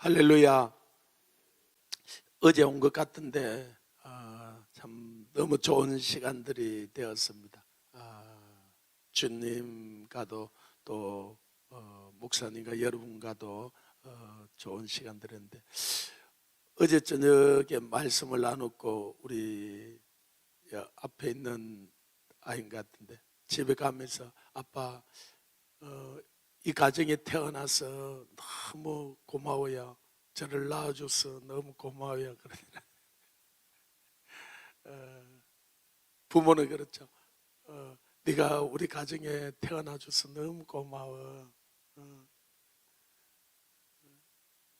할렐루야. 어제 온 것 같은데 참 너무 좋은 시간들이 되었습니다. 주님과도 또 목사님과 여러분과도 좋은 시간들인데, 어제 저녁에 말씀을 나눴고 우리 앞에 있는 아인 같은데 집에 가면서 아빠 이 가정에 태어나서 너무 고마워요. 저를 낳아줘서 너무 고마워요. 그러더라. 부모는 그렇죠. 네가 우리 가정에 태어나줘서 너무 고마워.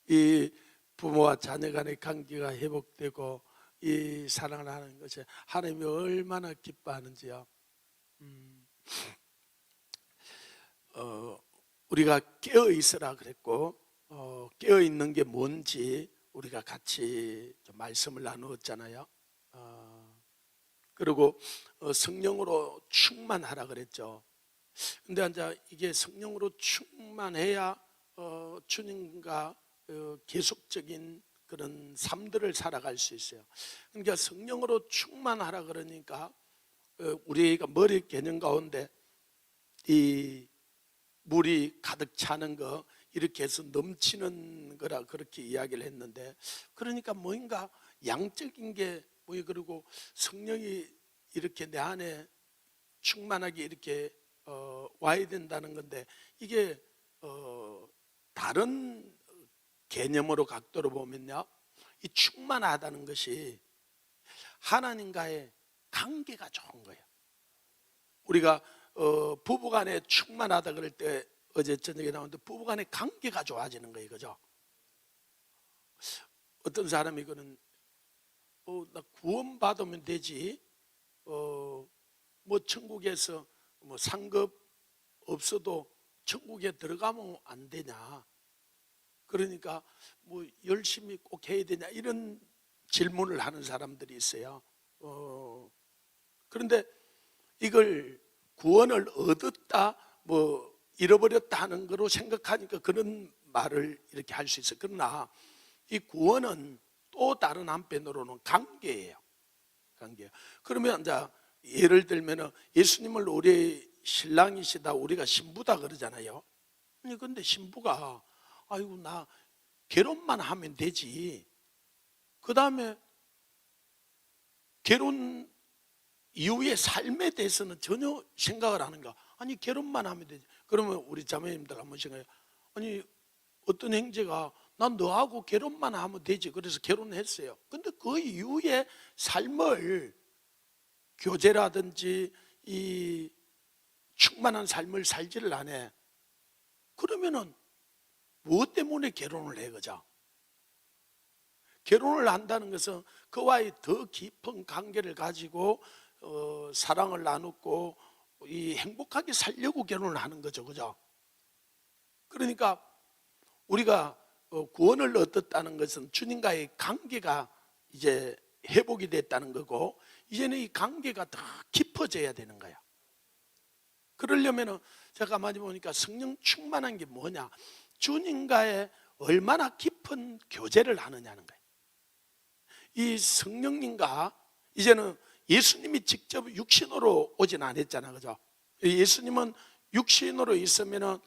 이 부모와 자녀 간의 관계가 회복되고 이 사랑을 하는 것이 하나님이 얼마나 기뻐하는지요. 우리가 깨어 있으라 그랬고, 깨어 있는 게 뭔지 우리가 같이 좀 말씀을 나누었잖아요. 그리고 성령으로 충만하라 그랬죠. 근데 이제 이게 성령으로 충만해야 주님과 계속적인 그런 삶들을 살아갈 수 있어요. 그러니까 성령으로 충만하라 그러니까 우리가 머리 개념 가운데 이 물이 가득 차는 거, 이렇게 해서 넘치는 거라 그렇게 이야기를 했는데, 그러니까 뭔가 양적인 게 뭐예요? 그리고 성령이 이렇게 내 안에 충만하게 이렇게 와야 된다는 건데, 이게 다른 개념으로 각도로 보면요, 이 충만하다는 것이 하나님과의 관계가 좋은 거예요. 우리가 부부간에 충만하다 그럴 때 어제 저녁에 나오는데 부부간의 관계가 좋아지는 거예요, 그죠? 어떤 사람이 그는 나 구원 받으면 되지, 뭐 천국에서 뭐 상급 없어도 천국에 들어가면 안 되냐? 그러니까 뭐 열심히 꼭 해야 되냐? 이런 질문을 하는 사람들이 있어요. 그런데 이걸 구원을 얻었다, 뭐 잃어버렸다 하는 거로 생각하니까 그런 말을 이렇게 할 수 있어요. 그러나 이 구원은 또 다른 한편으로는 관계예요. 관계. 그러면 이제 예를 들면 예수님을 우리 신랑이시다, 우리가 신부다 그러잖아요. 아니 근데 신부가 아이고 나 결혼만 하면 되지, 그 다음에 결혼 이후의 삶에 대해서는 전혀 생각을 하는가? 아니 결혼만 하면 되지. 그러면 우리 자매님들 한번 생각해요. 아니 어떤 형제가 난 너하고 결혼만 하면 되지, 그래서 결혼했어요. 근데 그 이후의 삶을, 교제라든지 이 충만한 삶을 살지를 안 해. 그러면은 무엇 때문에 결혼을 해? 그죠? 결혼을 한다는 것은 그와의 더 깊은 관계를 가지고 사랑을 나누고 이 행복하게 살려고 결혼을 하는 거죠, 그죠? 그러니까 우리가 구원을 얻었다는 것은 주님과의 관계가 이제 회복이 됐다는 거고, 이제는 이 관계가 더 깊어져야 되는 거야. 그러려면은 제가 많이 보니까 성령 충만한 게 뭐냐? 주님과의 얼마나 깊은 교제를 하느냐는 거예요. 이 성령님과 이제는 예수님이 직접 육신으로 오진 않았잖아, 그죠? 예수님은 육신으로 있으면은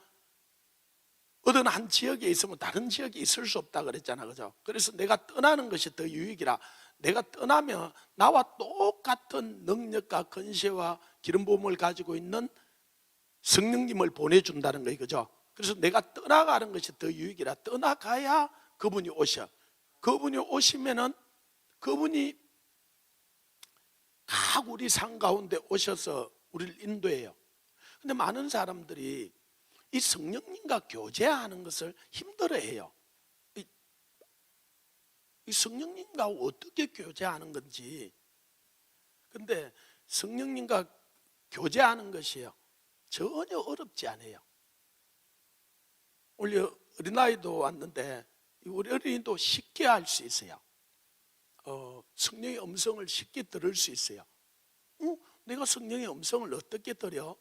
어떤 한 지역에 있으면 다른 지역에 있을 수 없다 그랬잖아, 그죠? 그래서 내가 떠나는 것이 더 유익이라, 내가 떠나면 나와 똑같은 능력과 권세와 기름 부음을 가지고 있는 성령님을 보내준다는 거예요, 그죠? 그래서 내가 떠나가는 것이 더 유익이라, 떠나가야 그분이 오셔. 그분이 오시면은 그분이 각 우리 삶 가운데 오셔서 우리를 인도해요. 근데 많은 사람들이 이 성령님과 교제하는 것을 힘들어해요. 이 성령님과 어떻게 교제하는 건지. 근데 성령님과 교제하는 것이요, 전혀 어렵지 않아요. 우리 어린아이도 왔는데 우리 어린이도 쉽게 할 수 있어요. 성령의 음성을 쉽게 들을 수 있어요. 내가 성령의 음성을 어떻게 들여?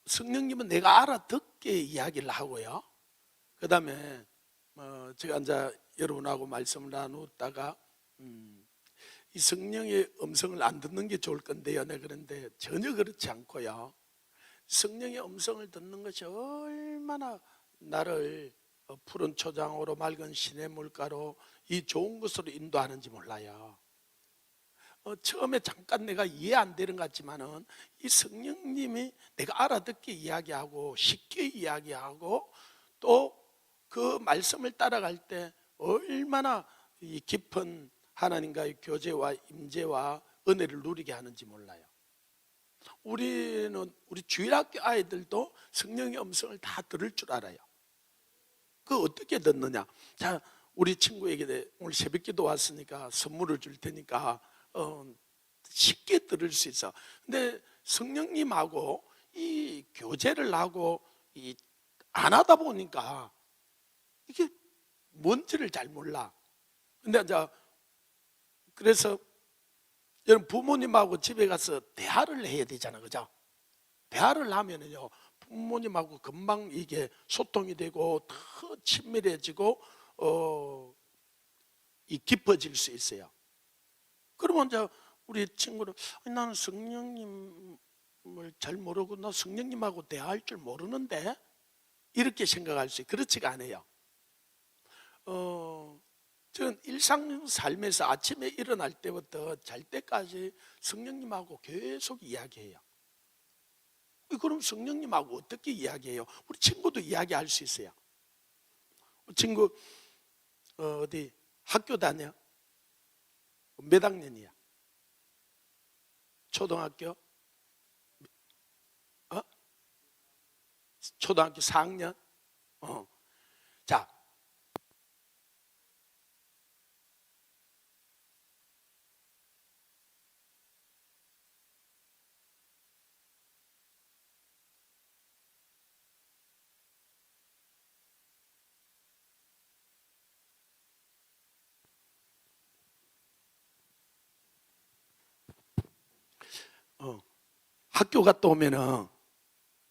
성령님은 내가 알아듣게 이야기를 하고요. 그 다음에 제가 이제 여러분하고 말씀을 나누다가 이 성령의 음성을 안 듣는 게 좋을 건데요. 네, 그런데 전혀 그렇지 않고요. 성령의 음성을 듣는 것이 얼마나 나를 푸른 초장으로 맑은 시냇물가로 이 좋은 것으로 인도하는지 몰라요. 처음에 잠깐 내가 이해 안 되는 것 같지만은 이 성령님이 내가 알아듣게 이야기하고 쉽게 이야기하고 또 그 말씀을 따라갈 때 얼마나 이 깊은 하나님과의 교제와 임재와 은혜를 누리게 하는지 몰라요. 우리 주일학교 아이들도 성령의 음성을 다 들을 줄 알아요. 그 어떻게 듣느냐? 자, 우리 친구에게 오늘 새벽기도 왔으니까 선물을 줄 테니까 쉽게 들을 수 있어. 근데 성령님하고 이 교제를 하고 안 하다 보니까 이게 뭔지를 잘 몰라. 근데 이제 그래서 여러분 부모님하고 집에 가서 대화를 해야 되잖아, 그죠? 대화를 하면은요 부모님하고 금방 이게 소통이 되고 더 친밀해지고 깊어질 수 있어요. 그러면 이제 우리 친구는 나는 성령님을 잘 모르고 나 성령님하고 대화할 줄 모르는데 이렇게 생각할 수 있어요. 그렇지가 않아요. 저는 일상 삶에서 아침에 일어날 때부터 잘 때까지 성령님하고 계속 이야기해요. 그럼 성령님하고 어떻게 이야기해요? 우리 친구도 이야기할 수 있어요. 친구 어디 학교 다녀? 몇 학년이야? 초등학교? 초등학교 4학년? 자, 학교 갔다 오면은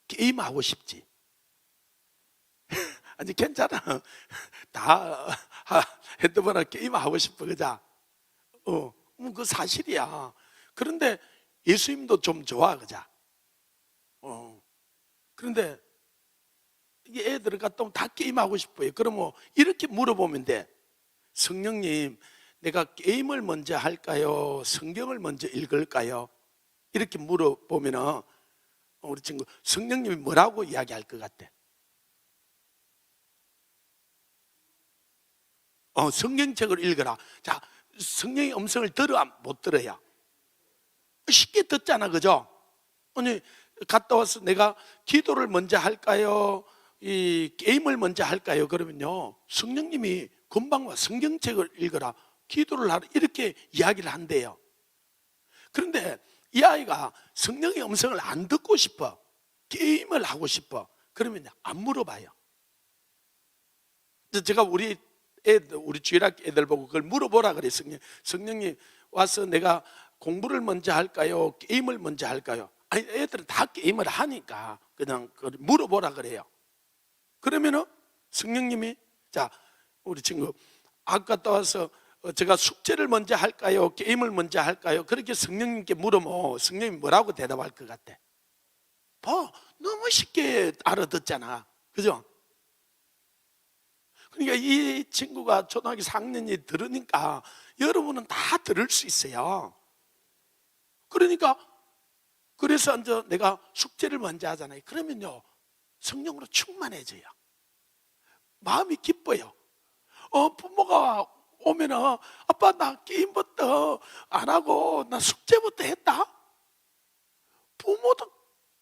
게임하고 싶지. 아니 괜찮아. 다 핸드폰에 게임하고 싶어, 그자? 그 사실이야. 그런데 예수님도 좀 좋아, 그자? 그런데 이게 애들 갔다 오면 다 게임하고 싶어요. 그러면 이렇게 물어보면 돼. 성령님, 내가 게임을 먼저 할까요? 성경을 먼저 읽을까요? 이렇게 물어보면은 우리 친구 성령님이 뭐라고 이야기할 것 같아? 성경책을 읽어라. 자, 성령의 음성을 들어 못 들어야? 쉽게 듣잖아, 그죠? 아니 갔다 와서 내가 기도를 먼저 할까요? 이 게임을 먼저 할까요? 그러면요 성령님이 금방 와 성경책을 읽어라, 기도를 하라, 이렇게 이야기를 한대요. 그런데 이 아이가 성령의 음성을 안 듣고 싶어, 게임을 하고 싶어, 그러면 안 물어봐요. 제가 우리 주일학교 애들 보고 그걸 물어보라 그랬어요. 성령님 와서 내가 공부를 먼저 할까요? 게임을 먼저 할까요? 아니, 애들은 다 게임을 하니까 그냥 물어보라 그래요. 그러면은 성령님이 자, 우리 친구 아까 갔다 와서 제가 숙제를 먼저 할까요? 게임을 먼저 할까요? 그렇게 성령님께 물으면 성령님이 뭐라고 대답할 것 같아? 너무 쉽게 알아듣잖아, 그죠? 그러니까 이 친구가 초등학교 4학년이 들으니까 여러분은 다 들을 수 있어요. 그러니까 그래서 이제 내가 숙제를 먼저 하잖아요. 그러면요 성령으로 충만해져요. 마음이 기뻐요. 부모가 오면은 아빠 나 게임부터 안 하고 나 숙제부터 했다. 부모도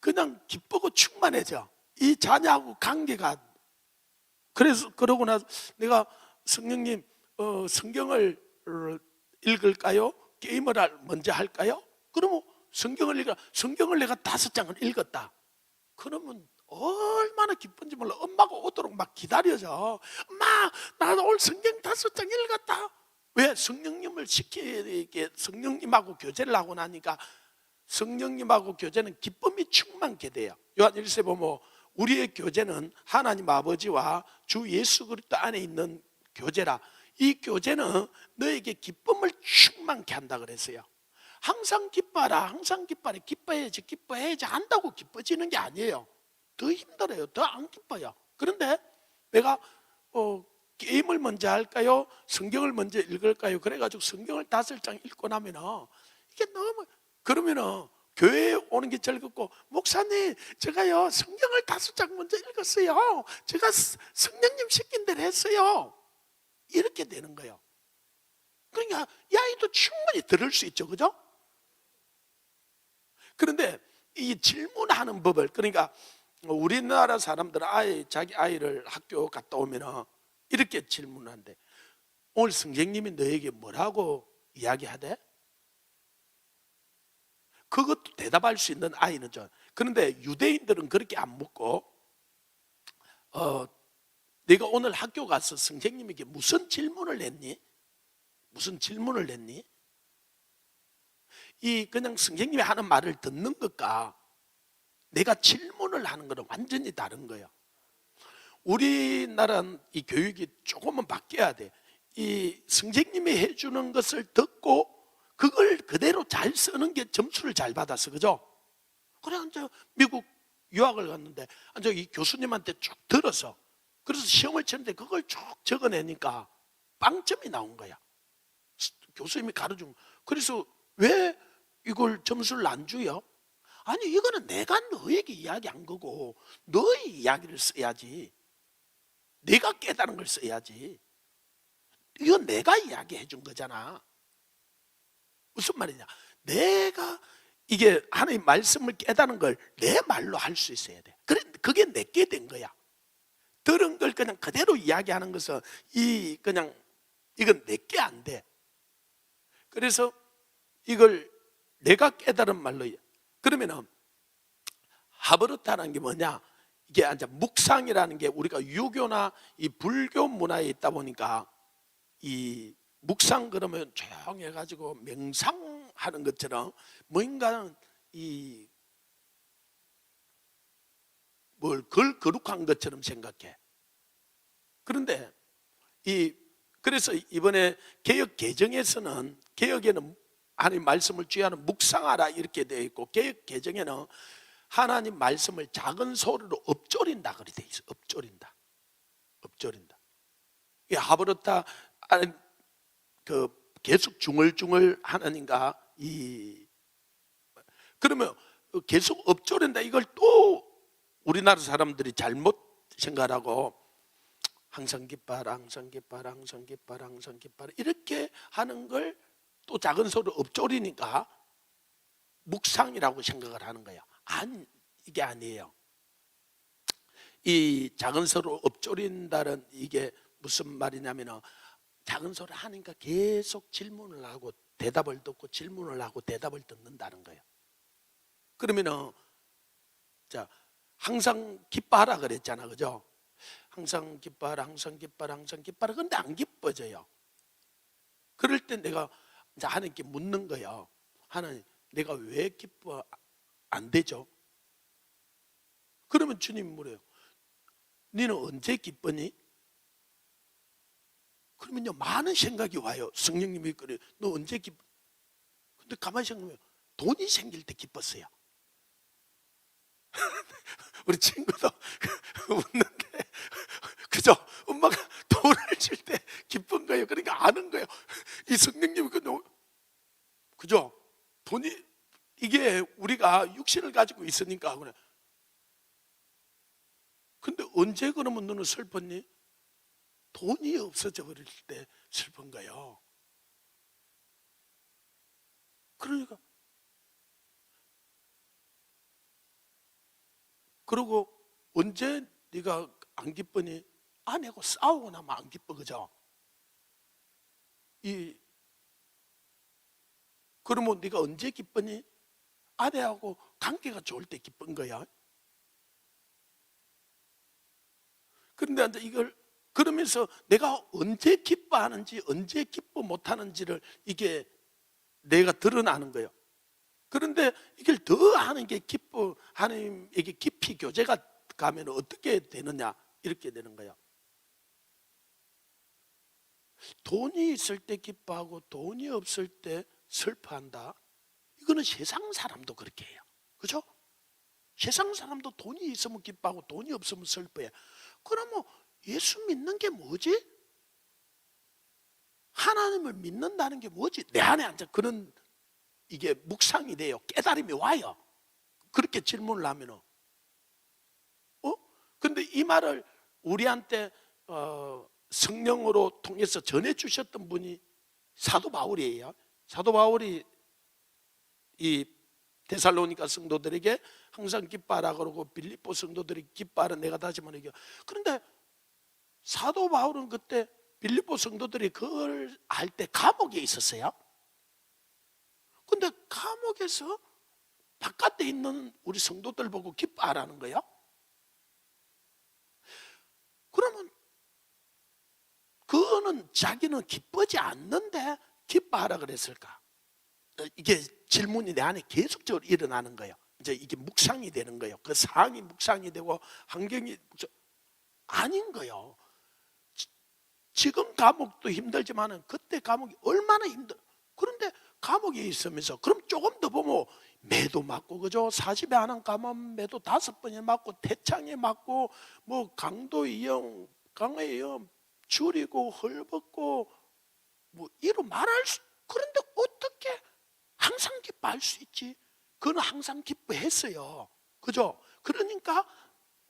그냥 기쁘고 충만해져. 이 자녀하고 관계가. 그래서 그러고 나서 내가 성령님 성경을 읽을까요? 게임을 먼저 할까요? 그러면 성경을 읽어. 성경을 내가 5장을 읽었다. 그러면 얼마나 기쁜지 몰라. 엄마가 오도록 막 기다려져. 엄마, 나 오늘 성경 5장 읽었다. 왜? 성령님을 성령님하고 교제를 하고 나니까 성령님하고 교제는 기쁨이 충만케 돼요. 요한 1세 보면 우리의 교제는 하나님 아버지와 주 예수 그리스도 안에 있는 교제라. 이 교제는 너에게 기쁨을 충만케 한다 그랬어요. 항상 기뻐하라, 항상 기뻐하라. 기뻐해야지 한다고 기뻐지는 게 아니에요. 더 힘들어요. 더 안 기뻐요. 그런데 내가 게임을 먼저 할까요? 성경을 먼저 읽을까요? 그래가지고 성경을 5장 읽고 나면은 이게 너무, 그러면은 교회에 오는 게 즐겁고, 목사님 제가요 성경을 5장 먼저 읽었어요. 제가 성령님 시킨 대로 했어요. 이렇게 되는 거예요. 그러니까 이 아이도 충분히 들을 수 있죠, 그죠? 그런데 이 질문하는 법을, 그러니까 우리나라 사람들은 자기 아이를 학교 갔다 오면 이렇게 질문한대. 오늘 선생님이 너에게 뭐라고 이야기하대? 그것도 대답할 수 있는 아이는 좀. 그런데 유대인들은 그렇게 안 묻고 내가 오늘 학교 가서 선생님에게 무슨 질문을 했니? 무슨 질문을 했니? 이 그냥 선생님이 하는 말을 듣는 것과 내가 질문을 하는 거는 완전히 다른 거예요. 우리나라는 이 교육이 조금은 바뀌어야 돼. 이 선생님이 해주는 것을 듣고 그걸 그대로 잘 쓰는 게 점수를 잘 받아서, 그죠? 그래, 이제 미국 유학을 갔는데 이제 이 교수님한테 쭉 들어서, 그래서 시험을 치는데 그걸 쭉 적어내니까 빵점이 나온 거야. 교수님이 가르쳐. 그래서 왜 이걸 점수를 안 줘요? 아니, 이거는 내가 너에게 이야기한 거고 너의 이야기를 써야지. 내가 깨달은 걸 써야지. 이건 내가 이야기해 준 거잖아. 무슨 말이냐? 내가 이게 하나님 말씀을 깨달은 걸 내 말로 할 수 있어야 돼. 그래, 그게 내게 된 거야. 들은 걸 그냥 그대로 이야기하는 것은 이건 내게 안 돼. 그래서 이걸 내가 깨달은 말로, 그러면은 하버르타라는 게 뭐냐? 이게 이제 묵상이라는 게, 우리가 유교나 이 불교 문화에 있다 보니까 이 묵상, 그러면 조용해 가지고 명상하는 것처럼 뭔가 거룩한 것처럼 생각해. 그런데 그래서 이번에 개역 개정에서는, 개역에는 하나님 말씀을 주의하는 묵상하라 이렇게 되어 있고, 개역 개정에는 하나님 말씀을 작은 소리로 읊조린다 그렇게 되어 있어. 읊조린다. 이 하버르타 계속 중얼중얼 하나님과 그러면 계속 읊조린다, 이걸 또 우리나라 사람들이 잘못 생각하고 항상 기뻐하라, 항상 기뻐하라, 항상 기뻐하라, 항상 기뻐하라 이렇게 하는 걸 또 작은 소리로 읊조리니까 묵상이라고 생각을 하는 거예요. 이게 아니에요. 이 작은 소리로 읊조린다는 이게 무슨 말이냐면, 작은 소리 하니까 계속 질문을 하고 대답을 듣고 질문을 하고 대답을 듣는다는 거예요. 그러면은 자, 항상 기뻐하라 그랬잖아, 그죠? 항상 기뻐하라, 항상 기뻐하라, 항상 기뻐하라. 근데 안 기뻐져요. 그럴 때 내가 이제 하나님께 묻는 거예요. 하나님, 내가 왜 기뻐 안 되죠? 그러면 주님 물어요. 너는 언제 기쁘니? 그러면요, 많은 생각이 와요. 성령님이 그래요. 너 언제 기뻐? 근데 가만히 생각하면 돈이 생길 때 기뻤어요. 우리 친구도 웃는데, 그죠? 엄마가 돈을 줄 때 기쁜 거예요. 그러니까 아는 거예요. 이 성령님이 그죠? 돈이, 이게 우리가 육신을 가지고 있으니까 그래. 근데 언제 그러면 너는 슬펐니? 돈이 없어져 버릴 때 슬픈 거예요. 그러니까, 그리고 언제 네가 안 기쁘니? 아내하고 싸우고 나면 안 기뻐, 그죠? 그러면 네가 언제 기쁘니? 아내하고 관계가 좋을 때 기쁜 거야. 그런데 이걸 그러면서 내가 언제 기뻐하는지 언제 기뻐 못하는지를 이게 내가 드러나는 거예요. 그런데 이걸 더 하는 게 하나님에게 깊이 교제가 가면 어떻게 되느냐? 이렇게 되는 거예요. 돈이 있을 때 기뻐하고 돈이 없을 때 슬퍼한다. 이거는 세상 사람도 그렇게 해요. 그죠? 세상 사람도 돈이 있으면 기뻐하고 돈이 없으면 슬퍼해. 그러면 예수 믿는 게 뭐지? 하나님을 믿는다는 게 뭐지? 내 안에 앉아 그런 이게 묵상이 돼요. 깨달음이 와요. 그렇게 질문을 하면은 근데 이 말을 우리한테 성령으로 통해서 전해주셨던 분이 사도 바울이에요. 사도 바울이 이 데살로니가 성도들에게 항상 기뻐하라 그러고 빌립보 성도들이 기뻐하라 내가 다시 말해요. 그런데 사도 바울은 그때 빌립보 성도들이 그걸 할 때 감옥에 있었어요. 근데 감옥에서 바깥에 있는 우리 성도들 보고 기뻐하라는 거예요. 그러면 그거는 자기는 기쁘지 않는데 기뻐하라 그랬을까? 이게 질문이 내 안에 계속적으로 일어나는 거예요. 이제 이게 묵상이 되는 거예요. 그 상황이 묵상이 되고 환경이 아닌 거예요. 지금 감옥도 힘들지만 그때 감옥이 얼마나 그런데 감옥에 있으면서 그럼 조금 더 보면 매도 맞고 그죠? 40에 하나 가면 매도 5번에 맞고 태창에 맞고 뭐 강도 이형 강의 이형 줄이고 헐벗고 뭐 이로 말할 수. 그런데 어떻게 항상 기뻐할 수 있지? 그는 항상 기뻐했어요. 그죠? 그러니까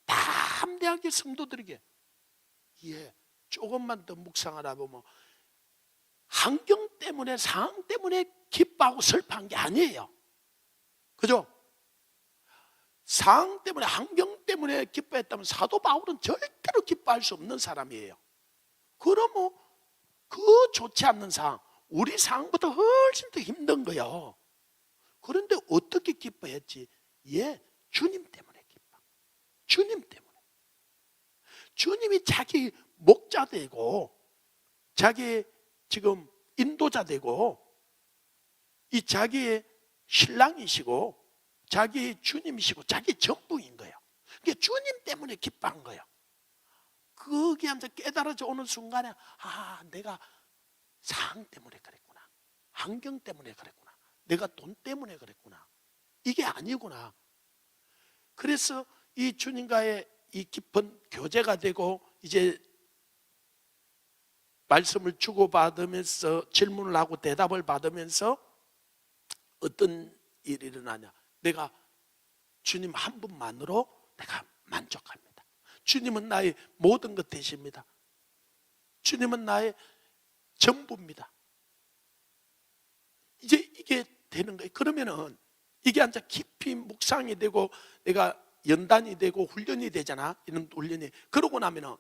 담대하게 성도들에게 조금만 더 묵상하라 보면 환경 때문에 상황 때문에 기뻐하고 슬퍼한 게 아니에요. 그죠? 상황 때문에 환경 때문에 기뻐했다면 사도 바울은 절대로 기뻐할 수 없는 사람이에요. 그러면 그 좋지 않는 상황, 우리 상황보다 훨씬 더 힘든 거예요. 그런데 어떻게 기뻐했지? 주님 때문에 기뻐. 주님 때문에. 주님이 자기 목자 되고 자기 지금 인도자 되고 이 자기의 신랑이시고 자기 주님이시고 자기 전부인 거예요. 그게 주님 때문에 기뻐한 거예요. 그게 이제 깨달아져 오는 순간에 내가 상황 때문에 그랬구나. 환경 때문에 그랬구나. 내가 돈 때문에 그랬구나. 이게 아니구나. 그래서 이 주님과의 이 깊은 교제가 되고 이제 말씀을 주고받으면서 질문을 하고 대답을 받으면서 어떤 일이 일어나냐. 내가 주님 한 분만으로 내가 만족합니다. 주님은 나의 모든 것 되십니다. 주님은 나의 전부입니다. 이제 이게 되는 거예요. 그러면은 이게 이제 깊이 묵상이 되고 내가 연단이 되고 훈련이 되잖아. 이런 훈련이. 그러고 나면은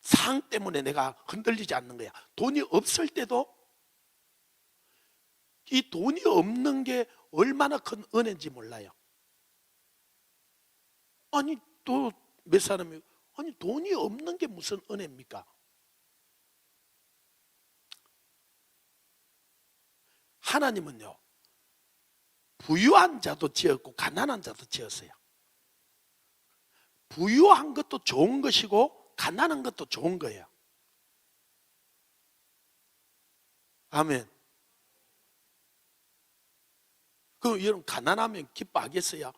상황 때문에 내가 흔들리지 않는 거야. 돈이 없을 때도 이 돈이 없는 게 얼마나 큰 은혜인지 몰라요. 아니 또 몇 사람이 돈이 없는 게 무슨 은혜입니까? 하나님은요 부유한 자도 지었고 가난한 자도 지었어요. 부유한 것도 좋은 것이고 가난한 것도 좋은 거예요. 아멘. 그럼 여러분 가난하면 기뻐하겠어요?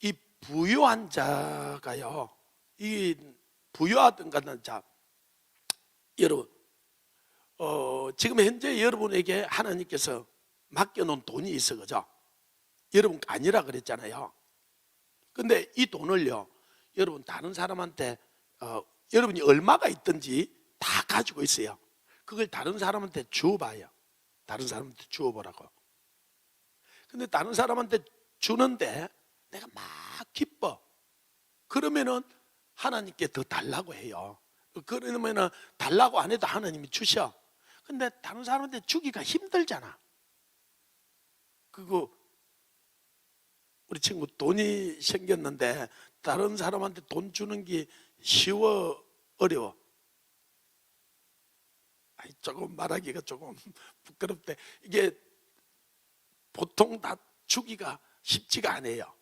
이 부유한 자가요, 이 부유하든 가난한 자, 여러분 지금 현재 여러분에게 하나님께서 맡겨놓은 돈이 있어, 그죠? 여러분 아니라 그랬잖아요. 근데 이 돈을요 여러분 다른 사람한테 여러분이 얼마가 있든지 다 가지고 있어요. 그걸 다른 사람한테 주어봐요. 다른 사람한테 주어보라고. 근데 다른 사람한테 주는데 내가 막 기뻐. 그러면은 하나님께 더 달라고 해요. 그러면은 달라고 안 해도 하나님이 주셔. 근데 다른 사람한테 주기가 힘들잖아. 그거 우리 친구 돈이 생겼는데 다른 사람한테 돈 주는 게 쉬워 어려워? 조금 말하기가 조금 부끄럽대. 이게 보통 다 주기가 쉽지가 않아요.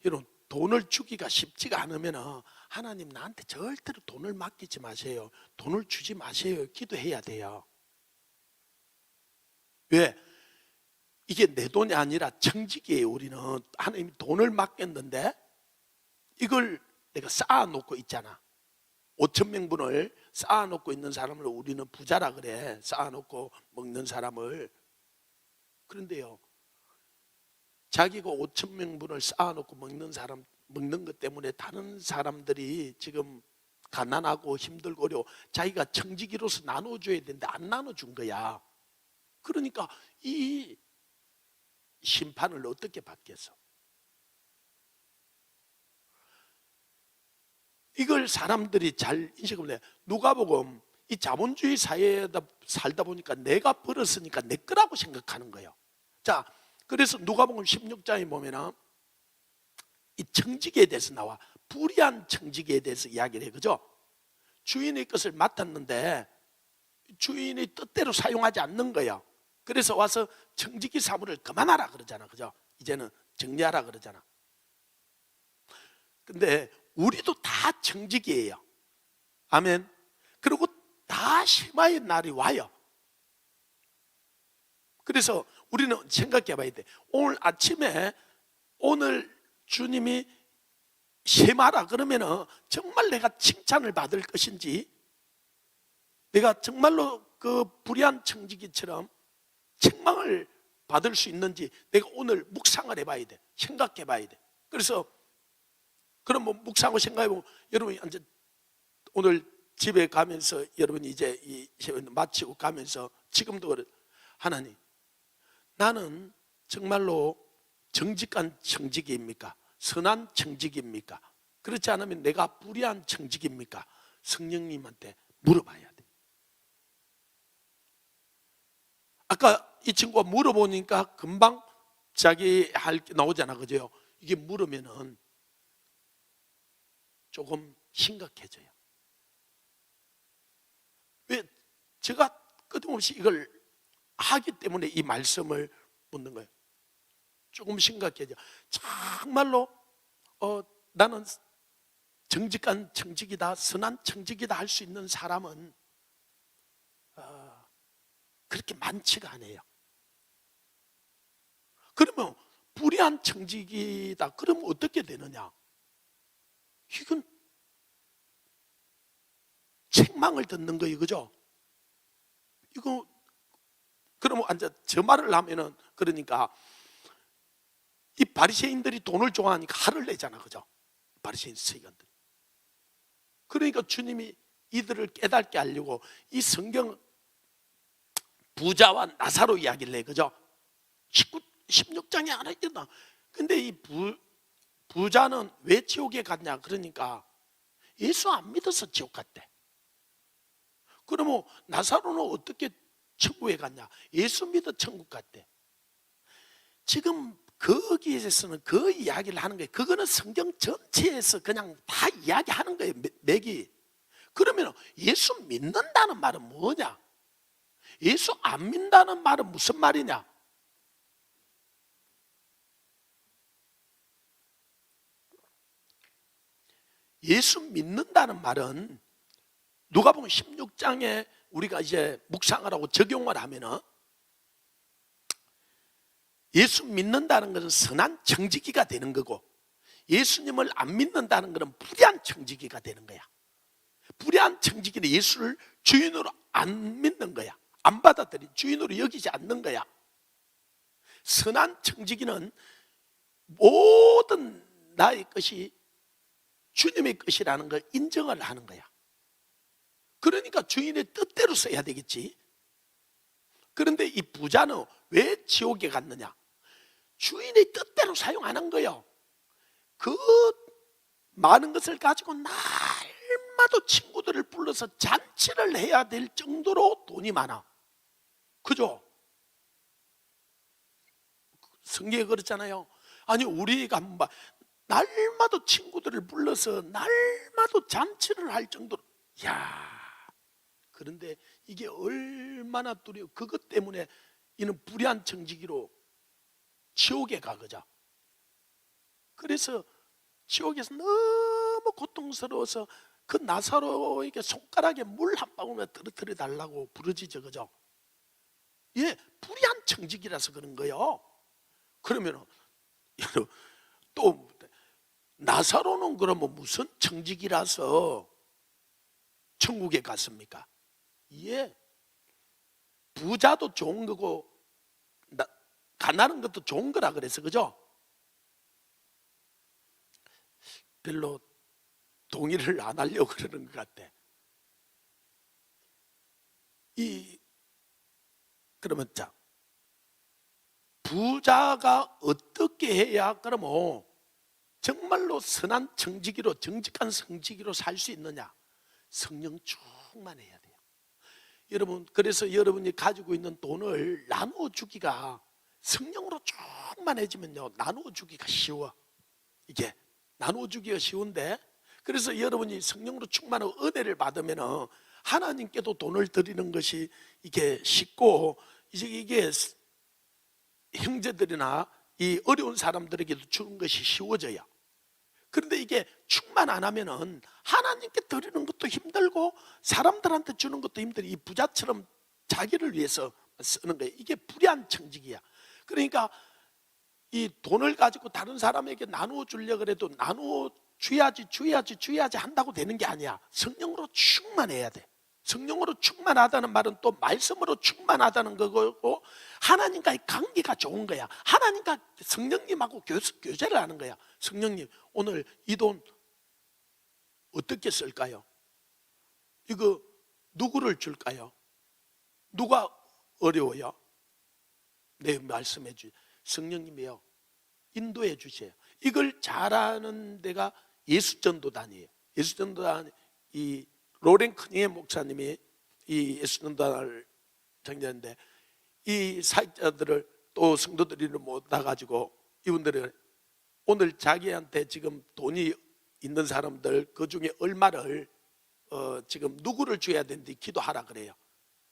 여러분, 돈을 주기가 쉽지가 않으면 하나님 나한테 절대로 돈을 맡기지 마세요, 돈을 주지 마세요 기도해야 돼요. 왜? 이게 내 돈이 아니라 청직이에요. 우리는 하나님이 돈을 맡겼는데 이걸 내가 쌓아놓고 있잖아. 5,000명분을 쌓아놓고 있는 사람을 우리는 부자라 그래. 쌓아놓고 먹는 사람을. 그런데요, 자기가 5,000명분을 쌓아놓고 먹는 것 때문에 다른 사람들이 지금 가난하고 힘들고 어려워. 자기가 청지기로서 나눠줘야 되는데 안 나눠준 거야. 그러니까 이 심판을 어떻게 받겠어? 이걸 사람들이 잘 인식을 해. 누가복음, 이 자본주의 사회에 살다 보니까 내가 벌었으니까 내 거라고 생각하는 거예요. 자, 그래서 누가복음 16장에 보면은 이 청지기에 대해서 나와. 불의한 청지기에 대해서 이야기를 해. 그죠? 주인의 것을 맡았는데 주인이 뜻대로 사용하지 않는 거예요. 그래서 와서 청지기 사무를 그만하라 그러잖아. 그죠? 이제는 정리하라 그러잖아. 근데 우리도 다 청지기예요. 아멘. 그리고 다 심화의 날이 와요. 그래서 우리는 생각해 봐야 돼. 오늘 아침에 오늘 주님이 심하라 그러면은 정말 내가 칭찬을 받을 것인지, 내가 정말로 그 불의한 청지기처럼 책망을 받을 수 있는지 내가 오늘 묵상을 해봐야 돼. 생각해 봐야 돼. 그래서 그럼 뭐 묵상하고 생각해보면 여러분이 이제 오늘 집에 가면서 여러분이 이제 이 마치고 가면서 지금도 그래. 하나님, 나는 정말로 정직한 청지기입니까? 선한 청지기입니까? 그렇지 않으면 내가 불의한 청지기입니까? 성령님한테 물어봐야 돼. 아까 이 친구가 물어보니까 금방 자기 할 게 나오잖아. 그죠? 이게 물으면은 조금 심각해져요. 왜? 제가 끊임없이 이걸 하기 때문에 이 말씀을 묻는 거예요. 조금 심각해져. 정말로 나는 정직한 청직이다, 선한 청직이다 할 수 있는 사람은 그렇게 많지가 않아요. 그러면 불의한 청직이다 그러면 어떻게 되느냐? 이건 책망을 듣는 거예요. 그죠? 이거 그러면 이제 저 말을 하면은, 그러니까 이 바리새인들이 돈을 좋아하니까 화를 내잖아. 그죠? 바리새인 서기관들. 그러니까 주님이 이들을 깨닫게 하려고 이 성경 부자와 나사로 이야기를 해. 그죠? 16장에 하나 있나? 근데 이 부자는 왜 지옥에 갔냐? 그러니까 예수 안 믿어서 지옥 갔대. 그러면 나사로는 어떻게 천국에 갔냐? 예수 믿어 천국 갔대. 지금 거기에서는 그 이야기를 하는 거예요. 그거는 성경 전체에서 그냥 다 이야기하는 거예요. 맥이. 그러면 예수 믿는다는 말은 뭐냐? 예수 안 믿는다는 말은 무슨 말이냐? 예수 믿는다는 말은 누가복음 16장에 우리가 이제 묵상을 하고 적용을 하면은, 예수 믿는다는 것은 선한 청지기가 되는 거고, 예수님을 안 믿는다는 것은 불의한 청지기가 되는 거야. 불의한 청지기는 예수를 주인으로 안 믿는 거야. 안 받아들이, 주인으로 여기지 않는 거야. 선한 청지기는 모든 나의 것이 주님의 것이라는 걸 인정을 하는 거야. 그러니까 주인의 뜻대로 써야 되겠지. 그런데 이 부자는 왜 지옥에 갔느냐? 주인의 뜻대로 사용하는 거예요. 그 많은 것을 가지고 날마다 친구들을 불러서 잔치를 해야 될 정도로 돈이 많아. 그죠? 성경에 그렇잖아요. 아니 우리가 날마다 친구들을 불러서 날마다 잔치를 할 정도로, 야, 그런데 이게 얼마나 두려워. 그것 때문에 이는 불의한 청지기로 지옥에 가거죠. 그래서 지옥에서 너무 고통스러워서 그 나사로에게 손가락에 물 한 방울만 떨어뜨려 달라고 부르짖어, 그죠? 예, 불의한 청지기라서 그런 거예요. 그러면 또 나사로는 그러면 무슨 청지기라서 천국에 갔습니까? 예, 부자도 좋은 거고 가난한 것도 좋은 거라 그래서, 그죠? 별로 동의를 안 하려고 그러는 것 같아. 그러면 자, 부자가 어떻게 해야 그러면 정말로 선한 정직이로, 정직한 성직이로 살 수 있느냐? 성령 충만해야 돼요. 여러분, 그래서 여러분이 가지고 있는 돈을 나누어 주기가, 성령으로 충만해지면요, 나누어 주기가 쉬워. 이게 나누어 주기가 쉬운데, 그래서 여러분이 성령으로 충만하고 은혜를 받으면 하나님께도 돈을 드리는 것이 이게 쉽고, 이게 형제들이나 이 어려운 사람들에게도 주는 것이 쉬워져요. 그런데 이게 충만 안 하면은 하나님께 드리는 것도 힘들고 사람들한테 주는 것도 힘들어. 이 부자처럼 자기를 위해서 쓰는 거예요. 이게 불의한 청직이야. 그러니까 이 돈을 가지고 다른 사람에게 나누어 주려고 해도 나누어 줘야지 한다고 되는 게 아니야. 성령으로 충만해야 돼. 성령으로 충만하다는 말은 또 말씀으로 충만하다는 거고, 하나님과의 관계가 좋은 거야. 하나님과 성령님하고 교제를 하는 거야. 성령님, 오늘 이 돈 어떻게 쓸까요? 이거 누구를 줄까요? 누가 어려워요? 네, 말씀해 주세요. 성령님이요, 인도해 주세요. 이걸 잘하는 데가 예수전도단이에요. 예수전도단, 이 로렌 크니에 목사님이 이 예수전도단을 창립했는데, 이 사역자들을 또 성도들을 모아가지고 이분들을 오늘 자기한테 지금 돈이 있는 사람들 그 중에 얼마를 지금 누구를 줘야 되는지 기도하라 그래요.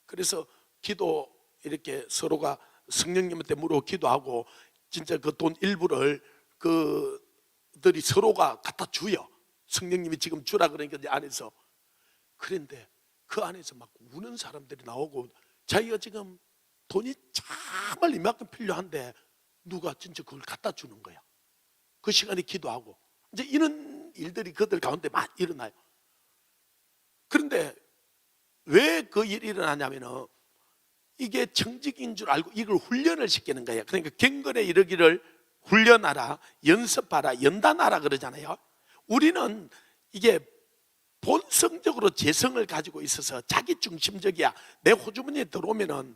그래서 기도 이렇게 서로가 성령님한테 물어 기도하고, 진짜 그 돈 일부를 그들이 서로가 갖다 줘요. 성령님이 지금 주라 그러니까 이 안에서. 그런데 그 안에서 막 우는 사람들이 나오고, 자기가 지금 돈이 정말 이만큼 필요한데 누가 진짜 그걸 갖다 주는 거야. 그 시간에 기도하고 이제 이런 일들이 그들 가운데 많이 일어나요. 그런데 왜 그 일이 일어나냐면은 이게 정직인 줄 알고 이걸 훈련을 시키는 거예요. 그러니까 경건에 이르기를 훈련하라, 연습하라, 연단하라 그러잖아요. 우리는 이게 본성적으로 재성을 가지고 있어서 자기 중심적이야. 내 호주머니에 들어오면은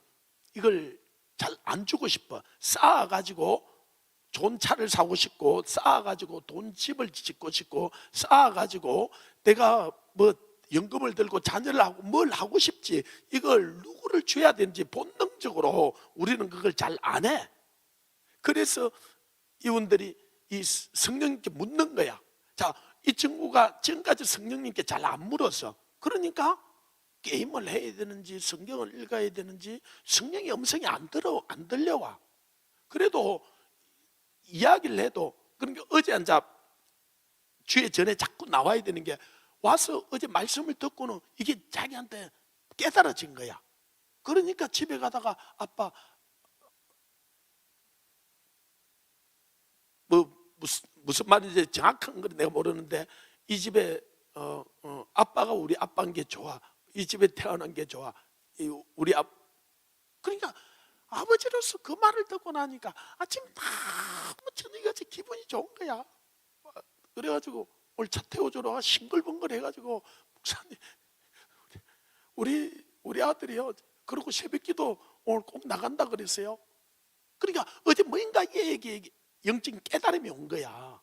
이걸 잘 안 주고 싶어. 쌓아가지고 좋은 차를 사고 싶고, 쌓아가지고 돈 집을 짓고 싶고, 쌓아가지고 내가 뭐 연금을 들고 자녀를 하고 뭘 하고 싶지, 이걸 누구를 줘야 되는지 본능적으로 우리는 그걸 잘 안 해. 그래서 이분들이 이 성령님께 묻는 거야. 자, 이 친구가 지금까지 성령님께 잘 안 물었어. 그러니까 게임을 해야 되는지 성경을 읽어야 되는지 성령의 음성이 안 들려와. 그래도 이야기를 해도, 그러니까 어제 앉아 주의 전에 자꾸 나와야 되는 게, 와서 어제 말씀을 듣고는 이게 자기한테 깨달아진 거야. 그러니까 집에 가다가 아빠 뭐 무슨 말인지 정확한 건 내가 모르는데, 이 집에 아빠가 우리 아빠인 게 좋아. 이 집에 태어난 게 좋아. 우리 그러니까 아버지로서 그 말을 듣고 나니까 아침 너무 저녁같이 기분이 좋은 거야. 그래가지고 오늘 차 태워주러 싱글벙글 해가지고, 목사님 우리 아들이요, 그러고 새벽기도 오늘 꼭 나간다 그랬어요. 그러니까 어제 뭔가 얘기 영적인 깨달음이 온 거야.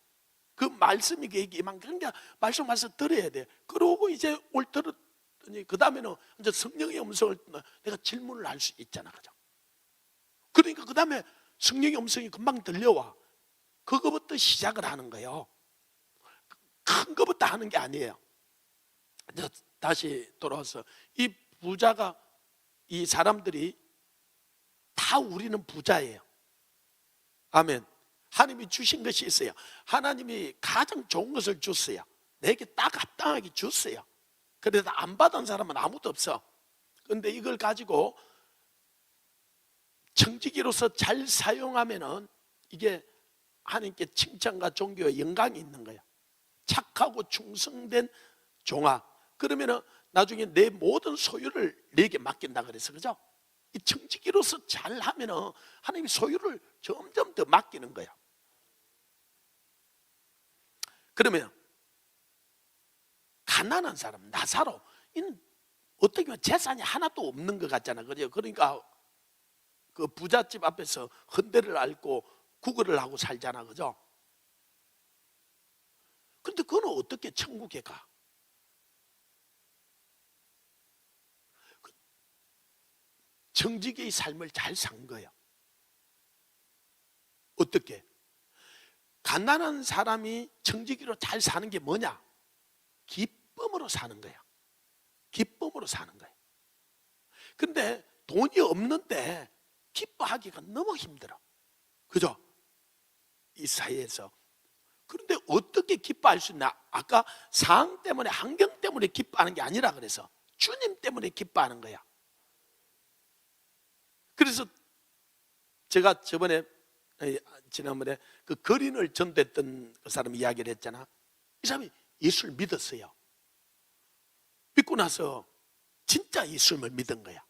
그 말씀이 그 얘기만, 그러니까 말씀 와서 들어야 돼. 그러고 이제 올 들었더니 그 다음에는 이제 성령의 음성을 내가 질문을 할 수 있잖아, 그죠? 그러니까 그 다음에 성령의 음성이 금방 들려와. 그거부터 시작을 하는 거예요. 큰 거부터 하는 게 아니에요. 다시 돌아와서 이 부자가 이 사람들이 다 우리는 부자예요. 아멘. 하나님이 주신 것이 있어요. 하나님이 가장 좋은 것을 줬어요. 내게 딱 합당하게 줬어요. 그래도 안 받은 사람은 아무도 없어. 그런데 이걸 가지고 청지기로서 잘 사용하면은 이게 하나님께 칭찬과 존귀와 영광이 있는 거야. 착하고 충성된 종아. 그러면은 나중에 내 모든 소유를 내게 맡긴다 그래서, 그죠? 이 청지기로서 잘 하면은 하나님이 소유를 점점 더 맡기는 거야. 그러면 가난한 사람, 나사로, 이는 어떻게 보면 재산이 하나도 없는 것 같잖아, 그죠? 그러니까 그 부잣집 앞에서 헌대를 앓고 구걸을 하고 살잖아, 그죠? 근데 그건 어떻게 천국에 가? 정직의 삶을 잘 산 거야. 어떻게? 가난한 사람이 정직으로 잘 사는 게 뭐냐? 기쁨으로 사는 거야. 기쁨으로 사는 거야. 근데 돈이 없는데 기뻐하기가 너무 힘들어. 그죠? 이 사회에서. 그런데 어떻게 기뻐할 수 있나? 아까 상황 때문에, 환경 때문에 기뻐하는 게 아니라 그래서 주님 때문에 기뻐하는 거야. 그래서 제가 지난번에 그 거린을 전도했던 그 사람 이야기를 했잖아. 이 사람이 예수를 믿었어요. 믿고 나서 진짜 예수님을 믿은 거야.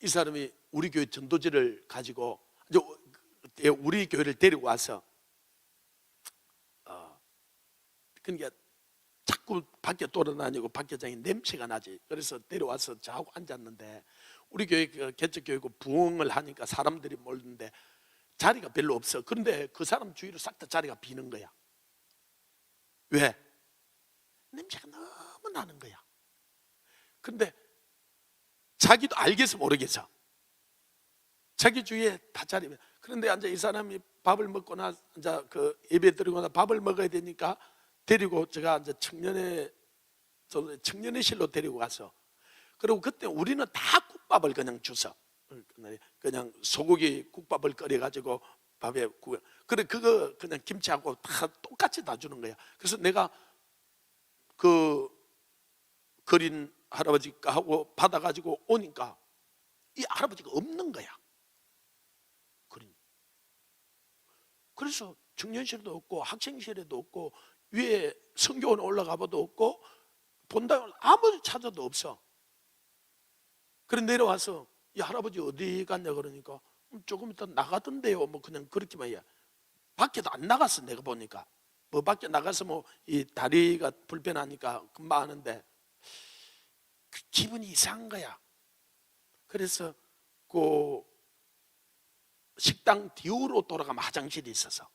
이 사람이 우리 교회 전도지를 가지고 우리 교회를 데리고 와서 그러니까 자꾸 밖에 돌아다니고 박교장이 냄새가 나지. 그래서 데려와서 저하고 앉았는데 우리 교회 개척교회고 부흥을 하니까 사람들이 몰리는데 자리가 별로 없어. 그런데 그 사람 주위로 싹 다 자리가 비는 거야. 왜? 냄새가 너무 나는 거야. 그런데 자기도 알겠어 모르겠어. 자기 주위에 다 자리. 그런데 앉아 이 사람이 밥을 먹고 나 이제 그 예배 드리고 나 밥을 먹어야 되니까 데리고 제가 이제 청년회실로 데리고 가서, 그리고 그때 우리는 다 국밥을 그냥 주서 그냥 소고기 국밥을 끓여가지고 밥에 그래 그거 그냥 김치하고 다 똑같이 다 주는 거야. 그래서 내가 그 거린 할아버지가 하고 받아가지고 오니까 이 할아버지가 없는 거야. 그래서 청년실도 없고 학생실에도 없고 위에 성교원 올라가 봐도 없고 본당 아무도 찾아도 없어. 그래 내려와서 이 할아버지 어디 갔냐 그러니까 조금 이따 나가던데요. 뭐 그냥 그렇게만 해. 밖에도 안 나갔어. 내가 보니까 뭐 밖에 나가서 뭐 이 다리가 불편하니까 금방 하는데 기분이 이상한 거야. 그래서 그 식당 뒤로 돌아가면 화장실이 있어서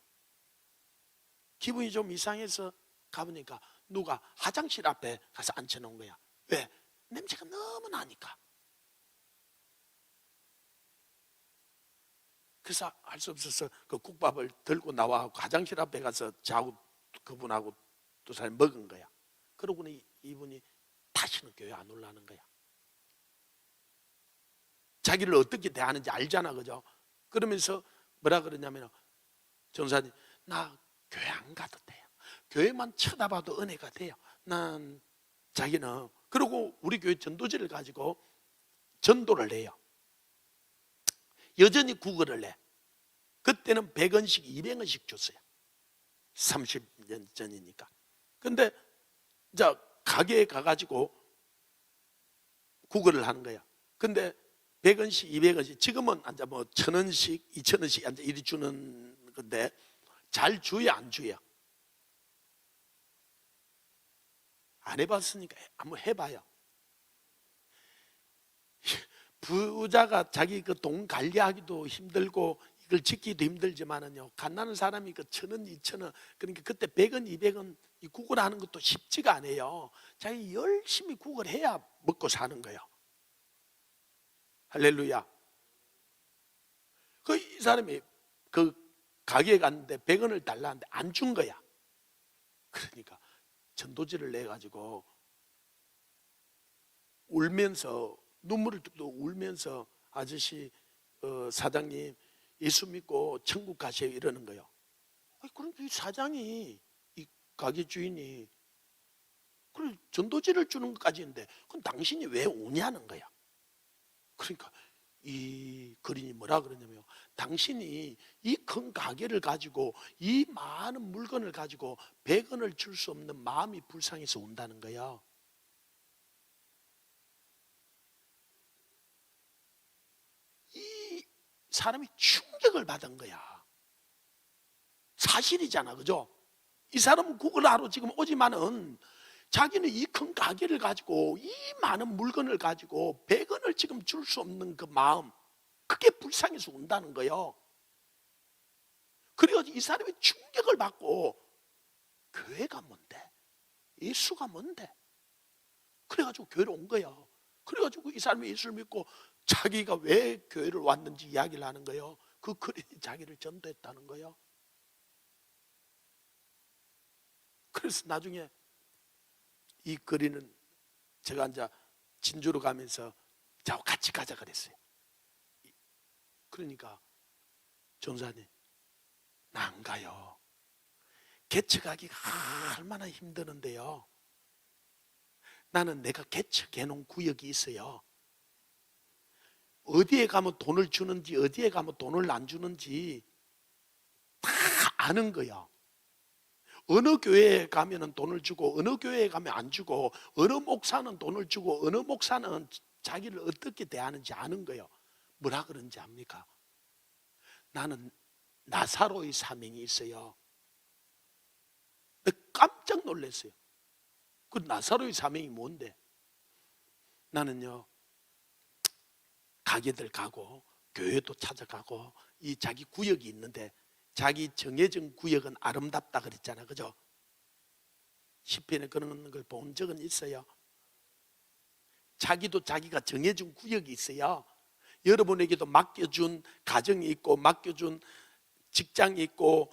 기분이 좀 이상해서 가보니까 누가 화장실 앞에 가서 앉혀놓은 거야. 왜? 냄새가 너무 나니까. 그래서 할 수 없어서 그 국밥을 들고 나와 화장실 앞에 가서 자고 그분하고 두 사람이 먹은 거야. 그러고는 이분이 다시는 교회 안 올라가는 거야. 자기를 어떻게 대하는지 알잖아, 그죠? 그러면서 뭐라 그러냐면, 전사님 나 교회 안 가도 돼요. 교회만 쳐다봐도 은혜가 돼요. 난 자기는. 그리고 우리 교회 전도지를 가지고 전도를 해요. 여전히 구걸을 해. 그때는 100원씩 200원씩 줬어요. 30년 전이니까. 근데 이제 가게에 가가지고 구걸을 하는 거야. 근데 100원씩 200원씩 지금은 이제 뭐 1000원씩 2000원씩 이제 이리 주는 건데 잘 주야 안 주야? 안 해봤으니까 한번 해봐요. 부자가 자기 그 돈 관리하기도 힘들고 이걸 지키기도 힘들지만은요, 가난한 사람이 그 1000원 2000원, 그러니까 그때 100원 200원 이 구걸하는 것도 쉽지가 않아요. 자기 열심히 구걸해야 먹고 사는 거예요. 할렐루야. 그 이 사람이 그 가게에 갔는데 100원을 달라는데 안 준 거야. 그러니까 전도지를 내 가지고 울면서 눈물을 뚝뚝 울면서 아저씨 사장님 예수 믿고 천국 가세요 이러는 거예요. 그러니까 이 사장이 이 가게 주인이 그래 전도지를 주는 것까지인데 그럼 당신이 왜 우냐는 거야. 그러니까 이 거린이 뭐라 그러냐면 당신이 이 큰 가게를 가지고 이 많은 물건을 가지고 100원을 줄 수 없는 마음이 불쌍해서 운다는 거야. 이 사람이 충격을 받은 거야. 사실이잖아, 그죠? 이 사람은 그걸 하러 지금 오지만은 자기는 이 큰 가게를 가지고 이 많은 물건을 가지고 100원을 지금 줄 수 없는 그 마음, 그게 불쌍해서 운다는 거예요. 그래가지고 이 사람이 충격을 받고 교회가 뭔데? 예수가 뭔데? 그래가지고 교회로 온 거야. 그래가지고 이 사람이 예수를 믿고 자기가 왜 교회를 왔는지 이야기를 하는 거예요. 그 거린이 자기를 전도했다는 거예요. 그래서 나중에 이 거린은 제가 이제 진주로 가면서 저하고 같이 가자 그랬어요. 그러니까 전사님 나 안 가요. 개척하기가 얼마나 힘드는데요. 나는 내가 개척해 놓은 구역이 있어요. 어디에 가면 돈을 주는지 어디에 가면 돈을 안 주는지 다 아는 거야. 어느 교회에 가면 돈을 주고 어느 교회에 가면 안 주고 어느 목사는 돈을 주고 어느 목사는 자기를 어떻게 대하는지 아는 거예요. 뭐라 그런지 압니까? 나는 나사로의 사명이 있어요. 깜짝 놀랐어요. 그 나사로의 사명이 뭔데? 나는요 가게들 가고 교회도 찾아가고 이 자기 구역이 있는데 자기 정해진 구역은 아름답다 그랬잖아, 그죠? 시편에 그런 걸 본 적은 있어요. 자기도 자기가 정해준 구역이 있어요. 여러분에게도 맡겨준 가정이 있고 맡겨준 직장이 있고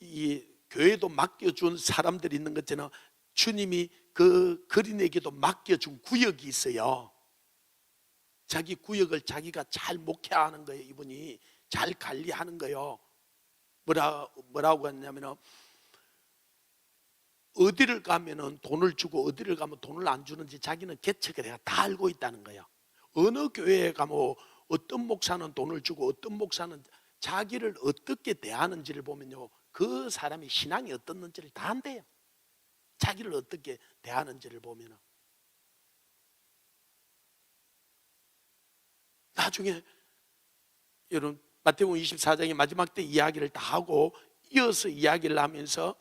이 교회도 맡겨준 사람들이 있는 것처럼 주님이 그 거린에게도 맡겨준 구역이 있어요. 자기 구역을 자기가 잘 목회하는 거예요. 이분이 잘 관리하는 거예요. 뭐라고 했냐면 어디를 가면은 돈을 주고 어디를 가면 돈을 안 주는지 자기는 계책을 해야 다 알고 있다는 거예요. 어느 교회에 가면 어떤 목사는 돈을 주고 어떤 목사는 자기를 어떻게 대하는지를 보면요 그 사람이 신앙이 어떻는지를 다 안대요. 자기를 어떻게 대하는지를 보면 나중에 여러분 마태복음 24장의 마지막 때 이야기를 다 하고 이어서 이야기를 하면서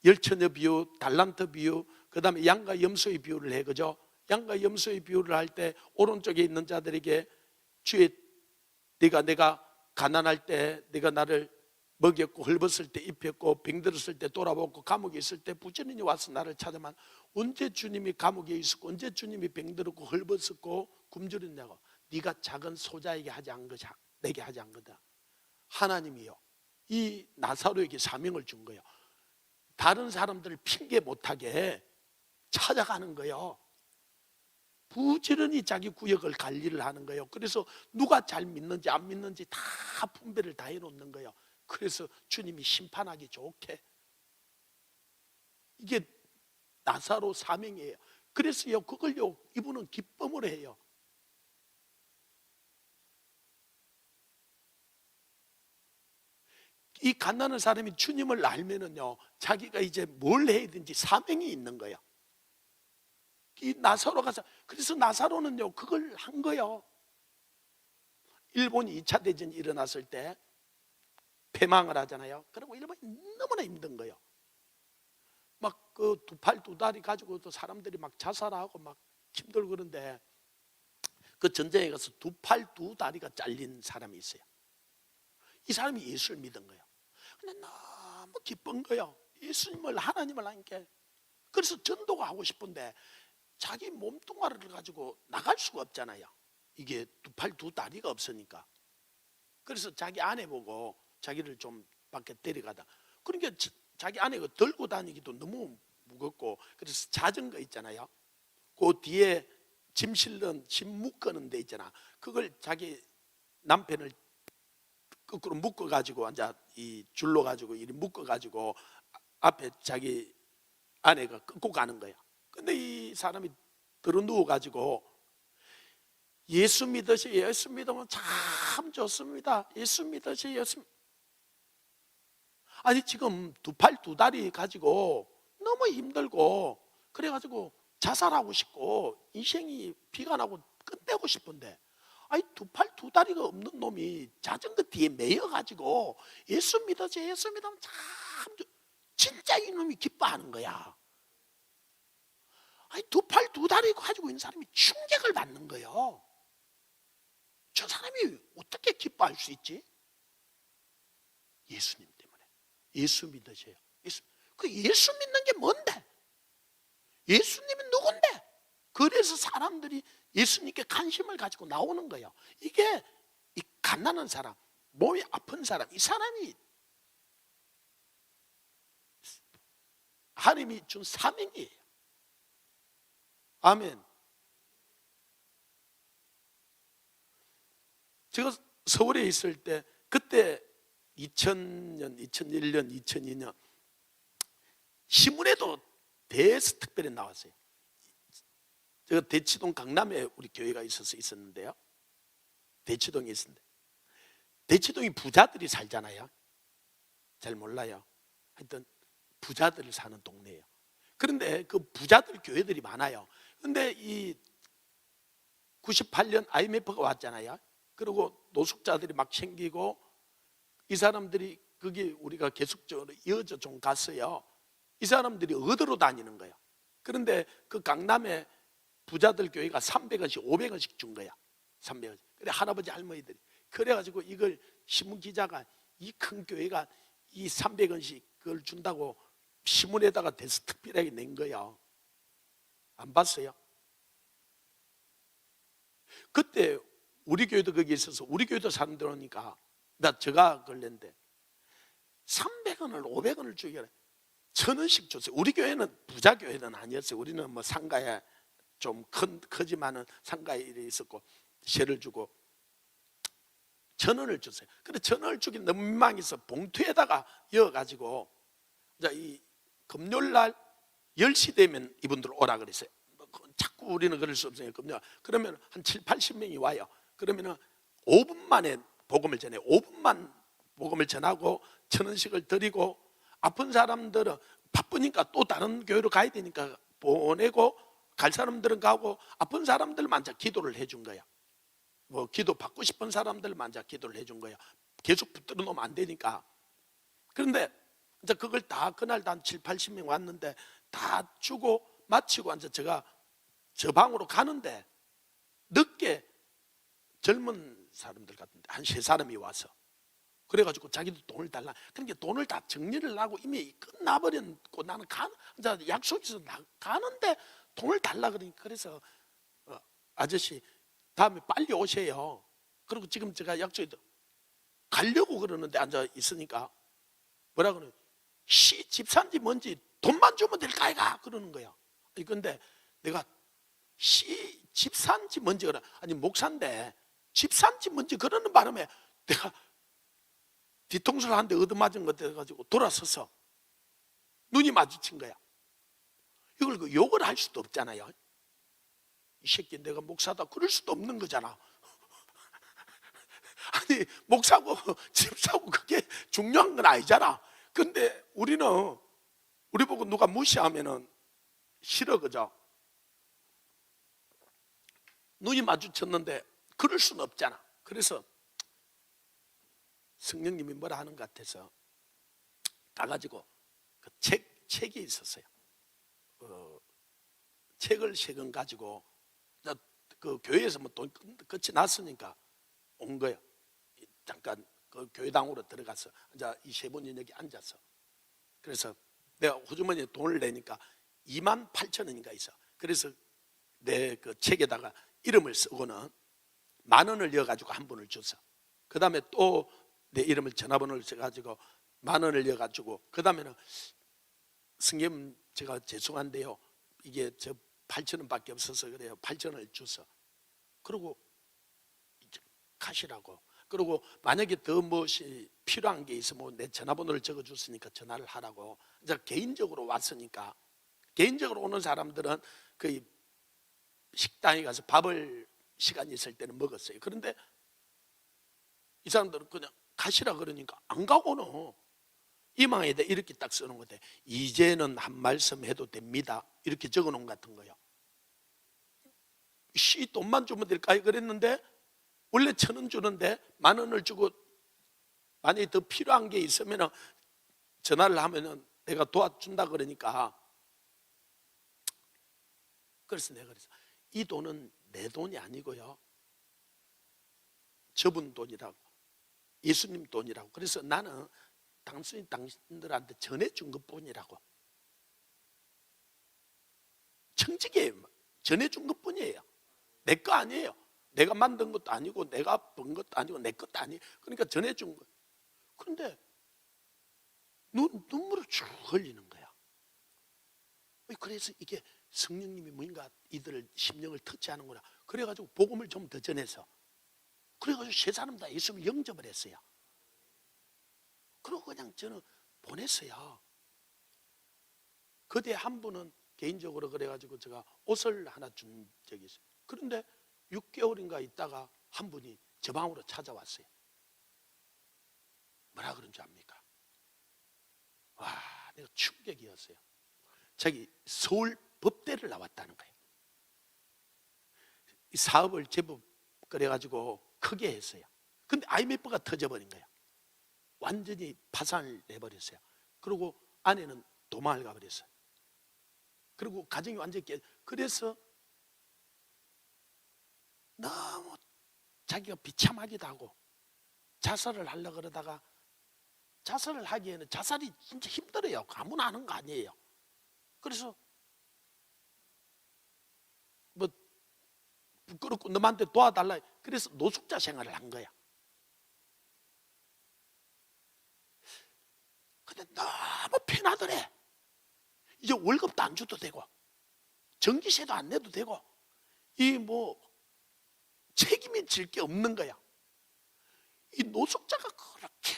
열처녀 비유, 달란트 비유, 그 다음에 양과 염소의 비유를 해, 그죠? 양과 염소의 비유를 할 때 오른쪽에 있는 자들에게 주의 내가 가난할 때 네가 나를 먹였고 헐벗을 때 입혔고 병들었을 때 돌아보고 감옥에 있을 때 부지런히 와서 나를 찾아만 언제 주님이 감옥에 있었고 언제 주님이 병들었고 헐벗었고 굶주렸냐고 네가 작은 소자에게 하지 않은 거냐 내게 하지 않은 거다. 하나님이요 이 나사로에게 사명을 준 거예요. 다른 사람들을 핑계 못하게 찾아가는 거예요. 부지런히 자기 구역을 관리를 하는 거예요. 그래서 누가 잘 믿는지 안 믿는지 다 분배를 다 해놓는 거예요. 그래서 주님이 심판하기 좋게 이게 나사로 사명이에요. 그래서요 그걸요 이분은 기쁨으로 해요. 이 갓나는 사람이 주님을 알면은요 자기가 이제 뭘 해야 되는지 사명이 있는 거예요. 이 나사로 가서 그래서 나사로는요 그걸 한 거예요. 일본이 2차 대전이 일어났을 때 패망을 하잖아요. 그리고 일본이 너무나 힘든 거예요. 막 그 두 팔 두 다리 가지고도 사람들이 막 자살하고 막 힘들고 그런데 그 전쟁에 가서 두 팔 두 다리가 잘린 사람이 있어요. 이 사람이 예수를 믿은 거예요. 근데 너무 기쁜 거예요. 예수님을 하나님을 하니까. 그래서 전도가 하고 싶은데 자기 몸뚱아리를 가지고 나갈 수가 없잖아요. 이게 두 팔 두 다리가 없으니까. 그래서 자기 아내 보고 자기를 좀 밖에 데려가다. 그러니까 자기 아내가 들고 다니기도 너무 무겁고 그래서 자전거 있잖아요. 그 뒤에 짐 실는 짐 묶는 데 있잖아. 그걸 자기 남편을 거꾸로 묶어 가지고 앉아 이 줄로 가지고 이리 묶어 가지고 앞에 자기 아내가 끌고 가는 거야. 근데 이 사람이 들어 누워 가지고 예수 믿으시, 예수 믿으면 참 좋습니다. 예수 믿으시, 예수. 아니 지금 두 팔 두 다리 가지고 너무 힘들고 그래가지고 자살하고 싶고 인생이 비가 나고 끝내고 싶은데, 아니 두 팔 두 다리가 없는 놈이 자전거 뒤에 매여가지고 예수 믿으시, 예수 믿으면 참 진짜 이놈이 기뻐하는 거야. 아니 두 팔 두 다리 가지고 있는 사람이 충격을 받는 거예요. 저 사람이 어떻게 기뻐할 수 있지? 예수님 때문에. 예수 믿으세요. 그 예수 믿는 게 뭔데? 예수님이 누군데? 그래서 사람들이 예수님께 관심을 가지고 나오는 거예요. 이게 이 가난한 사람, 몸이 아픈 사람, 이 사람이 하나님이 준 사명이에요. 아멘. 제가 서울에 있을 때 그때 2000년, 2001년, 2002년 신문에도 대특별히 나왔어요. 제가 대치동 강남에 우리 교회가 있었는데요. 대치동에 있었는데 대치동이 부자들이 살잖아요. 잘 몰라요. 하여튼 부자들이 사는 동네예요. 그런데 그 부자들 교회들이 많아요. 그런데 이 98년 IMF가 왔잖아요. 그리고 노숙자들이 막 생기고 이 사람들이 거기 우리가 계속적으로 이어져 좀 갔어요. 이 사람들이 얻으러 다니는 거예요. 그런데 그 강남에 부자들 교회가 300원씩 500원씩 준 거야. 300원씩. 그래 할아버지 할머니들이 그래가지고 이걸 신문 기자가 이 큰 교회가 이 300원씩 그걸 준다고 신문에다가 특별하게 낸 거야. 안 봤어요? 그때 우리 교회도 거기 있어서 우리 교회도 사람들 오니까 제가 걸렸는데 300원을 500원을 주기로 1000원씩 줬어요. 우리 교회는 부자 교회는 아니었어요. 우리는 뭐 상가에 좀 크지만은 상가에 일이 있었고 세를 주고 1000원을 줬어요. 근데 1000원을 주기 너무 민망해서 봉투에다가 이어가지고 이 금요일날 10시 되면 이분들 오라 그랬어요. 자꾸 우리는 그럴 수 없어요. 그러면 한 7, 80명이 와요. 그러면 5분 만에 복음을 전해. 5분만 복음을 전하고 1000원씩을 드리고 아픈 사람들은 바쁘니까 또 다른 교회로 가야 되니까 보내고 갈 사람들은 가고 아픈 사람들만 기도를 해준 거야. 뭐 기도 받고 싶은 사람들만 기도를 해준 거야. 계속 붙들어 놓으면 안 되니까. 그런데 이제 그걸 다 그날 한 7, 80명 왔는데 다 주고 마치고 이제 제가 저 방으로 가는데 늦게 젊은 사람들 같은데 한 3사람이 와서 그래가지고 자기도 돈을 달라. 그러니까 돈을 다 정리를 하고 이미 끝나버렸고 나는 약속이 있어서 가는데 돈을 달라 그러니까 그래서 아저씨 다음에 빨리 오세요. 그리고 지금 제가 약속이 가려고 그러는데 앉아 있으니까 뭐라 그러냐, 집 산지 뭔지 돈만 주면 될까 이가 그러는 거야. 그런데 내가 집 산지 뭔지 그래. 아니 목사인데 집 산지 뭔지 그러는 바람에 내가 뒤통수를 한 대 얻어맞은 것 같아가지고 돌아서서 눈이 마주친 거야. 이걸 욕을 할 수도 없잖아요. 이 새끼 내가 목사다 그럴 수도 없는 거잖아. 아니 목사고 집 사고 그게 중요한 건 아니잖아. 근데 우리는 우리 보고 누가 무시하면은 싫어, 그죠? 눈이 마주쳤는데 그럴 수는 없잖아. 그래서 성령님이 뭐라 하는 것 같아서 가가지고 그 책이 있었어요. 책을 3권 가지고 그 교회에서 뭐 돈 끝이 났으니까 온 거예요. 잠깐 그 교회당으로 들어가서 이제 이 3분이 여기 앉아서 그래서 내가 호주머니에 돈을 내니까 28,000원인가 있어. 그래서 내 그 책에다가 이름을 쓰고는 10,000원을 이어가지고 한 분을 줬어. 그 다음에 또 내 이름을 전화번호를 써가지고 10,000원을 이어가지고 그 다음에는 성님 제가 죄송한데요 이게 저 8,000원밖에 없어서 그래요. 8,000원을 주서. 그리고 가시라고. 그리고 만약에 더 무엇이 필요한 게 있으면 내 전화번호를 적어줬으니까 전화를 하라고. 이제 개인적으로 왔으니까. 개인적으로 오는 사람들은 그 식당에 가서 밥을 시간이 있을 때는 먹었어요. 그런데 이 사람들은 그냥 가시라 그러니까 안 가고는 이망에다 이렇게 딱 써놓은 것 같아요. 이제는 한 말씀 해도 됩니다. 이렇게 적어놓은 것 같은 거예요. 돈만 주면 될까요? 그랬는데 원래 1,000원 주는데 10,000원을 주고 만약에 더 필요한 게 있으면 전화를 하면 내가 도와준다 그러니까. 그래서 내가 그래서 이 돈은 내 돈이 아니고요, 저분 돈이라고, 예수님 돈이라고. 그래서 나는 단순히 당신들한테 전해준 것뿐이라고. 청지기에 전해준 것뿐이에요. 내 거 아니에요. 내가 만든 것도 아니고 내가 번 것도 아니고 내 것도 아니에요. 그러니까 전해준 거예요. 그런데 눈물을 쭉 흘리는 거야. 그래서 이게 성령님이 뭔가 이들을 심령을 터치하는구나. 그래가지고 복음을 좀 더 전해서, 그래가지고 세 사람 다 예수를 영접을 했어요. 그리고 그냥 저는 보냈어요. 그때 한 분은 개인적으로 그래가지고 제가 옷을 하나 준 적이 있어요. 그런데 6개월인가 있다가 한 분이 저 방으로 찾아왔어요. 뭐라 그런 줄 압니까? 와, 내가 충격이었어요. 자기 서울 법대를 나왔다는 거예요. 이 사업을 제법 그래가지고 크게 했어요. 근데 IMF가 터져버린 거예요. 완전히 파산을 내버렸어요. 그리고 아내는 도망을 가버렸어요. 그리고 가정이 완전히 그래서 너무 자기가 비참하기도 하고 자살을 하려고 그러다가, 자살을 하기에는 자살이 진짜 힘들어요. 아무나 하는 거 아니에요. 그래서 뭐 부끄럽고 너한테 도와달라, 그래서 노숙자 생활을 한 거야. 근데 너무 편하더래. 이제 월급도 안 줘도 되고 전기세도 안 내도 되고 이 뭐 책임이 질 게 없는 거야. 이 노숙자가 그렇게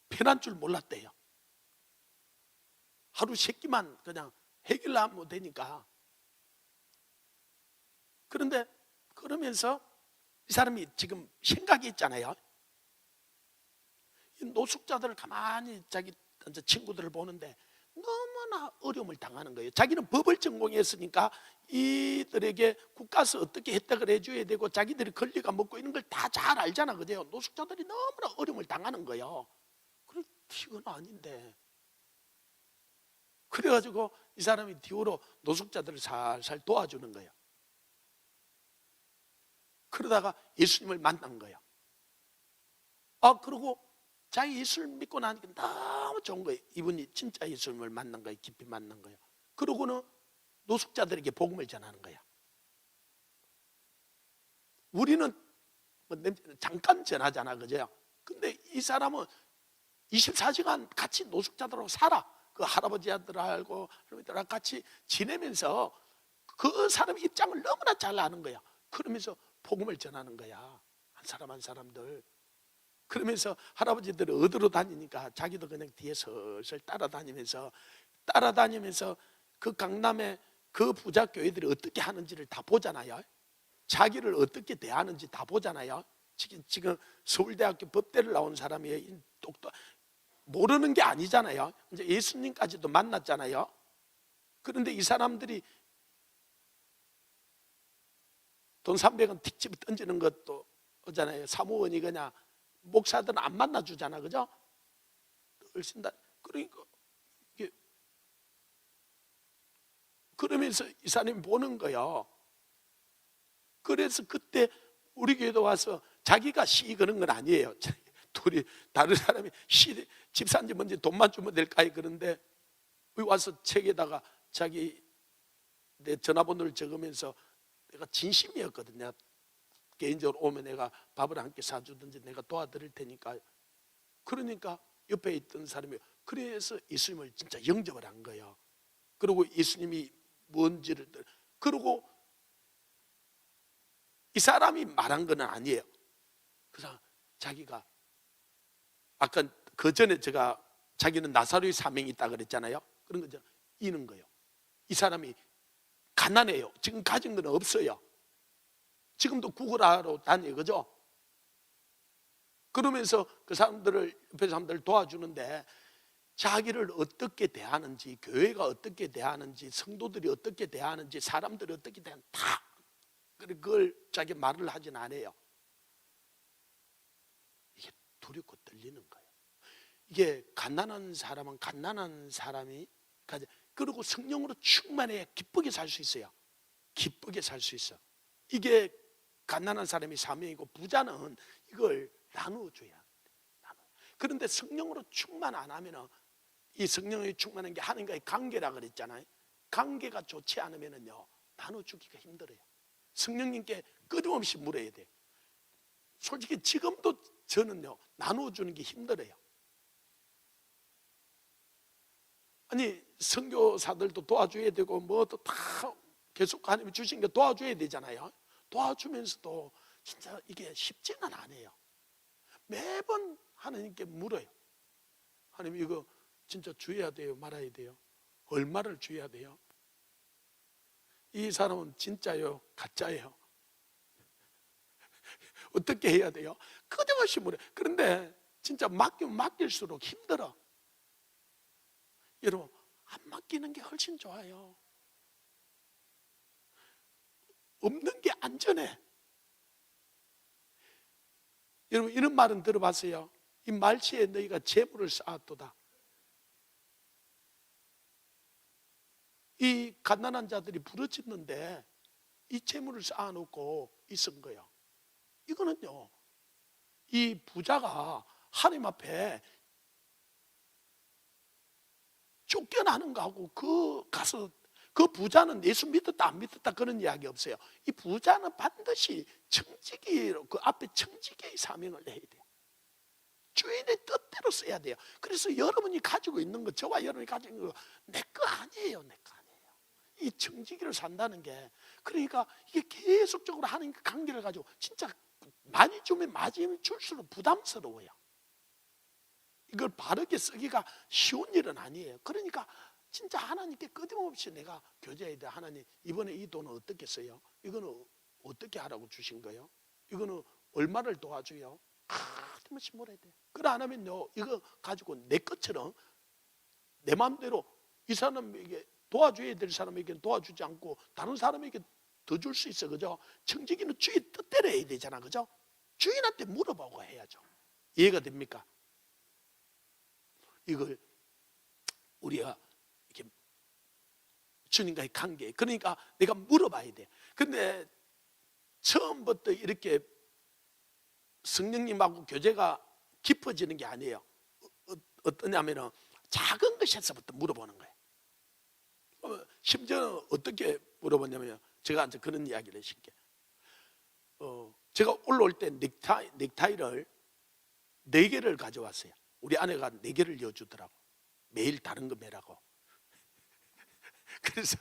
편한 줄 몰랐대요. 하루 3끼만 그냥 해결하면 되니까. 그런데 그러면서 이 사람이 지금 생각이 있잖아요. 이 노숙자들을 가만히 자기 친구들을 보는데 너무나 어려움을 당하는 거예요. 자기는 법을 전공했으니까 이들에게 국가에서 어떻게 혜택을 해줘야 되고 자기들이 권리가 먹고 이런 걸 다 잘 알잖아. 그죠? 노숙자들이 너무나 어려움을 당하는 거예요. 그래, 이건 아닌데. 그래가지고 이 사람이 뒤로 노숙자들을 살살 도와주는 거예요. 그러다가 예수님을 만난 거예요. 그리고 자기 예수를 믿고 나니까 너무 좋은 거예요. 이분이 진짜 예수님을 만난 거예요. 깊이 만난 거예요. 그러고는 노숙자들에게 복음을 전하는 거예요. 우리는 잠깐 전하잖아, 그죠? 근데 이 사람은 24시간 같이 노숙자들하고 살아. 그 할아버지들하고 할머니들하고 같이 지내면서 그 사람 입장을 너무나 잘 아는 거야. 그러면서 복음을 전하는 거야. 한 사람 한 사람들. 그러면서 할아버지들이 어디로 다니니까 자기도 그냥 뒤에 슬슬 따라다니면서 그 강남에 그 부자 교회들이 어떻게 하는지를 다 보잖아요. 자기를 어떻게 대하는지 다 보잖아요. 지금 서울대학교 법대를 나온 사람이 모르는 게 아니잖아요. 이제 예수님까지도 만났잖아요. 그런데 이 사람들이 돈 300원 틱집에 던지는 것도 하잖아요. 사무원이 그냥 목사들은 안 만나주잖아, 그죠? 훨씬 다. 그러니까 이게 그러면서 이 사람이 보는 거예요. 그래서 그때 우리 교회도 와서 자기가 시 거는 건 아니에요. 둘이 다른 사람이 집산지 뭔지 돈만 주면 될까요? 그런데 여기 와서 책에다가 자기 내 전화번호를 적으면서 내가 진심이었거든. 내가 개인적으로 오면 내가 밥을 함께 사주든지 내가 도와드릴 테니까. 그러니까 옆에 있던 사람이 그래서 예수님을 진짜 영접을 한 거예요. 그리고 예수님이 뭔지를. 그리고 이 사람이 말한 건 아니에요. 그래서 자기가 아까 그 전에 제가 자기는 나사로의 사명이 있다 그랬잖아요. 그런 거죠. 이는 거예요. 이 사람이 가난해요. 지금 가진 건 없어요. 지금도 구걸하러 다녀요. 그죠? 그러면서 그 사람들을, 옆에 사람들을 도와주는데 자기를 어떻게 대하는지, 교회가 어떻게 대하는지, 성도들이 어떻게 대하는지, 사람들이 어떻게 대하는지 다 그걸 자기 말을 하진 않아요. 이게 두렵고 떨리는 거예요. 이게 가난한 사람은 가난한 사람이, 그리고 성령으로 충만해야 기쁘게 살 수 있어요. 기쁘게 살 수 있어. 이게 가난한 사람이 사명이고, 부자는 이걸 나누어줘야 돼. 그런데 성령으로 충만 안 하면, 이 성령이 충만한 게 하나님과의 관계라 그랬잖아요. 관계가 좋지 않으면요 나눠주기가 힘들어요. 성령님께 끊임없이 물어야 돼요. 솔직히 지금도 저는요 나누어주는 게 힘들어요. 아니 선교사들도 도와줘야 되고 뭐도 다 계속 하나님이 주신 게 도와줘야 되잖아요. 도와주면서도 진짜 이게 쉽지는 않아요. 매번 하나님께 물어요. 하나님 이거 진짜 줘야 돼요? 말아야 돼요? 얼마를 줘야 돼요? 이 사람은 진짜요? 가짜예요? 어떻게 해야 돼요? 끊임없이 물어요. 그런데 진짜 맡기면 맡길수록 힘들어. 여러분 안 맡기는 게 훨씬 좋아요. 없는 게 안전해. 여러분 이런 말은 들어봤어요? 이 말치에 너희가 재물을 쌓았도다. 이 가난한 자들이 부르짖는데 이 재물을 쌓아놓고 있은 거예요. 이거는요 이 부자가 하나님 앞에 쫓겨나는 거하고 가서 그 부자는 예수 믿었다 안 믿었다 그런 이야기 없어요. 이 부자는 반드시 청지기로 그 앞에 청지기의 사명을 해야 돼요. 주인의 뜻대로 써야 돼요. 그래서 여러분이 가지고 있는 거, 저와 여러분이 가지고 있는 거 내 거 아니에요. 내 거 아니에요. 이 청지기를 산다는 게, 그러니까 이게 계속적으로 하나님과 관계를 가지고 진짜 많이 주면 많이 줄수록 부담스러워요. 이걸 바르게 쓰기가 쉬운 일은 아니에요. 그러니까 진짜 하나님께 끊임없이 내가 교제해야 돼. 하나님 이번에 이 돈은 어떻게 써요? 이거는 어떻게 하라고 주신 거예요? 이거는 얼마를 도와줘요? 끊임없이 물어야 돼요. 그래 안 하면요 이거 가지고 내 것처럼 내 마음대로 이 사람에게 도와줘야 될 사람에게는 도와주지 않고 다른 사람에게 더 줄 수 있어. 그죠? 청지기는 주인 뜻대로 해야 되잖아. 그죠? 주인한테 물어보고 해야죠. 이해가 됩니까? 이걸 우리가 이렇게 주님과의 관계, 그러니까 내가 물어봐야 돼. 근데 처음부터 이렇게 성령님하고 교제가 깊어지는 게 아니에요. 어떠냐면은 작은 것에서부터 물어보는 거예요. 심지어는 어떻게 물어보냐면, 제가 이제 그런 이야기를 해줄게. 제가 올라올 때 넥타이를 4개를 가져왔어요. 우리 아내가 4개를 여주더라고. 매일 다른 거 매라고. 그래서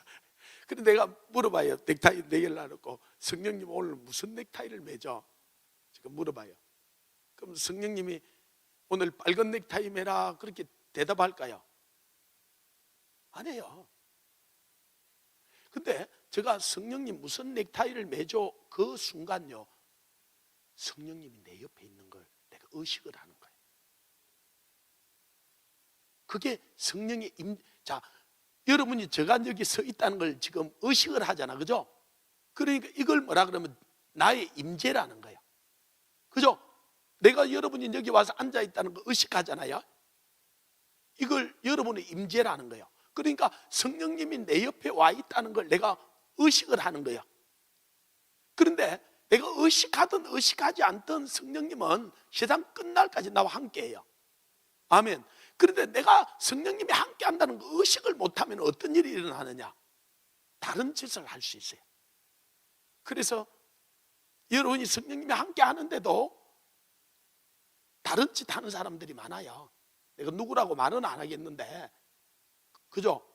내가 물어봐요. 넥타이 4개를 놔놓고, 성령님 오늘 무슨 넥타이를 매죠? 제가 물어봐요. 그럼 성령님이 오늘 빨간 넥타이 매라 그렇게 대답할까요? 안 해요. 근데 제가 성령님 무슨 넥타이를 매죠? 그 순간요 성령님이 내 옆에 있는 걸 내가 의식을 하는 거예요. 그게 성령의 자, 여러분이 저가 여기 서 있다는 걸 지금 의식을 하잖아. 그죠? 그러니까 이걸 뭐라 그러면 나의 임재라는 거예요. 그죠? 내가 여러분이 여기 와서 앉아 있다는 걸 의식하잖아요. 이걸 여러분의 임재라는 거예요. 그러니까 성령님이 내 옆에 와 있다는 걸 내가 의식을 하는 거예요. 그런데 내가 의식하든 의식하지 않든 성령님은 세상 끝날까지 나와 함께해요. 아멘. 그런데 내가 성령님이 함께 한다는 거 의식을 못하면 어떤 일이 일어나느냐? 다른 짓을 할 수 있어요. 그래서 여러분이 성령님이 함께 하는데도 다른 짓 하는 사람들이 많아요. 내가 누구라고 말은 안 하겠는데, 그죠?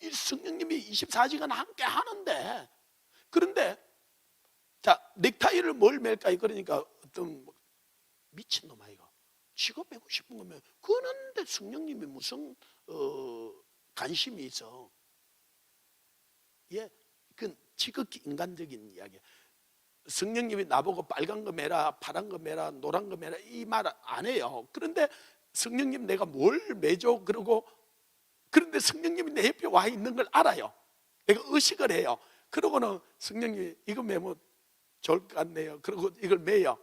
이 성령님이 24시간 함께 하는데, 그런데 자, 넥타이를 뭘 맬까요? 그러니까 어떤 미친놈아 이거 지가 매고 싶은 거면 그런데 성령님이 무슨 관심이 있어? 예, 그건 지극히 인간적인 이야기야. 성령님이 나보고 빨간 거 매라, 파란 거 매라, 노란 거 매라 이 말 안 해요. 그런데 성령님 내가 뭘 매줘? 그러고, 그런데 성령님이 내 옆에 와 있는 걸 알아요. 내가 의식을 해요. 그러고는 성령님이 이거 매면 좋을 것 같네요. 그리고 이걸 매요.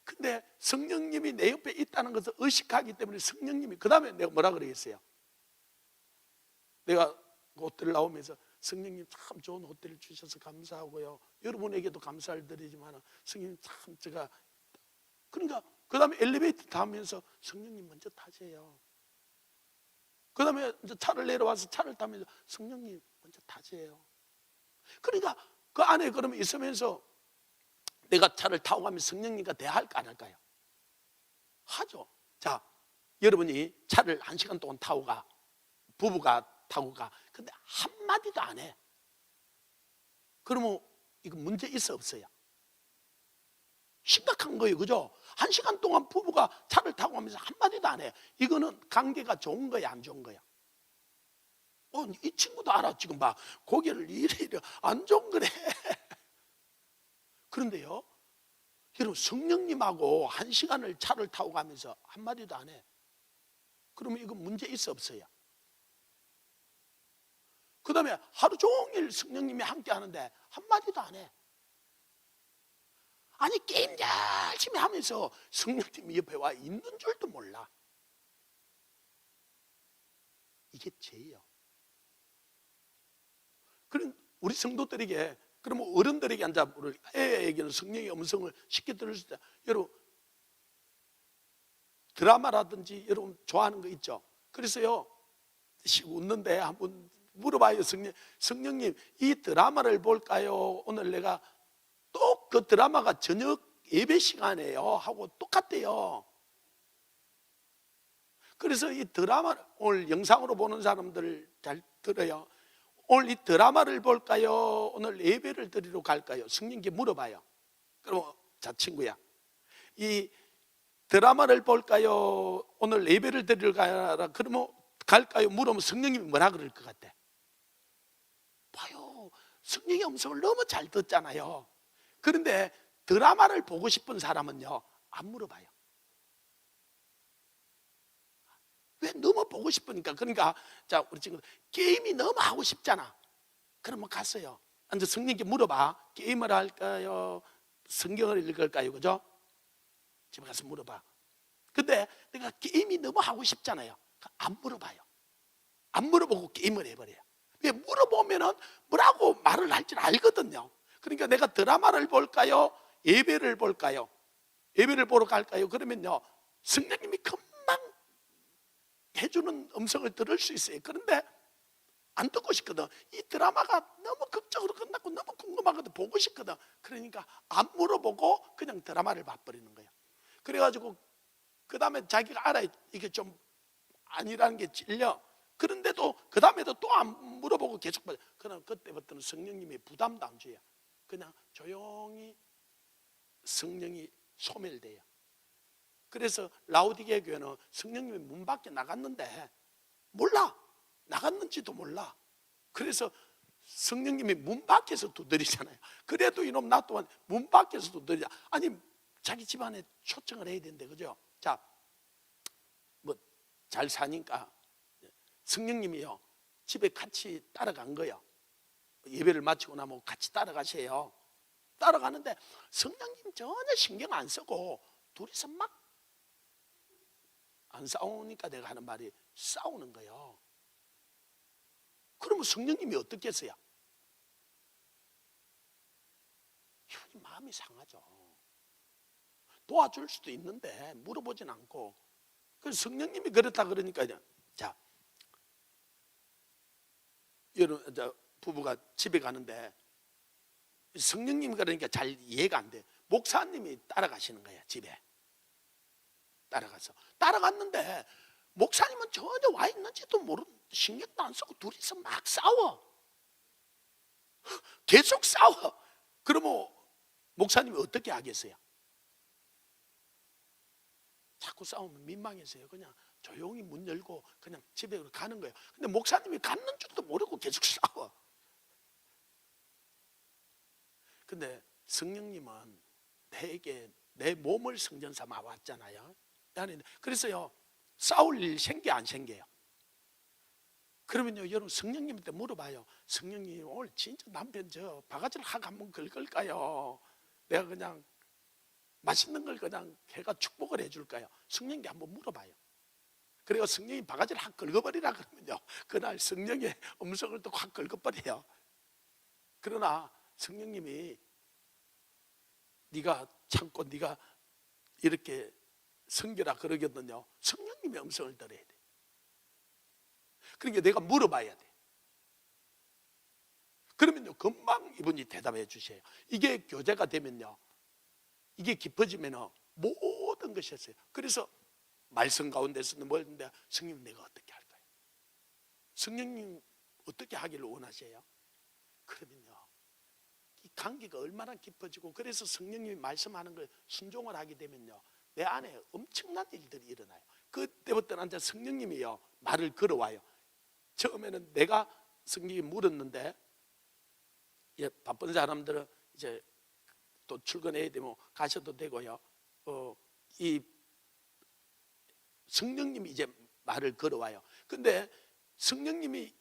근데 성령님이 내 옆에 있다는 것을 의식하기 때문에 성령님이, 그 다음에 내가 뭐라 그러겠어요? 내가 호텔 나오면서 성령님 참 좋은 호텔 주셔서 감사하고요, 여러분에게도 감사를 드리지만 성령님 참 제가, 그러니까 그 다음에 엘리베이터 타면서 성령님 먼저 타세요. 그 다음에 이제 차를 내려와서 차를 타면서 성령님 먼저 타세요. 그러니까 그 안에 그러면 있으면서 내가 차를 타고 가면 성령님과 대화할까 안 할까요? 하죠. 자, 여러분이 차를 1시간 동안 타고 가, 부부가 타고 가. 근데 한마디도 안 해. 그러면 이거 문제 있어 없어요? 심각한 거예요, 그죠? 1시간 동안 부부가 차를 타고 가면서 한마디도 안 해. 이거는 관계가 좋은 거야, 안 좋은 거야? 이 친구도 알아. 지금 봐, 고개를 이래 안 좋은 거래. 그런데요, 여러분 성령님하고 1시간을 차를 타고 가면서 한마디도 안 해. 그러면 이거 문제 있어 없어요? 그 다음에 하루 종일 성령님이 함께 하는데 한마디도 안 해. 아니 게임 열심히 하면서 성령님이 옆에 와 있는 줄도 몰라. 이게 죄예요. 그럼 우리 성도들에게, 그러면 어른들에게 앉아 애에게는 성령의 음성을 쉽게 들을 수 있다. 여러분 드라마라든지 여러분 좋아하는 거 있죠? 그래서요 웃는데 한번 물어봐요. 성령님 이 드라마를 볼까요? 오늘 내가 또 그 드라마가 저녁 예배 시간이에요 하고 똑같대요. 그래서 이 드라마, 오늘 영상으로 보는 사람들 잘 들어요. 오늘 이 드라마를 볼까요? 오늘 예배를 드리러 갈까요? 성령님께 물어봐요. 그럼 자 친구야, 이 드라마를 볼까요? 오늘 예배를 드리러 가라. 그러면 갈까요? 물으면 성령님이 뭐라 그럴 것 같아? 봐요, 성령의 음성을 너무 잘 듣잖아요. 그런데 드라마를 보고 싶은 사람은요 안 물어봐요. 왜? 너무 보고 싶으니까. 그러니까 자, 우리 친구 게임이 너무 하고 싶잖아. 그러면 갔어요. 앉아 성령님께 물어봐. 게임을 할까요? 성경을 읽을까요? 그죠? 집에 가서 물어봐. 근데 내가 게임이 너무 하고 싶잖아요. 안 물어봐요. 안 물어보고 게임을 해버려요. 왜? 물어보면은 뭐라고 말을 할 줄 알거든요. 그러니까 내가 드라마를 볼까요? 예배를 볼까요? 예배를 보러 갈까요? 그러면요 성령님이 금방 해주는 음성을 들을 수 있어요. 그런데 안 듣고 싶거든. 이 드라마가 너무 극적으로 끝났고 너무 궁금하거든. 보고 싶거든. 그러니까 안 물어보고 그냥 드라마를 봐버리는 거예요. 그래가지고 그 다음에 자기가 알아요. 이게 좀 아니라는 게 찔려. 그런데도 그 다음에도 또 안 물어보고 계속 봐요. 그럼 그때부터는 성령님이 부담도 안 줘요. 그냥 조용히 성령이 소멸돼요. 그래서 라우디게 교회는 성령님이 문 밖에 나갔는데 몰라. 나갔는지도 몰라. 그래서 성령님이 문 밖에서 두드리잖아요. 그래도 이놈 나 또한 문 밖에서 두드리자. 아니 자기 집안에 초청을 해야 되는데, 그죠? 자, 뭐 잘 사니까 성령님이요 집에 같이 따라간 거예요. 예배를 마치고 나면 같이 따라가세요. 따라가는데 성령님 전혀 신경 안 쓰고 둘이서 막 안 싸우니까 내가 하는 말이 싸우는 거예요. 그러면 성령님이 어떻겠어요? 이분이 마음이 상하죠. 도와줄 수도 있는데 물어보진 않고. 그래서 성령님이 그렇다 그러니까, 자, 여러분 부부가 집에 가는데 성령님이 그러니까 잘 이해가 안 돼. 목사님이 따라가시는 거야. 집에 따라갔는데 목사님은 전혀 와 있는지도 모르는, 신경도 안 쓰고 둘이서 막 싸워. 계속 싸워. 그러면 목사님이 어떻게 하겠어요? 자꾸 싸우면 민망해서요. 그냥 조용히 문 열고 그냥 집에 가는 거예요. 근데 목사님이 갔는 줄도 모르고 계속 싸워. 근데 성령님은 내게 내 몸을 성전 삼아 왔잖아요. 그래서요, 싸울 일 생겨 안 생겨요? 그러면요, 여러분 성령님한테 물어봐요. 성령님, 오늘 진짜 남편 저 바가지를 하고 한번 긁을까요? 내가 그냥 맛있는 걸 그냥 해가 축복을 해줄까요? 성령님께 한번 물어봐요. 그리고 성령이 바가지를 확 긁어버리라 그러면요, 그날 성령의 음성을 또 확 긁어버려요. 그러나 성령님이 네가 참고 네가 이렇게 섬기라 그러거든요. 성령님의 음성을 들어야 돼. 그러니까 내가 물어봐야 돼. 그러면요, 금방 이분이 대답해 주세요. 이게 교제가 되면요, 이게 깊어지면 모든 것이 했어요. 그래서 말씀 가운데서는 뭐였는데, 성령님 내가 어떻게 할까요? 성령님 어떻게 하기를 원하세요? 그러면요, 이 관계가 얼마나 깊어지고, 그래서 성령님이 말씀하는 걸 순종을 하게 되면요, 내 안에 엄청난 일들이 일어나요. 그때부터는 이제 성령님이요, 말을 걸어와요. 처음에는 내가 성령이 물었는데, 바쁜 사람들은 이제 또 출근해야 되면 가셔도 되고요. 이 성령님이 이제 말을 걸어와요. 근데 성령님이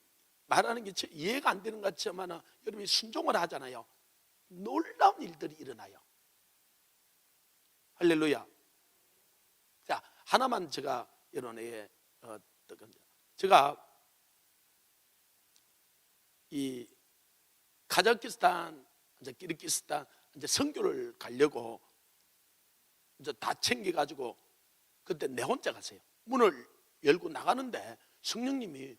말하는 게 이해가 안 되는 것 같지만 여러분이 순종을 하잖아요. 놀라운 일들이 일어나요. 할렐루야. 자, 하나만 제가 여러분에게 제가 이 카자흐스탄, 이제 키르기스탄 이제 선교를 가려고 이제 다 챙겨가지고 그때 내 혼자 갔어요. 문을 열고 나가는데 성령님이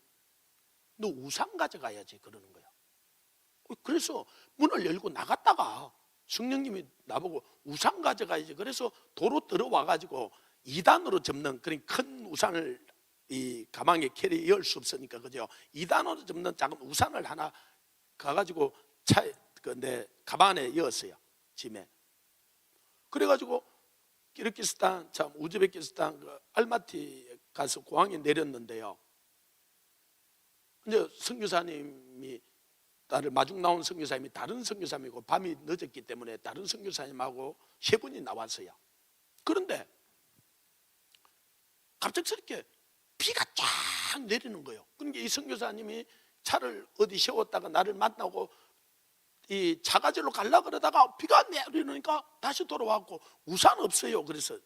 너 우산 가져가야지 그러는 거야. 그래서 문을 열고 나갔다가 성령님이 나보고 우산 가져가야지. 그래서 도로 들어와가지고 2단으로 접는 그런 큰 우산을 이 가방에 캐리할 수 없으니까, 그죠? 2단으로 접는 작은 우산을 하나 가가지고 차에 내 가방 안에 넣었어요. 짐에. 그래가지고 키르기스탄, 참 우즈베키스탄 그 알마티 가서 공항에 내렸는데요. 이제 선교사님이 나를 마중 나온 선교사님이 다른 선교사님이고 밤이 늦었기 때문에 다른 선교사님하고 3분이 나왔어요. 그런데 갑작스럽게 비가 쫙 내리는 거예요. 그러니까 이 선교사님이 차를 어디 세웠다가 나를 만나고 이 자가지로 가려고 그러다가 비가 내리니까 다시 돌아왔고 우산 없어요. 그래서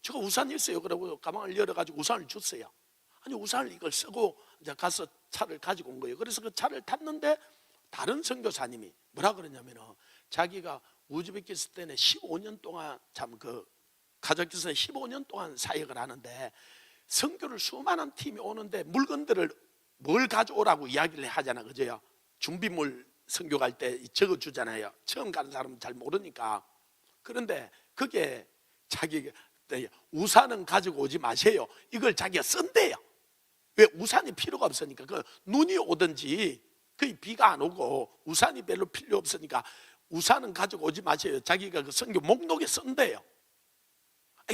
제가 우산이 있어요. 그러고 가방을 열어가지고 우산을 줬어요. 아니 우산을 이걸 쓰고 이제 가서 차를 가지고 온 거예요. 그래서 그 차를 탔는데 다른 선교사님이 뭐라 그러냐면은 자기가 우즈베키스탄에 15년 동안 참 그 카자흐스탄에 15년 동안 사역을 하는데 선교를 수많은 팀이 오는데 물건들을 뭘 가져오라고 이야기를 하잖아, 그죠? 준비물 선교 갈 때 적어 주잖아요. 처음 가는 사람은 잘 모르니까. 그런데 그게 자기가 우산은 가지고 오지 마세요. 이걸 자기가 쓴대요. 왜? 우산이 필요가 없으니까. 그 눈이 오든지 거의 비가 안 오고 우산이 별로 필요 없으니까 우산은 가지고 오지 마세요. 자기가 그 선교 목록에 쓴대요.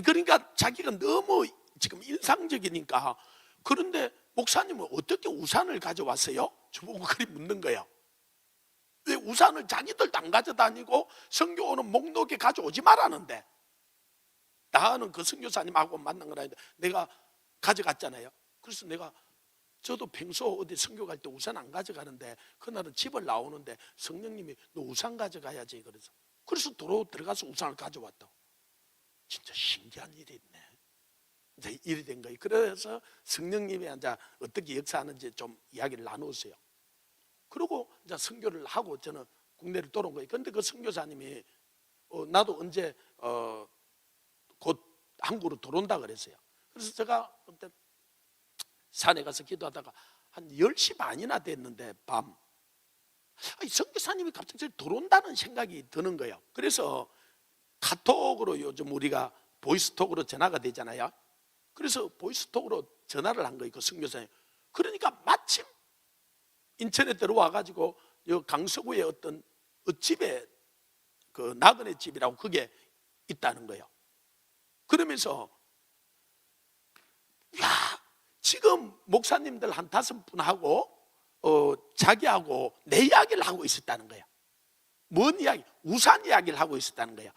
그러니까 자기가 너무 지금 인상적이니까. 그런데 목사님은 어떻게 우산을 가져왔어요? 저보고 그리 묻는 거예요. 왜 우산을 자기들도 안 가져다니고 선교 오는 목록에 가져오지 말라는데, 나는 그 선교사님하고 만난 거라 했는데 내가 가져갔잖아요. 그래서 저도 평소 어디 선교 갈 때 우산 안 가져가는데 그날은 집을 나오는데 성령님이 너 우산 가져가야지 그래서 도로 들어가서 우산을 가져왔다고. 진짜 신기한 일이 있네. 이제 일이 된 거예요. 그래서 성령님이 이제 어떻게 역사하는지 좀 이야기를 나누었어요. 그리고 이제 선교를 하고 저는 국내를 돌아온 거예요. 그런데 그 선교사님이 나도 언제 곧 한국으로 들어온다 그랬어요. 그래서 제가 그때 산에 가서 기도하다가 한 10시 반이나 됐는데 밤 선교사님이 갑자기 들어온다는 생각이 드는 거예요. 그래서 카톡으로 요즘 우리가 보이스톡으로 전화가 되잖아요. 그래서 보이스톡으로 전화를 한 거예요. 그 선교사님. 그러니까 마침 인천에 들어와가지고 강서구의 어떤 집에 그 나그네 집이라고 그게 있다는 거예요. 그러면서 야, 지금 목사님들 한 5분하고 자기하고 내 이야기를 하고 있었다는 거예요. 뭔 이야기? 우산 이야기를 하고 있었다는 거예요.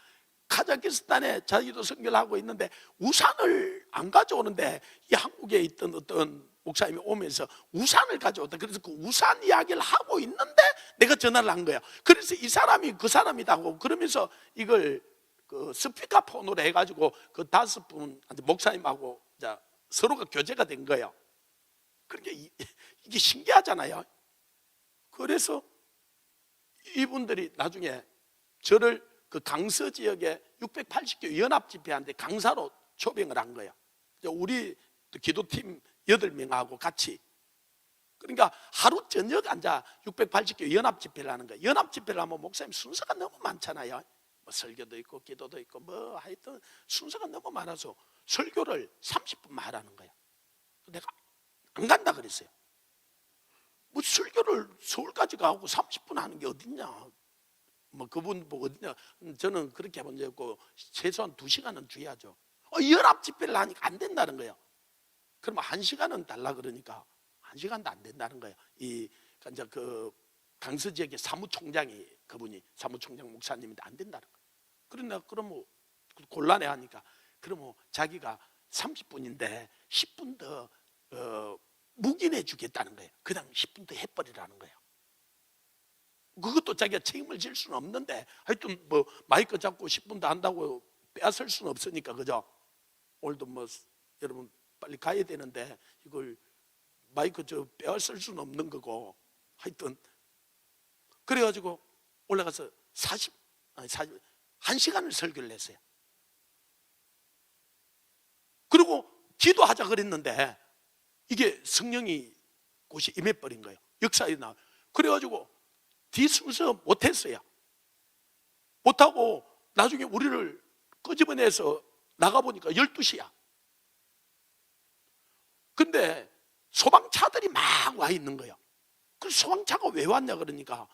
카자흐스탄에 자기도 선교를 하고 있는데 우산을 안 가져오는데 이 한국에 있던 어떤 목사님이 오면서 우산을 가져왔다. 그래서 그 우산 이야기를 하고 있는데 내가 전화를 한 거야. 그래서 이 사람이 그 사람이라고 그러면서 이걸 그 스피커폰으로 해가지고 그 5분한테 목사님하고 서로가 교제가 된 거예요. 그러니까 이게 신기하잖아요. 그래서 이분들이 나중에 저를 그 강서 지역에 680교 연합 집회하는데 강사로 초빙을 한 거예요. 우리 기도팀 8명하고 같이. 그러니까 하루 저녁 앉아 680교 연합 집회를 하는 거예요. 연합 집회를 하면 목사님 순서가 너무 많잖아요. 뭐 설교도 있고 기도도 있고 뭐 하여튼 순서가 너무 많아서 설교를 30분만 하라는 거예요. 내가 안 간다 그랬어요. 뭐 설교를 서울까지 가고 30분 하는 게 어딨냐. 뭐 그분 뭐 어디냐. 저는 그렇게 해본 적 없고 최소한 2시간은 줘야죠. 연합 집회를 하니까 안 된다는 거예요. 그러면 1시간은 달라 그러니까 1시간도 안 된다는 거예요. 이제 그 강서 지역의 사무총장이 그분이 사무총장 목사님인데 안 된다는 거예요. 그러나 그러면 곤란해 하니까 그러면 자기가 30분인데 10분 더 묵인해 주겠다는 거예요. 그냥 10분 더 해버리라는 거예요. 그것도 자기가 책임을 질 수는 없는데 하여튼 뭐 마이크 잡고 10분 더 한다고 빼앗을 수는 없으니까 그죠? 오늘도 뭐 여러분 빨리 가야 되는데 이걸 마이크 빼앗을 수는 없는 거고 하여튼 그래가지고 올라가서 1시간을 설교를 했어요. 그리고 기도하자 그랬는데 이게 성령이 곳이 임해버린 거예요. 역사에 나. 그래가지고 뒤순서 못했어요. 못하고 나중에 우리를 끄집어내서 나가보니까 12시야. 근데 소방차들이 막 와 있는 거예요. 그 소방차가 왜 왔냐 그러니까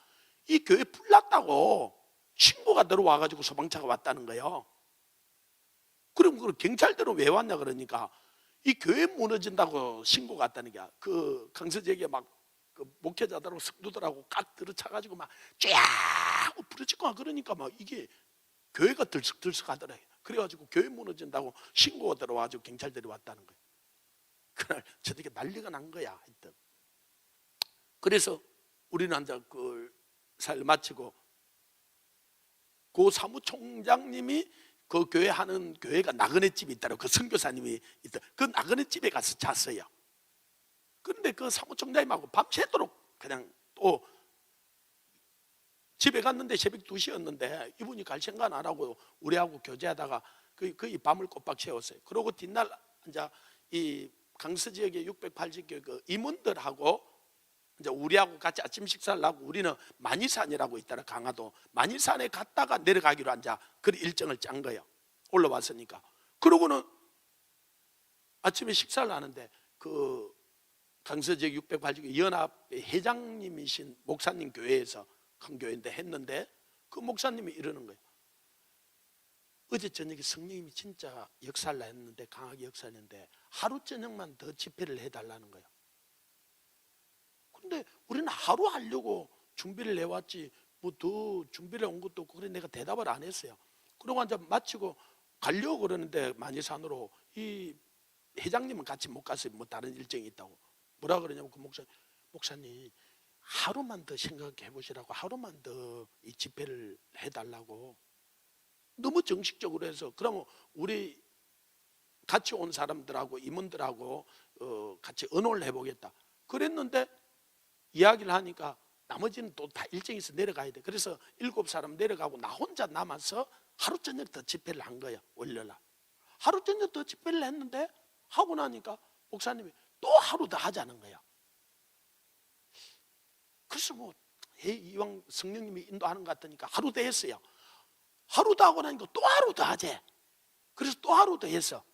이 교회 불났다고 신고가 들어와가지고 소방차가 왔다는 거예요. 그럼 그 경찰들은 왜 왔냐 그러니까 이 교회 무너진다고 신고가 왔다는 게 그 강서 지역에 막 그 목회자들하고 성도들하고 깍 들어차가지고 막 쫙 부르짖고 그러니까 막 이게 교회가 들썩들썩 하더래요. 그래가지고 교회 무너진다고 신고가 들어와가지고 경찰들이 왔다는 거예요. 그날 저녁에 난리가 난 거야. 하여튼. 그래서 우리는 이제 그 사회를 마치고 그 사무총장님이 그 교회 하는 교회가 나그네 집이 있다고 그 선교사님이 있다. 그 나그네 집에 가서 잤어요. 그런데 그 사무총장님하고 밤새도록 그냥 또 집에 갔는데 새벽 2시였는데 이분이 갈 생각 안 하고 우리하고 교제하다가 거의 밤을 꼬박 새웠어요. 그러고 뒷날 이제 이 강서 지역의 680교 그 임원들하고 이제 우리하고 같이 아침 식사를 하고 우리는 만이산이라고 있더라. 강화도 만이산에 갔다가 내려가기로 앉아 그 일정을 짠 거예요. 올라왔으니까. 그러고는 아침에 식사를 하는데 그 강서 지역 680교 연합 회장님이신 목사님 교회에서 큰 교회인데 했는데 그 목사님이 이러는 거예요. 어제 저녁에 성령님이 진짜 역사를 했는데 강하게 역사했는데 하루 저녁만 더 집회를 해달라는 거예요. 근데 우리는 하루 하려고 준비를 해왔지 뭐 더 준비를 온 것도 없고 그래 내가 대답을 안 했어요. 그러고 이제 마치고 가려고 그러는데 만이산으로 이 회장님은 같이 못 갔어요. 뭐 다른 일정이 있다고. 뭐라 그러냐면 그 목사님 하루만 더 생각해 보시라고 하루만 더 이 집회를 해달라고 너무 정식적으로 해서 그러면 우리 같이 온 사람들하고 임원들하고 같이 의논을 해보겠다 그랬는데 이야기를 하니까 나머지는 또 다 일정이 있어 내려가야 돼. 그래서 7사람 내려가고 나 혼자 남아서 하루 저녁 더 집회를 한 거야. 월요일날 하루 저녁 더 집회를 했는데 하고 나니까 목사님이 또 하루 더 하자는 거야. 그래서 뭐 이왕 성령님이 인도하는 것 같으니까 하루 더 했어요. 하루 더 하고 나니까 또 하루 더 하재. 그래서 또 하루 더 했어.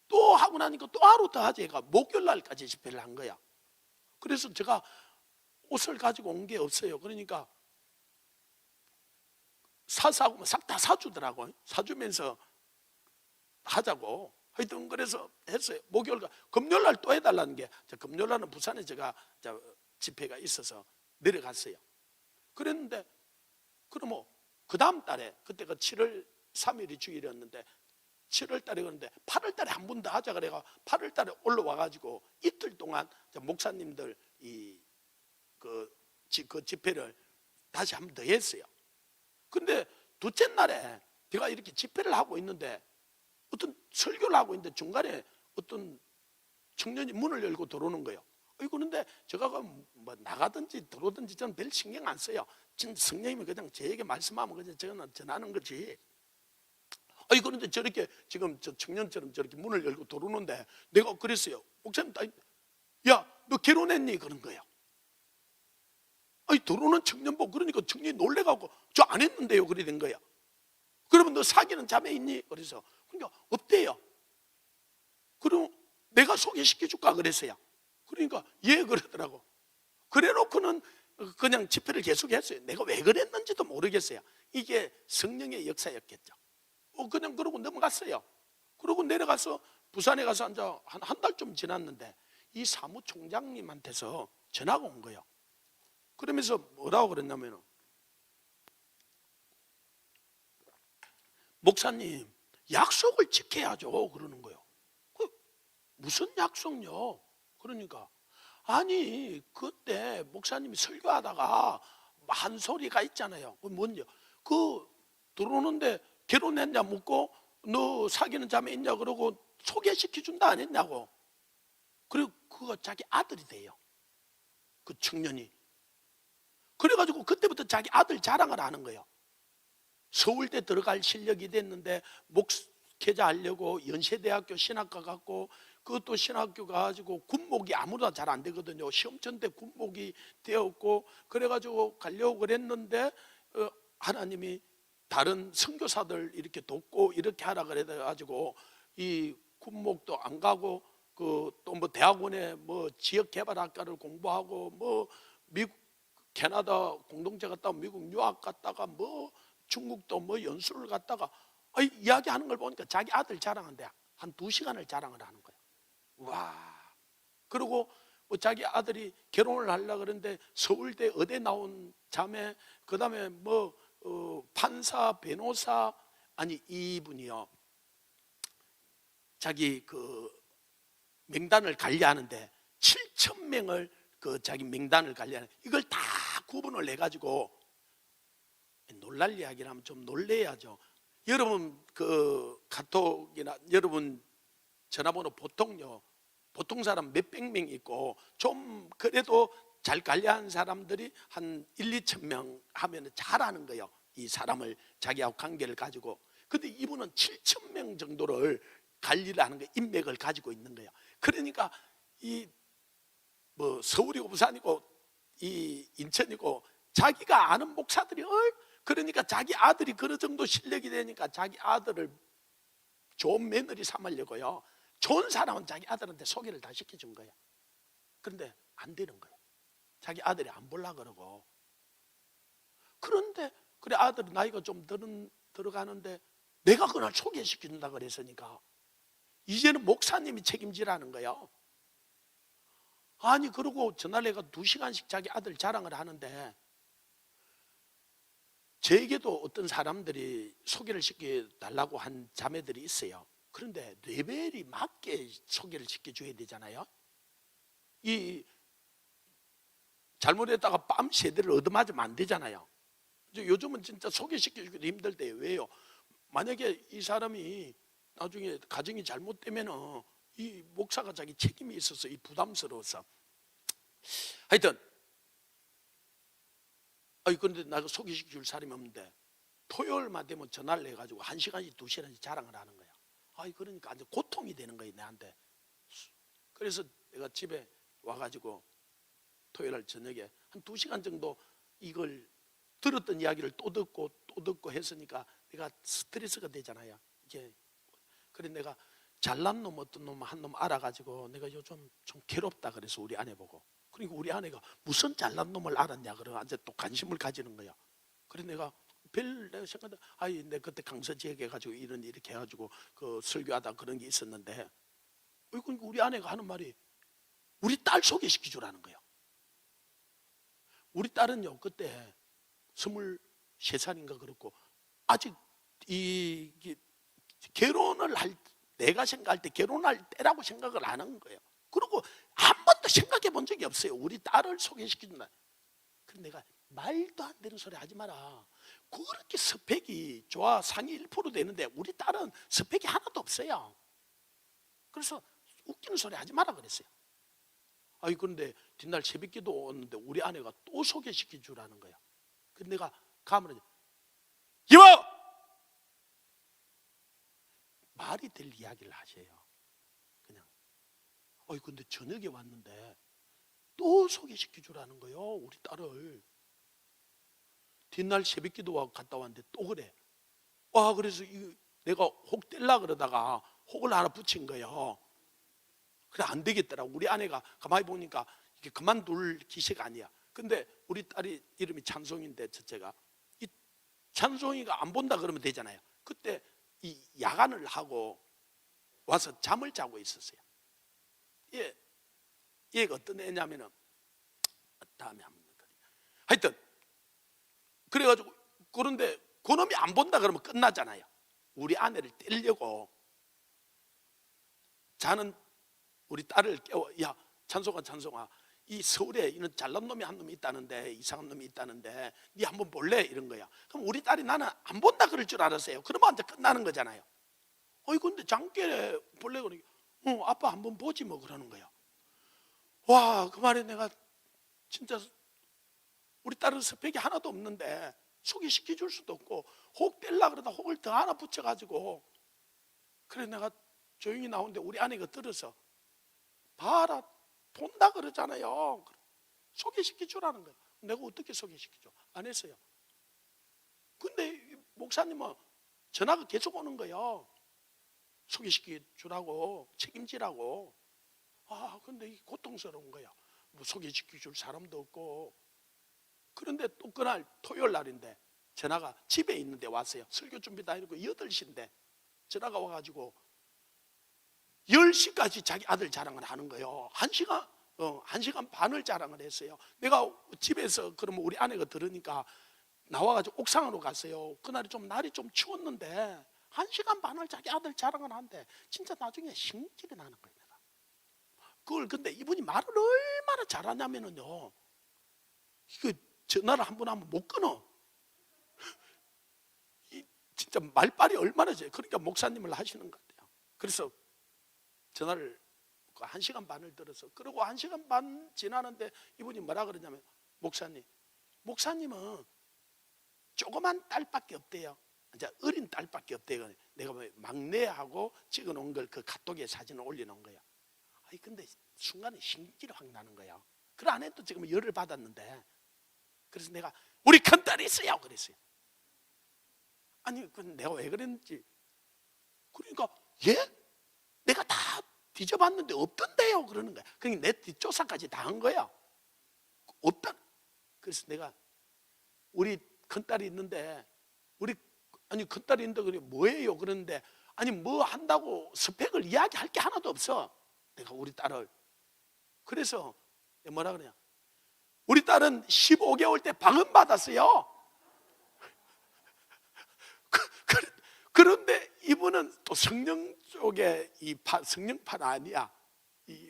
또 하고 나니까 또 하루 더 하지. 얘가 목요일 날까지 집회를 한 거야. 그래서 제가 옷을 가지고 온 게 없어요. 그러니까 사고 싹 다 사주더라고요. 사주면서 하자고. 하여튼 그래서 했어요. 목요일, 금요일 날 또 해달라는 게, 금요일 날은 부산에 제가 집회가 있어서 내려갔어요. 그랬는데, 그럼 그 다음 달에, 그때가 7월 3일이 주일이었는데 7월 달에 그런데 8월 달에 한 번 더 하자 그래가 8월 달에 올라와가지고 이틀 동안 목사님들 그 집회를 다시 한 번 더 했어요. 근데 둘째 날에 제가 이렇게 집회를 하고 있는데 어떤 설교를 하고 있는데 중간에 어떤 청년이 문을 열고 들어오는 거예요. 그런데 제가 뭐 나가든지 들어오든지 저는 별 신경 안 써요. 진짜 성령님이 그냥 저에게 말씀하면 그냥 저는 전하는 거지. 그런데 저렇게 지금 저 청년처럼 저렇게 문을 열고 들어오는데 내가 그랬어요. 목사님, 야, 너 결혼했니? 그런 거예요. 들어오는 청년 보고, 그러니까 청년이 놀래가고 저 안 했는데요. 그래 된 거야. 그러면 너 사귀는 자매 있니? 그래서 그러니까 없대요. 그럼 내가 소개시켜 줄까? 그랬어요. 그러니까 예 그러더라고. 그래 놓고는 그냥 집회를 계속했어요. 내가 왜 그랬는지도 모르겠어요. 이게 성령의 역사였겠죠. 그냥 그러고 넘어갔어요. 그러고 내려가서 부산에 가서 앉아 한 달쯤 지났는데 이 사무총장님한테서 전화가 온 거예요. 그러면서 뭐라고 그랬냐면, 목사님 약속을 지켜야죠 그러는 거예요. 무슨 약속요? 그러니까 아니 그때 목사님이 설교하다가 한 소리가 있잖아요. 그 뭔요? 그 들어오는데 결혼했냐 묻고 너 사귀는 자매 있냐 그러고 소개시켜 준다 안 했냐고. 그리고 그거 자기 아들이 돼요. 그 청년이. 그래가지고 그때부터 자기 아들 자랑을 하는 거예요. 서울대 들어갈 실력이 됐는데 목회자 하려고 연세대학교 신학과 갔고, 그것도 신학교 가가지고 군목이 아무나 잘 안 되거든요. 시험천 때 군목이 되었고, 그래가지고 가려고 그랬는데 하나님이 다른 선교사들 이렇게 돕고 이렇게 하라 그래가지고 이 군목도 안 가고, 그 또 뭐 대학원에 뭐 지역개발학과를 공부하고, 뭐 미국 캐나다 공동체 갔다가 미국 유학 갔다가 뭐 중국도 뭐 연수를 갔다가 이야기하는 걸 보니까 자기 아들 자랑한대. 한 2시간을 자랑을 하는 거예요. 와. 그리고 뭐 자기 아들이 결혼을 하려고 그러는데 서울대 의대 나온 자매, 그 다음에 뭐 판사, 변호사, 아니 이분이요, 자기 그 명단을 관리하는데 7,000명을 그 자기 명단을 관리하는, 이걸 다 구분을 해가지고, 놀랄 이야기라면 좀 놀래야죠. 여러분 그 카톡이나 여러분 전화번호 보통요, 보통 사람 몇백 명 있고 좀 그래도 잘 관리하는 사람들이 한 1-2천 명 하면 잘하는 거예요. 이 사람을 자기하고 관계를 가지고. 근데 이분은 7천 명 정도를 관리를 하는 거예요. 인맥을 가지고 있는 거예요. 그러니까 이 뭐 서울이고 부산이고 이 인천이고 자기가 아는 목사들이 그러니까 자기 아들이 그런 정도 실력이 되니까 자기 아들을 좋은 며느리 삼으려고요, 좋은 사람은 자기 아들한테 소개를 다 시켜준 거예요. 그런데 안 되는 거예요. 자기 아들이 안 보려고 그러고. 그런데 그래 아들 나이가 좀 들어가는데 내가 그날 소개시켜준다 그랬으니까 이제는 목사님이 책임지라는 거예요. 아니 그러고 전날에가 2시간씩 자기 아들 자랑을 하는데, 저에게도 어떤 사람들이 소개를 시켜달라고 한 자매들이 있어요. 그런데 레벨이 맞게 소개를 시켜줘야 되잖아요. 이 잘못했다가 뺨 세대를 얻어맞으면 안 되잖아요. 요즘은 진짜 소개시켜주기도 힘들 때예요. 왜요? 만약에 이 사람이 나중에 가정이 잘못되면 이 목사가 자기 책임이 있어서 이 부담스러워서. 하여튼 그런데 내가 소개시켜 줄 사람이 없는데 토요일만 되면 전화를 해가지고 1시간씩 2시간씩 자랑을 하는 거야. 그러니까 아주 고통이 되는 거예요 내한테. 그래서 내가 집에 와가지고 토요일 저녁에 한 2시간 정도 이걸 들었던 이야기를 또 듣고 했으니까 내가 스트레스가 되잖아요. 이게 그래 내가 잘난 놈 어떤 놈 한 놈 알아가지고 내가 요즘 좀 괴롭다 그래서 우리 아내 보고, 그리고 우리 아내가 무슨 잘난 놈을 알았냐 그러고 이제 또 관심을 가지는 거야. 그래서 내가 내가 생각한다. 아이, 내 그때 강서 지역에 가지고 이런 이렇게 해가지고 그 설교하다 그런 게 있었는데, 그러니까 우리 아내가 하는 말이 우리 딸 소개시켜 주라는 거예요. 우리 딸은요 그때 23살인가 그렇고 아직 결혼을 할, 내가 생각할 때 결혼할 때라고 생각을 안 한 거예요. 그리고 한 번도 생각해 본 적이 없어요. 우리 딸을 소개시켜준다. 그래서 내가 말도 안 되는 소리 하지 마라. 그렇게 스펙이 좋아 상위 1% 되는데 우리 딸은 스펙이 하나도 없어요. 그래서 웃기는 소리 하지 마라 그랬어요. 아니 그런데 뒷날 새벽기도 오는데 우리 아내가 또 소개시켜 주라는 거야. 근데 내가 가면 이모! 말이 될 이야기를 하세요. 그냥 근데 저녁에 왔는데 또 소개시켜 주라는 거예요. 우리 딸을. 뒷날 새벽기도 갔다 왔는데 또 그래. 와, 그래서 내가 혹 뗄라 그러다가 혹을 하나 붙인 거예요. 그래 안 되겠더라고. 우리 아내가 가만히 보니까 이게 그만둘 기세가 아니야. 근데 우리 딸이 이름이 찬송인데 첫째가 이 찬송이가 안 본다 그러면 되잖아요. 그때 이 야간을 하고 와서 잠을 자고 있었어요. 얘가 어떤 애냐면은 다음에 한번 하여튼 그래가지고 그런데 그놈이 안 본다 그러면 끝나잖아요. 우리 아내를 떼려고 자는 우리 딸을 깨워. 야 찬송아 이 서울에 이런 잘난 놈이 한 놈이 있다는데, 이상한 놈이 있다는데 니 한번 볼래? 이런 거야. 그럼 우리 딸이 나는 안 본다 그럴 줄 알았어요. 그러면 이제 끝나는 거잖아요. 근데 장께 볼래? 그러니까 아빠 한번 보지 뭐 그러는 거야. 와, 그 말에 내가 진짜 우리 딸은 스펙이 하나도 없는데 소개시켜 줄 수도 없고 혹 뗄라 그러다 혹을 더 하나 붙여가지고, 그래 내가 조용히 나오는데 우리 아내가 들어서 봐라 본다 그러잖아요. 소개시켜 주라는 거야. 내가 어떻게 소개시켜 줘? 안 했어요. 근데 목사님은 전화가 계속 오는 거예요. 소개시켜 주라고, 책임지라고. 근데 이게 고통스러운 거야. 뭐 소개시켜 줄 사람도 없고. 그런데 또 그날 토요일 날인데 전화가 집에 있는데 왔어요. 설교 준비 다 해놓고 8시인데 전화가 와가지고 10시까지 자기 아들 자랑을 하는 거예요. 1시간 반을 자랑을 했어요. 내가 집에서 그러면 우리 아내가 들으니까 나와가지고 옥상으로 갔어요. 그날이 날이 좀 추웠는데 1시간 반을 자기 아들 자랑을 한대. 진짜 나중에 심질이 나는 거예요. 내가. 그걸 근데 이분이 말을 얼마나 잘하냐면은요, 이거 전화를 한 번 하면 못 끊어. 진짜 말빨이 얼마나 돼. 그러니까 목사님을 하시는 것 같아요. 그래서 전화를 1시간 반을 들어서, 그리고 1시간 반 지나는데 이분이 뭐라 그러냐면, 목사님은 조그만 딸밖에 없대요. 이제 어린 딸밖에 없대요. 내가 막내하고 찍어놓은 걸 그 카톡에 사진을 올려놓은 거야. 근데 순간에 신기가 확 나는 거야. 그 안에도 지금 열을 받았는데, 그래서 내가 우리 큰딸이 있어요 그랬어요. 그 내가 왜 그랬는지. 그러니까 내가 다 뒤져봤는데 없던데요 그러는 거야. 그러니까 내 뒷조사까지 다 한 거야. 없다. 그래서 내가 우리 큰딸이 있는데 큰딸이 있는데 그래 뭐예요? 그러는데 뭐 한다고 스펙을 이야기할 게 하나도 없어. 내가 우리 딸을. 그래서 뭐라 그러냐, 우리 딸은 15개월 때 방언 받았어요. 그런데 이분은 또 성령 쪽에 성령판 아니야.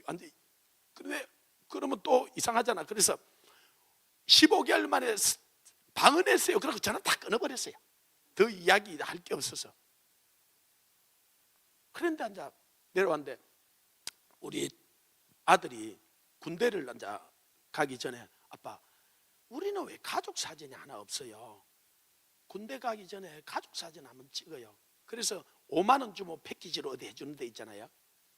완전. 그런데 그러면 또 이상하잖아. 그래서 15개월 만에 방언했어요. 그래서 저는 다 끊어버렸어요. 더 이야기할 게 없어서. 그런데 이제 내려왔는데 우리 아들이 군대를 이제 가기 전에, 아빠 우리는 왜 가족 사진이 하나 없어요? 군대 가기 전에 가족 사진 한번 찍어요. 그래서 5만 원 주면 패키지로 어디 해주는 데 있잖아요.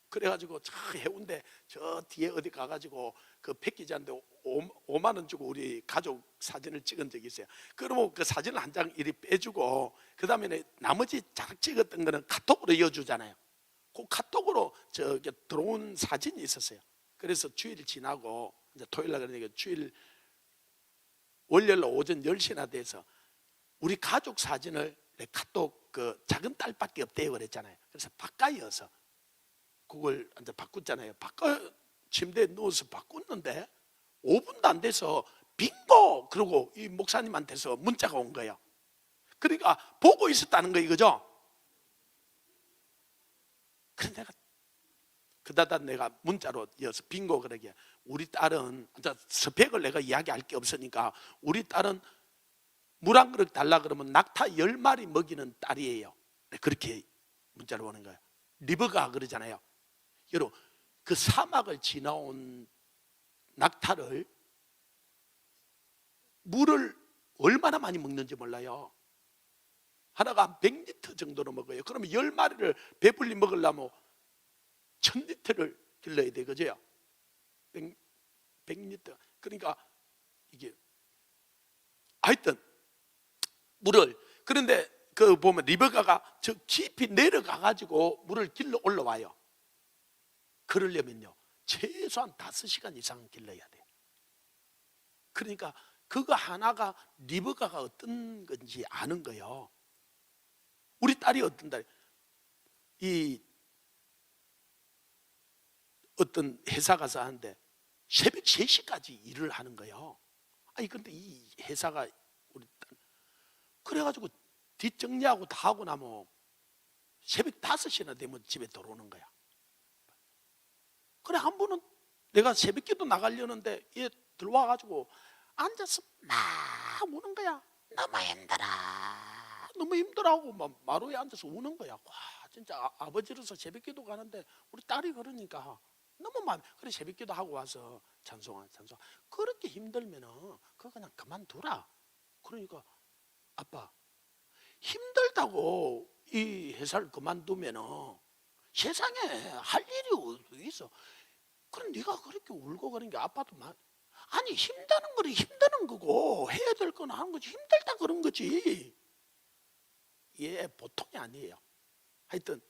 그래가지고 저 해운대 저 뒤에 어디 가가지고 그 패키지한테 5만 원 주고 우리 가족 사진을 찍은 적이 있어요. 그러면 그 사진을 한 장 이리 빼주고 그 다음에 나머지 잘 찍었던 거는 카톡으로 이어주잖아요. 그 카톡으로 저기 들어온 사진이 있었어요. 그래서 주일 지나고 이제 토요일 날 그러니까 주일 월요일 오전 10시나 돼서 우리 가족 사진을 내 카톡 그 작은 딸밖에 없대요 그랬잖아요. 그래서 바꿔여서 그걸 이제 바꿨잖아요. 바꿔 침대에 누워서 바꿨는데 5분도 안 돼서 빙고 그러고 이 목사님한테서 문자가 온 거예요. 그러니까 보고 있었다는 거 이거죠. 그래서 내가 그다다 내가 문자로 이어서 빙고 그러게 우리 딸은 스펙을 내가 이야기할 게 없으니까 우리 딸은 물 한 그릇 달라 그러면 낙타 10마리 먹이는 딸이에요. 그렇게 문자로 오는 거예요. 리버가 그러잖아요. 여러분 그 사막을 지나온 낙타를 물을 얼마나 많이 먹는지 몰라요. 하나가 한 100리터 정도로 먹어요. 그러면 10마리를 배불리 먹으려면 1000리터를 길러야 되거죠. 100리터. 그러니까 이게 하여튼 물을, 그런데 그 보면 리버가가 저 깊이 내려가 가지고 물을 길러 올라와요. 그러려면요 최소한 5시간 이상 길러야 돼요. 그러니까 그거 하나가 리버가가 어떤 건지 아는 거예요. 우리 딸이 어떤 딸이 이 어떤 회사 가서 하는데 새벽 3시까지 일을 하는 거예요. 아니 근데 이 회사가 우리 딸 그래가지고 뒷정리하고 다 하고 나면 새벽 5시나 되면 집에 들어오는 거야. 그래 한 번은 내가 새벽기도 나가려는데 얘 들어와가지고 앉아서 막 우는 거야. 너무 힘들어 너무 힘들어하고 막 마루에 앉아서 우는 거야. 와 진짜 아버지로서 새벽기도 가는데 우리 딸이 그러니까 너무 마음. 그래 새벽기도 하고 와서 찬송아 그렇게 힘들면은 그거 그냥 그만두라. 그러니까 아빠 힘들다고 이 회사를 그만두면은 세상에 할 일이 어디 있어. 그럼 네가 그렇게 울고 그런 게 아빠도 아니 힘드는 거는 힘드는 거고 해야 될 건 하는 거지 힘들다 그런 거지. 얘 보통이 아니에요. 하여튼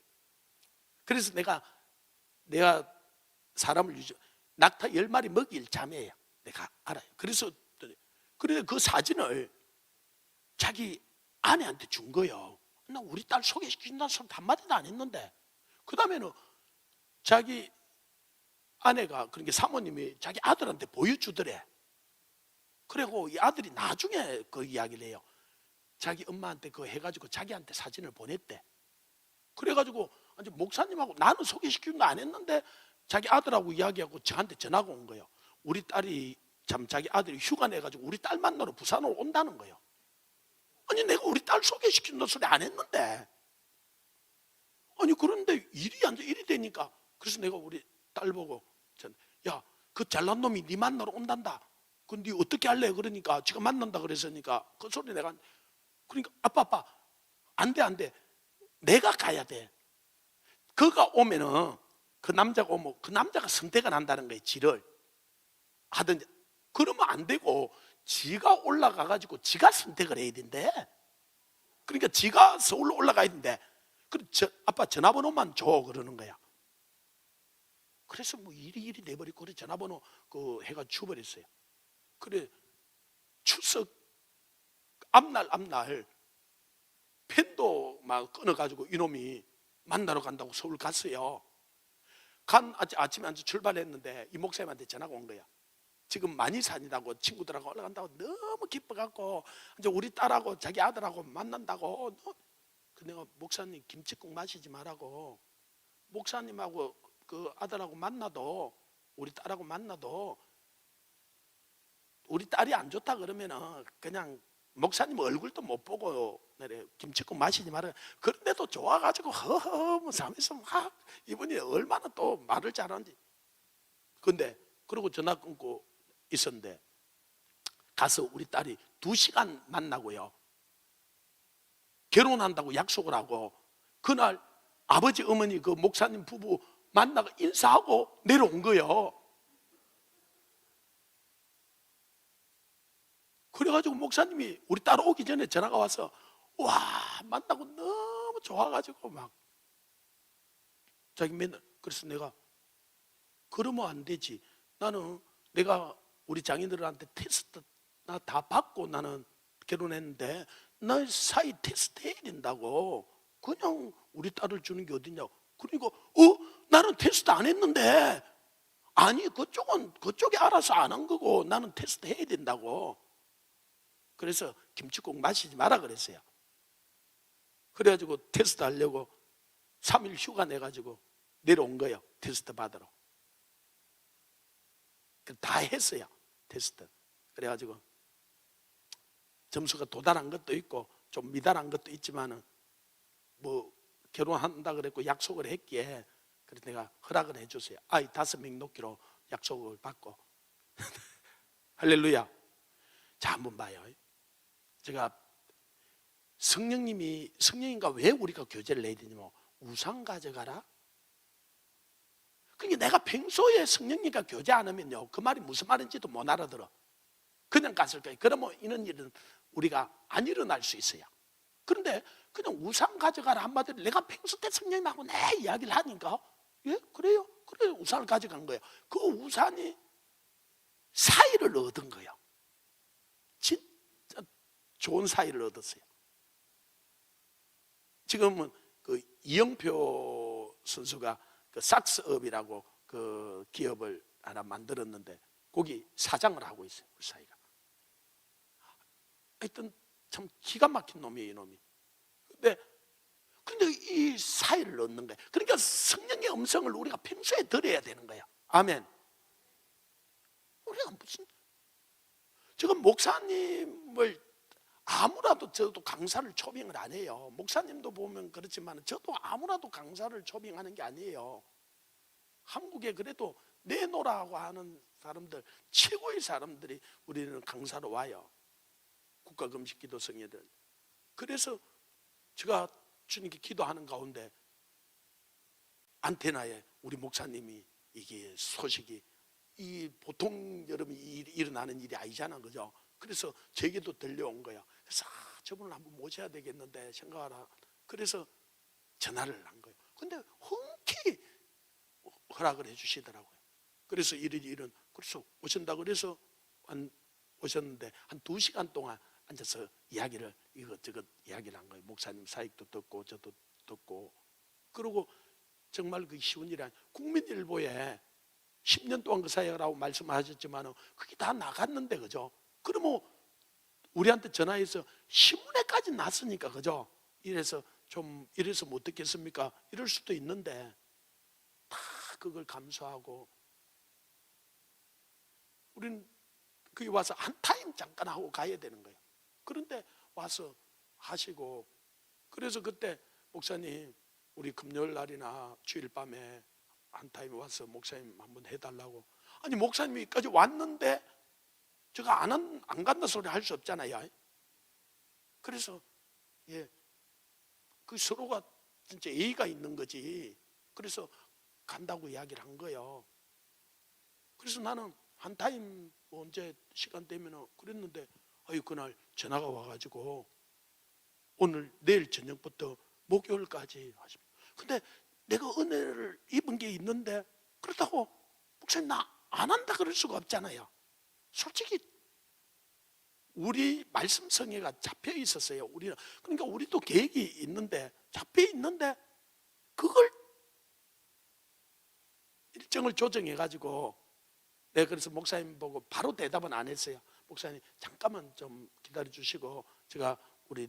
그래서 내가 사람을 낙타 10마리 먹일 자매예요. 내가 알아요. 그래서 그 사진을 자기 아내한테 준 거예요. 나 우리 딸 소개시킨다는 소리 한마디도 안 했는데 그 다음에는 자기 아내가 그러니까 사모님이 자기 아들한테 보여주더래. 그리고 이 아들이 나중에 그 이야기를 해요. 자기 엄마한테 그거 해가지고 자기한테 사진을 보냈대. 그래가지고 목사님하고 나는 소개시키는 거 안 했는데 자기 아들하고 이야기하고 저한테 전화가 온 거예요. 우리 딸이 참 자기 아들이 휴가 내가지고 우리 딸 만나러 부산으로 온다는 거예요. 아니 내가 우리 딸 소개시킨다는 소리 안 했는데 아니 그런데 일이 되니까 그래서 내가 우리 딸 보고 야 그 잘난 놈이 네 만나러 온단다. 근데 어떻게 할래? 그러니까 지가 만난다 그랬으니까 그 소리 내가 그러니까 아빠 안 돼 내가 가야 돼. 그가 오면은 그 남자가 오면 그 남자가 선택을 한다는 거예요. 지를 하든지 그러면 안 되고 지가 올라가 가지고 지가 선택을 해야 된대. 그러니까 지가 서울로 올라가야 된대. 그래 아빠 전화번호만 줘 그러는 거야. 그래서 뭐 일이 돼버리고 그래 전화번호 그 해가 줘버렸어요. 그래 추석 앞날 펜도 막 끊어가지고 이놈이 만나러 간다고 서울 갔어요. 아침에 앉아 출발했는데 이 목사님한테 전화가 온 거야. 지금 많이 산이라고 친구들하고 올라간다고 너무 기뻐갖고 이제 우리 딸하고 자기 아들하고 만난다고. 그 내가 목사님 김치국 마시지 말라고. 목사님하고 그 아들하고 만나도 우리 딸하고 만나도 우리 딸이 안 좋다 그러면은 그냥 목사님 얼굴도 못 보고 김치국 마시지 말아요. 그런데도 좋아가지고 허허 하면서 막 이분이 얼마나 또 말을 잘하는지. 근데 그러고 전화 끊고 있었는데 가서 우리 딸이 2시간 만나고요. 결혼한다고 약속을 하고 그날 아버지 어머니 그 목사님 부부 만나고 인사하고 내려온 거예요. 그래가지고 목사님이 우리 딸 오기 전에 전화가 와서 와 만나고 너무 좋아가지고 막 자기 맨날. 그래서 내가 그러면 안 되지. 나는 내가 우리 장인들한테 테스트 나 다 받고 나는 결혼했는데 나 사이 테스트 해야 된다고. 그냥 우리 딸을 주는 게 어디냐고. 그러니까 나는 테스트 안 했는데. 아니 그쪽은 그쪽이 알아서 안 한 거고 나는 테스트 해야 된다고. 그래서 김치국 마시지 마라 그랬어요. 그래가지고 테스트 하려고 3일 휴가 내가지고 내려온 거예요. 테스트 받으러. 다 했어요. 테스트. 그래가지고 점수가 도달한 것도 있고 좀 미달한 것도 있지만은 뭐 결혼한다 그랬고 약속을 했기에 그래서 내가 허락을 해줬어요. 아이 5명 놓기로 약속을 받고. 할렐루야. 자, 한번 봐요. 제가 성령님과 왜 우리가 교제를 해야 되냐면 우상 가져가라. 그러니까 내가 평소에 성령님과 교제 안 하면요 그 말이 무슨 말인지도 못 알아들어. 그냥 갔을 거예요. 그러면 이런 일은 우리가 안 일어날 수 있어요. 그런데 그냥 우상 가져가라 한마디로 내가 평소 때 성령님하고 내 이야기를 하니까 예? 그래요? 그래 우상을 가져간 거예요. 그 우상이 사이를 얻은 거예요. 진짜 좋은 사이를 얻었어요. 지금은 그 이영표 선수가 그 삭스업이라고 그 기업을 하나 만들었는데 거기 사장을 하고 있어요. 우리 사이가. 하여튼 참 기가 막힌 놈이에요, 이놈이. 근데 이 사이를 얻는 거예요. 그러니까 성령의 음성을 우리가 평소에 들어야 되는 거예요. 아멘. 우리가 무슨 지금 목사님을 아무라도 저도 강사를 초빙을 안 해요. 목사님도 보면 그렇지만 저도 아무라도 강사를 초빙하는 게 아니에요. 한국에 그래도 내노라고 하는 사람들 최고의 사람들이 우리는 강사로 와요. 국가금식기도 성회들. 그래서 제가 주님께 기도하는 가운데 안테나에 우리 목사님이 이게 소식이 이 보통 여러분이 일어나는 일이 아니잖아, 그죠? 그래서 제게도 들려온 거야. 그래서 저분을 한번 모셔야 되겠는데 생각하라. 그래서 전화를 한 거예요. 근데 흔쾌히 허락을 해주시더라고요. 그래서 이런 그래서 오신다 그래서 오셨는데 한 2시간 동안 앉아서 이야기를 이것저것 이야기를 한 거예요. 목사님 사익도 듣고 저도 듣고. 그리고 정말 그 쉬운 일이 아니에요. 국민일보에 10년 동안 그 사역을 말씀하셨지만 그게 다 나갔는데, 그죠? 그러면 우리한테 전화해서 신문에까지 났으니까, 그죠? 이래서 못 듣겠습니까? 이럴 수도 있는데 다 그걸 감수하고 우리는 거기 와서 한 타임 잠깐 하고 가야 되는 거예요. 그런데 와서 하시고. 그래서 그때 목사님 우리 금요일 날이나 주일 밤에 한 타임 와서 목사님 한번 해달라고. 아니 목사님이 여기까지 왔는데 제가 안 간다 소리 할 수 없잖아요. 그래서 그 서로가 진짜 예의가 있는 거지. 그래서 간다고 이야기를 한 거예요. 그래서 나는 한 타임 언제 시간 되면 그랬는데 그날 전화가 와가지고 내일 저녁부터 목요일까지 하십니다. 근데 내가 은혜를 입은 게 있는데 그렇다고 목사님 나 안 한다 그럴 수가 없잖아요. 솔직히 우리 말씀 성회가 잡혀 있었어요. 그러니까 우리도 계획이 있는데 잡혀 있는데 그걸 일정을 조정해 가지고 내가 그래서 목사님 보고 바로 대답은 안 했어요. 목사님 잠깐만 좀 기다려 주시고 제가 우리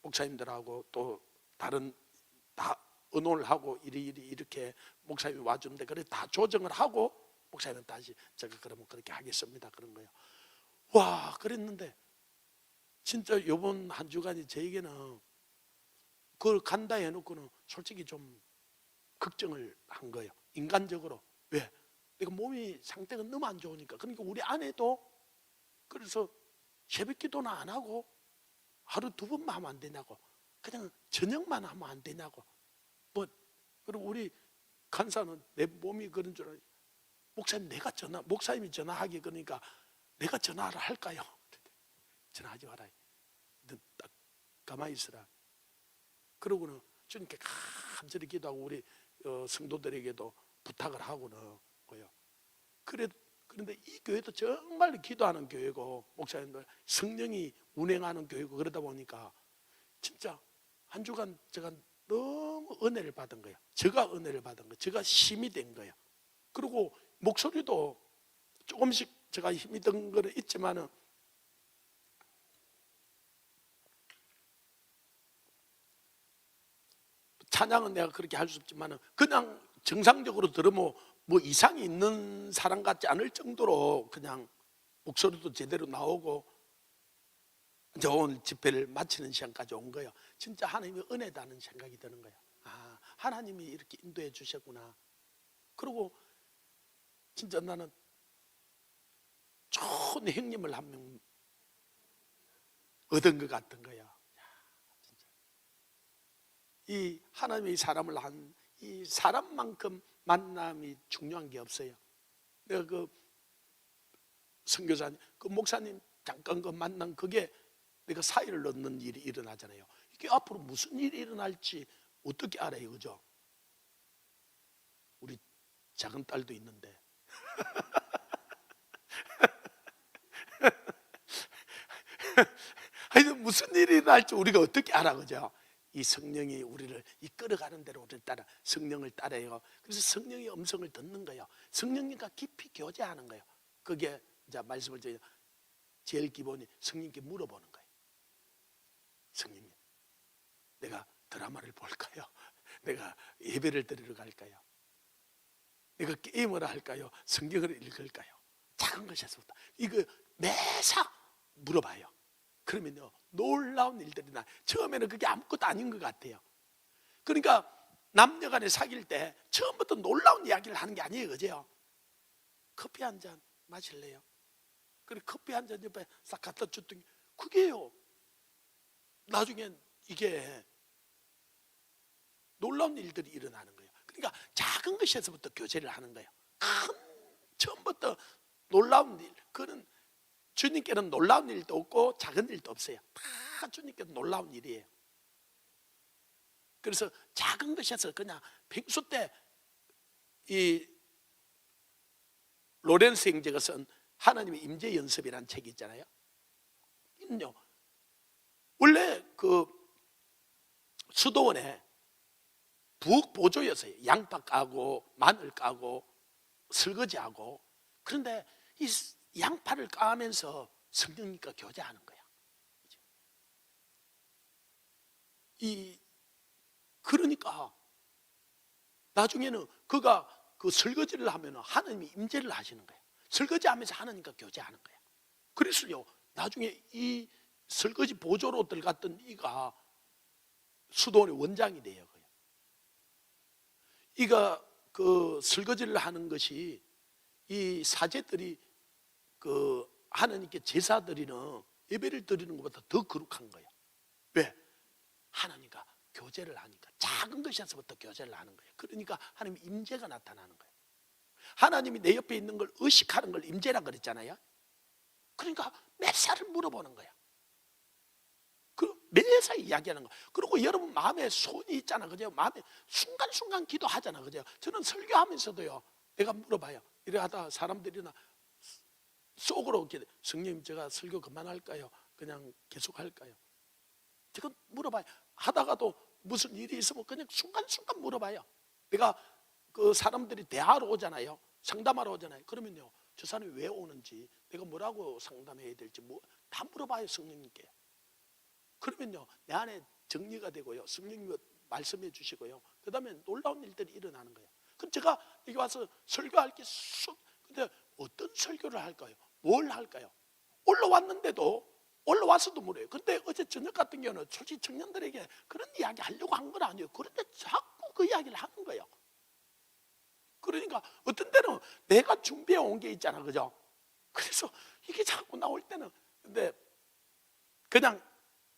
목사님들하고 또 다른 다 의논을 하고 이렇게 목사님이 와주는데 그래 다 조정을 하고 목사님은 다시 제가 그러면 그렇게 하겠습니다 그런 거예요. 와 그랬는데 진짜 이번 한 주간이 저에게는 그걸 간다 해놓고는 솔직히 좀 걱정을 한 거예요. 인간적으로. 왜? 내가 몸이 상태가 너무 안 좋으니까. 그러니까 우리 아내도 그래서 새벽 기도는 안 하고 하루 2번만 하면 안 되냐고. 그냥 저녁만 하면 안 되냐고. 그리고 우리 간사는 내 몸이 그런 줄 알아요. 목사님 목사님이 전화하기 그러니까 내가 전화를 할까요? 전화하지 마라. 너 딱 가만히 있으라. 그러고는 주님께 간절히 기도하고 우리 성도들에게도 부탁을 하고는 거요. 그런데 이 교회도 정말 기도하는 교회고 목사님들 성령이 운행하는 교회고 그러다 보니까 진짜 한 주간 제가 너무 은혜를 받은 거예요. 제가 은혜를 받은 거예요. 제가 힘이 된 거예요. 그리고 목소리도 조금씩 제가 힘이 든 거는 있지만은 찬양은 내가 그렇게 할 수 없지만은 그냥 정상적으로 들으면 뭐 이상이 있는 사람 같지 않을 정도로 그냥 목소리도 제대로 나오고 이제 오늘 집회를 마치는 시간까지 온 거예요. 진짜 하나님의 은혜다는 생각이 드는 거예요. 아, 하나님이 이렇게 인도해 주셨구나. 그리고 진짜 나는 좋은 형님을 한 명 얻은 것 같은 거야. 진짜. 이 하나님이 사람을 한 이 사람만큼 만남이 중요한 게 없어요. 내가 그 선교사님, 그 목사님 잠깐 그 만남 그게 내가 사이를 넣는 일이 일어나잖아요. 이게 앞으로 무슨 일이 일어날지 어떻게 알아요, 그죠? 우리 작은 딸도 있는데 하여튼 무슨 일이 일어날지 우리가 어떻게 알아, 그죠? 이 성령이 우리를 이끌어가는 대로 우리를 따라 성령을 따라요. 그래서 성령의 음성을 듣는 거예요. 성령님과 깊이 교제하는 거예요. 그게 이제 말씀을 드리면 제일 기본이 성령님께 물어보는 거예요. 성령님, 내가 드라마를 볼까요? 내가 예배를 드리러 갈까요? 내가 게임을 할까요? 성경을 읽을까요? 작은 것에서부터 이거 매사 물어봐요. 그러면요 놀라운 일들이 나. 처음에는 그게 아무것도 아닌 것 같아요. 그러니까 남녀간에 사귈 때 처음부터 놀라운 이야기를 하는 게 아니에요, 그죠? 커피 한 잔 마실래요? 그리고 커피 한 잔 옆에 싹 갖다 줬더니 그게요 나중엔 이게 놀라운 일들이 일어나는 거예요. 그러니까 작은 것에서부터 교제를 하는 거예요. 처음부터 놀라운 일, 그는 주님께는 놀라운 일도 없고 작은 일도 없어요. 다 주님께는 놀라운 일이에요. 그래서 작은 것에서 그냥 평소 때 이 로렌스 형제가 쓴 하나님의 임재 연습이라는 책이 있잖아요. 이는요 원래 그 수도원에 부엌 보조였어요. 양파 까고 마늘 까고 설거지하고. 그런데 이 양파를 까면서 성령님과 교제하는 거야. 그러니까 나중에는 그가 그 설거지를 하면 하나님이 임재를 하시는 거예요. 설거지하면서 하나님과 교제하는 거예요. 그래서요 나중에 이 설거지 보조로 들어갔던 이가 수도원의 원장이 돼요. 이가 그 설거지를 하는 것이 이 사제들이 그 하나님께 제사 드리는 예배를 드리는 것보다 더 거룩한 거예요. 왜? 하나님과 교제를 하니까 작은 것에서부터 교제를 하는 거예요. 그러니까 하나님의 임재가 나타나는 거예요. 하나님이 내 옆에 있는 걸 의식하는 걸 임재라 그랬잖아요. 그러니까 매사를 물어보는 거야. 그 매사 이야기하는 거. 그리고 여러분 마음에 손이 있잖아, 그죠? 마음에 순간순간 기도하잖아, 그죠? 저는 설교하면서도요, 내가 물어봐요. 이래 하다 사람들이나 속으로 이렇게 성령님 제가 설교 그만할까요? 그냥 계속 할까요? 제가 물어봐요. 하다가도 무슨 일이 있으면 그냥 순간순간 물어봐요. 내가 그 사람들이 대화하러 오잖아요. 상담하러 오잖아요. 그러면요, 저 사람이 왜 오는지, 내가 뭐라고 상담해야 될지 다 물어봐요, 성령님께. 그러면요 내 안에 정리가 되고요, 성령님이 말씀해 주시고요, 그 다음에 놀라운 일들이 일어나는 거예요. 그럼 제가 여기 와서 설교할 게 근데 어떤 설교를 할까요? 뭘 할까요? 올라와서도 물어요. 근데 어제 저녁 같은 경우는 솔직히 청년들에게 그런 이야기 하려고 한 건 아니에요. 그런데 자꾸 그 이야기를 하는 거예요. 그러니까 어떤 때는 내가 준비해 온 게 있잖아, 그죠? 그래서 이게 자꾸 나올 때는 근데 그냥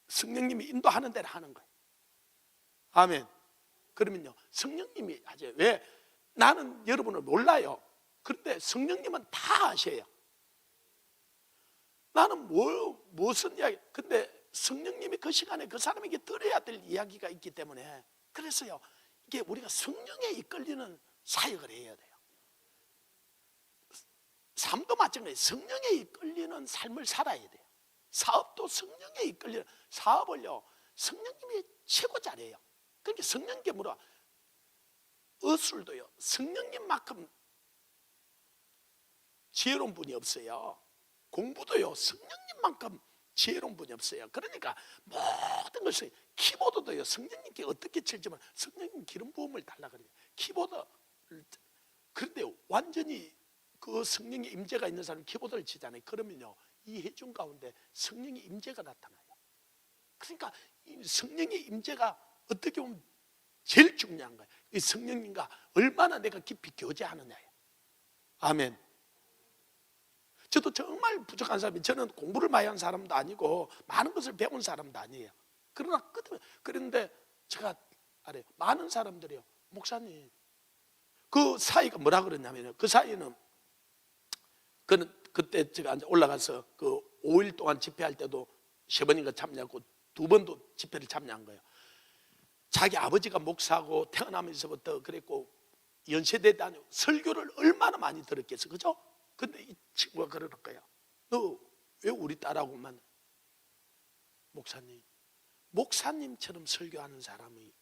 성령님이 인도하는 대로 하는 거예요. 아멘. 그러면요 성령님이 하죠. 왜? 나는 여러분을 몰라요. 그런데 성령님은 다 아셔요. 나는 무슨 이야기, 근데 성령님이 그 시간에 그 사람에게 들어야 될 이야기가 있기 때문에, 그래서요 이게 우리가 성령에 이끌리는 사역을 해야 돼요. 삶도 마찬가지예요. 성령에 이끌리는 삶을 살아야 돼요. 사업도 성령에 이끌리는 사업을요, 성령님이 최고 잘해요. 그러니까 성령께 물어. 어술도요, 성령님만큼 지혜로운 분이 없어요. 공부도요, 성령님만큼 지혜로운 분이 없어요. 그러니까 모든 것을, 키보드도요, 성령님께 어떻게 칠지만 성령님 기름 부음을 달라 그래요. 키보드. 그런데 완전히 그 성령의 임재가 있는 사람이 키보드를 치잖아요. 그러면요, 이 해중 가운데 성령의 임재가 나타나요. 그러니까 이 성령의 임재가 어떻게 보면 제일 중요한 거예요. 이 성령님과 얼마나 내가 깊이 교제하느냐예요. 아멘. 저도 정말 부족한 사람이, 저는 공부를 많이 한 사람도 아니고 많은 것을 배운 사람도 아니에요. 그런데 제가 알아요. 많은 사람들이요, 목사님, 그 사이가 뭐라 그러냐면요, 그 사이는 그때 제가 올라가서 그 5일 동안 집회할 때도 3번인가 참여하고 2번도 집회를 참여한 거예요. 자기 아버지가 목사고 태어나면서부터 그랬고 연세대 다니고 설교를 얼마나 많이 들었겠어, 그죠? 근데 이 친구가 그러는 거야. 너 왜 우리 딸하고만? 목사님처럼 설교하는 사람이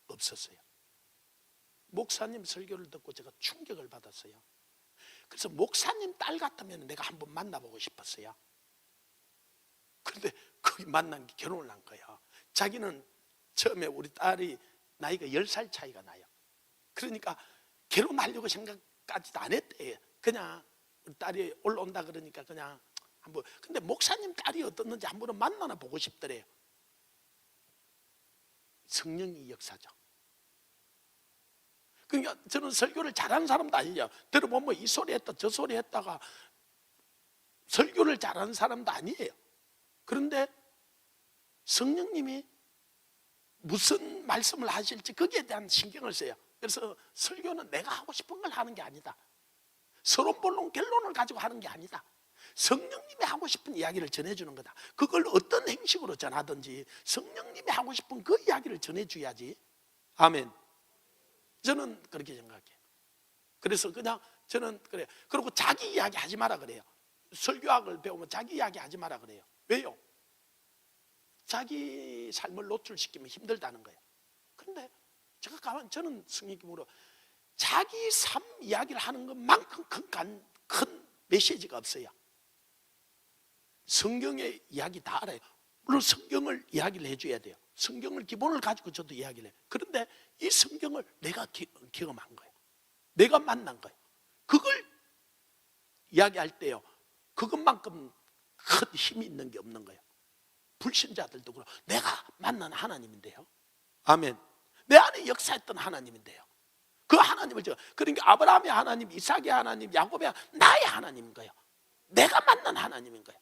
없었어요. 목사님 설교를 듣고 제가 충격을 받았어요. 그래서 목사님 딸 같으면 내가 한번 만나보고 싶었어요. 그런데 거기 만난 게 결혼을 한 거야. 자기는 처음에 우리 딸이 나이가 10살 차이가 나요. 그러니까 결혼하려고 생각까지도 안 했대요. 그냥 우리 딸이 올라온다 그러니까 그냥 한번. 근데 목사님 딸이 어떻는지 한번 만나나 보고 싶더래요. 성령의 역사죠. 그러니까 저는 설교를 잘하는 사람도 아니에요. 들어보면 이 소리 했다 저 소리 했다가 설교를 잘하는 사람도 아니에요. 그런데 성령님이 무슨 말씀을 하실지 거기에 대한 신경을 써요. 그래서 설교는 내가 하고 싶은 걸 하는 게 아니다. 서론본론 결론을 가지고 하는 게 아니다. 성령님이 하고 싶은 이야기를 전해주는 거다. 그걸 어떤 형식으로 전하든지 성령님이 하고 싶은 그 이야기를 전해줘야지. 아멘. 저는 그렇게 생각해요. 그래서 그냥 저는 그래요. 그리고 자기 이야기 하지 마라 그래요. 설교학을 배우면 자기 이야기 하지 마라 그래요. 왜요? 자기 삶을 노출시키면 힘들다는 거예요. 그런데 제가 가만, 저는 성령님께 물어, 자기 삶 이야기를 하는 것만큼 큰 메시지가 없어요. 성경의 이야기 다 알아요. 물론 성경을 이야기를 해줘야 돼요. 성경을 기본을 가지고 저도 이야기를 해요. 그런데 이 성경을 내가 경험한 거예요. 내가 만난 거예요. 그걸 이야기할 때요, 그것만큼 큰 힘이 있는 게 없는 거예요. 불신자들도 그렇고 내가 만난 하나님인데요. 아멘. 내 안에 역사했던 하나님인데요. 그 하나님을 제가, 그러니까 아브라함의 하나님, 이삭의 하나님, 야곱의 하나님, 나의 하나님인 거예요. 내가 만난 하나님인 거예요.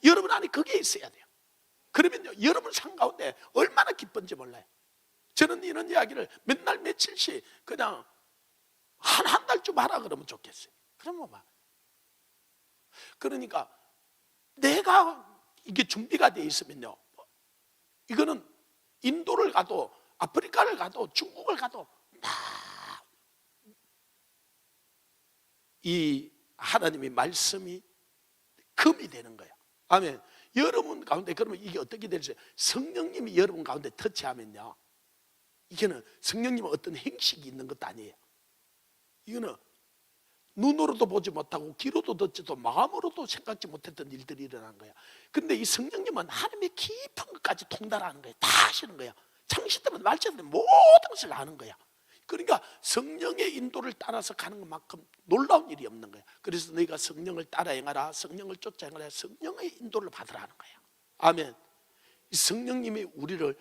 여러분 안에 그게 있어야 돼요. 그러면요, 여러분 삶 가운데 얼마나 기쁜지 몰라요. 저는 이런 이야기를 맨날 며칠씩 그냥 한 달쯤 하라 그러면 좋겠어요. 그러면 막. 그러니까 내가 이게 준비가 돼 있으면요, 이거는 인도를 가도 아프리카를 가도 중국을 가도 다 이 하나님의 말씀이 금이 되는 거예요. 아멘. 여러분 가운데 그러면 이게 어떻게 될지, 성령님이 여러분 가운데 터치하면요, 이게는 성령님은 어떤 행식이 있는 것도 아니에요. 이거는 눈으로도 보지 못하고 귀로도 듣지도 마음으로도 생각지 못했던 일들이 일어난 거야. 근데 이 성령님은 하나님의 깊은 것까지 통달하는 거예요. 다 하시는 거야. 창시때부터 말씀때 모든 것을 아는 거야. 그러니까 성령의 인도를 따라서 가는 것만큼 놀라운 일이 없는 거야. 그래서 너희가 성령을 따라 행하라, 성령을 쫓아 행하라, 성령의 인도를 받으라는 거야. 아멘. 이 성령님이 우리를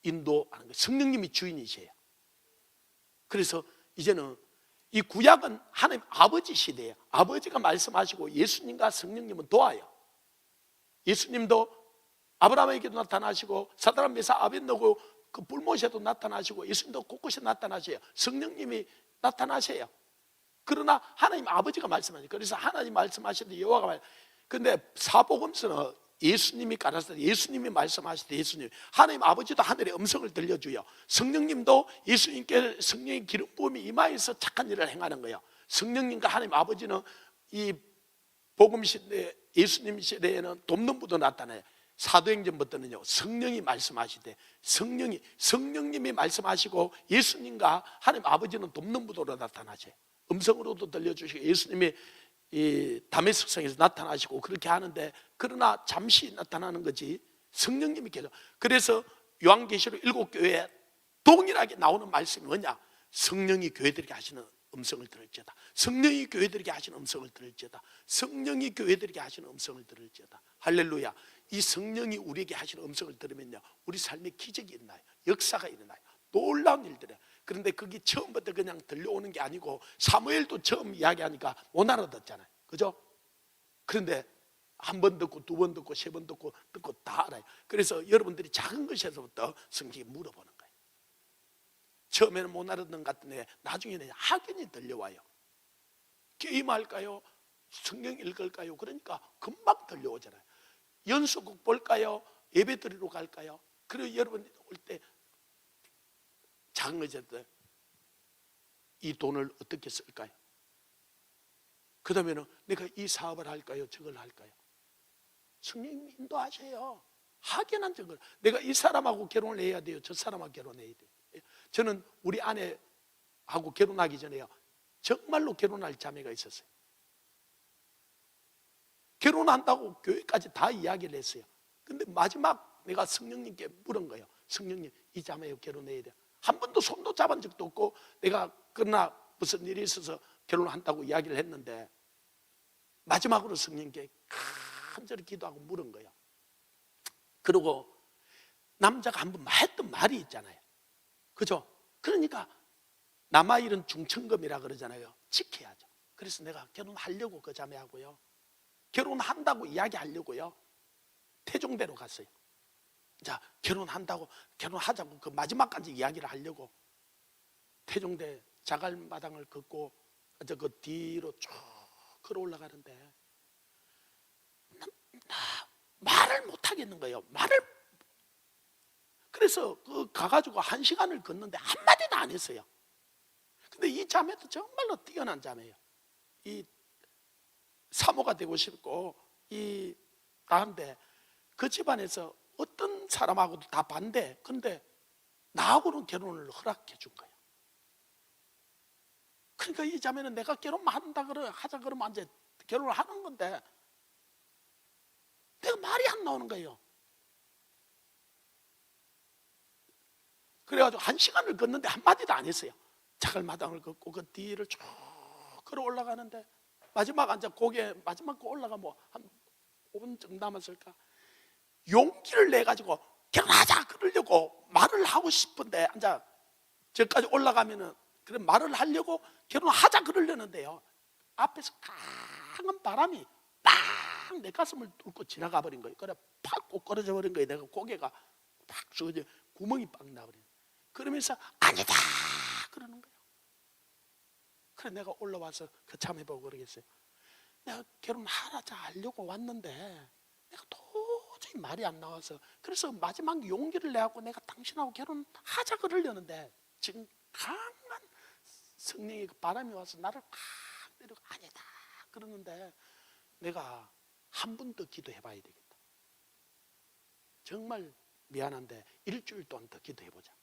인도하는 거예요. 성령님이 주인이세요. 그래서 이제는 이 구약은 하나님 아버지 시대예요. 아버지가 말씀하시고 예수님과 성령님은 도와요. 예수님도 아브라함에게도 나타나시고 사드락 메삭 아벳느고 그 불못에도 나타나시고 예수님도 곳곳에 나타나셔요. 성령님이 나타나셔요. 그러나 하나님 아버지가 말씀하시죠. 그래서 하나님 말씀하시는데 여호와가 근데 사복음서는 예수님이 가라사대, 예수님이 말씀하실 예수님, 하나님 아버지도 하늘의 음성을 들려주요. 성령님도 예수님께 성령의 기름 부음이 임하여서 착한 일을 행하는 거예요. 성령님과 하나님 아버지는 이 복음 시대, 예수님 시대에는 돕는 분도 나타나요. 사도행전부터는요, 성령이 말씀하시되, 성령님이 말씀하시고 예수님과 하나님 아버지는 돕는 분으로 나타나셔요. 음성으로도 들려주시고 예수님이 이 다메섹 성에서 나타나시고 그렇게 하는데, 그러나 잠시 나타나는 거지 성령님이 계속. 그래서 요한계시록 7교회에 동일하게 나오는 말씀이 뭐냐? 성령이 교회들에게 하시는 음성을 들을지어다. 성령이 교회들에게 하시는 음성을 들을지어다. 성령이 교회들에게 하시는 음성을 들을지어다. 할렐루야. 이 성령이 우리에게 하시는 음성을 들으면요, 우리 삶에 기적이 일어나요. 역사가 일어나요. 놀라운 일들이에요. 그런데 그게 처음부터 그냥 들려오는 게 아니고, 사무엘도 처음 이야기하니까 못 알아듣잖아요. 그죠? 그런데 한 번 듣고 두 번 듣고 세 번 듣고 다 알아요. 그래서 여러분들이 작은 것에서부터 성경에 물어보는 거예요. 처음에는 못 알아듣는 것 같은데 나중에는 확연히 들려와요. 게임할까요? 성경 읽을까요? 그러니까 금방 들려오잖아요. 연수국 볼까요? 예배 드리러 갈까요? 그리고 여러분 올 때 작은 것에서 이 돈을 어떻게 쓸까요? 그 다음에는 내가 이 사업을 할까요? 저걸 할까요? 성령님이 인도하셔요. 확연한 증거. 내가 이 사람하고 결혼을 해야 돼요. 저 사람하고 결혼해야 돼요. 저는 우리 아내하고 결혼하기 전에요, 정말로 결혼할 자매가 있었어요. 결혼한다고 교회까지 다 이야기를 했어요. 근데 마지막 내가 성령님께 물은 거예요. 성령님, 이 자매하고 결혼해야 돼요. 한 번도 손도 잡은 적도 없고, 내가 그러나 무슨 일이 있어서 결혼한다고 이야기를 했는데, 마지막으로 성령님께 간절히 기도하고 물은 거예요. 그리고 남자가 한 번 했던 말이 있잖아요. 그죠? 그러니까 남아일은 중천금이라 그러잖아요. 지켜야죠. 그래서 내가 결혼하려고 그 자매하고요, 결혼한다고 이야기하려고요, 태종대로 갔어요. 자, 결혼하자고 그 마지막까지 이야기를 하려고 태종대 자갈마당을 걷고 그 뒤로 쭉 걸어 올라가는데 말을 못 하겠는 거예요. 그래서 가가지고 1시간을 걷는데 한마디도 안 했어요. 근데 이 자매도 정말로 뛰어난 자매예요. 이 사모가 되고 싶고 나한테 그 집안에서 어떤 사람하고도 다 반대. 근데 나하고는 결혼을 허락해 준 거예요. 그러니까 이 자매는 내가 하자 그러면 이제 결혼을 하는 건데, 내가 말이 안 나오는 거예요. 그래가지고 1시간을 걷는데 한마디도 안 했어요. 자갈마당을 걷고 그 뒤를 쭉 걸어 올라가는데, 마지막 올라가 한 5분 정도 남았을까, 용기를 내가지고 결혼하자 그러려고 말을 하고 싶은데, 저까지 올라가면은 그래 말을 하려고 결혼하자 그러려는데요, 앞에서 강한 바람이 팍 내 가슴을 뚫고 지나가 버린 거예요. 그래 팍 꼬꾸라져 버린 거예요. 내가 고개가 팍 쏘져 구멍이 빡 나버린 거예요. 그러면서 아니다 그러는 거예요. 그래 내가 올라와서 그 참해보고 그러겠어요. 내가 결혼하자 하려고 왔는데 내가 도저히 말이 안 나와서, 그래서 마지막 용기를 내갖고 내가 당신하고 결혼하자 그러려는데, 지금 강한 성령의 그 바람이 와서 나를 팍 때리고 아니다 그러는데, 내가 한 번 더 기도해봐야 되겠다. 정말 미안한데 일주일 동안 더 기도해보자.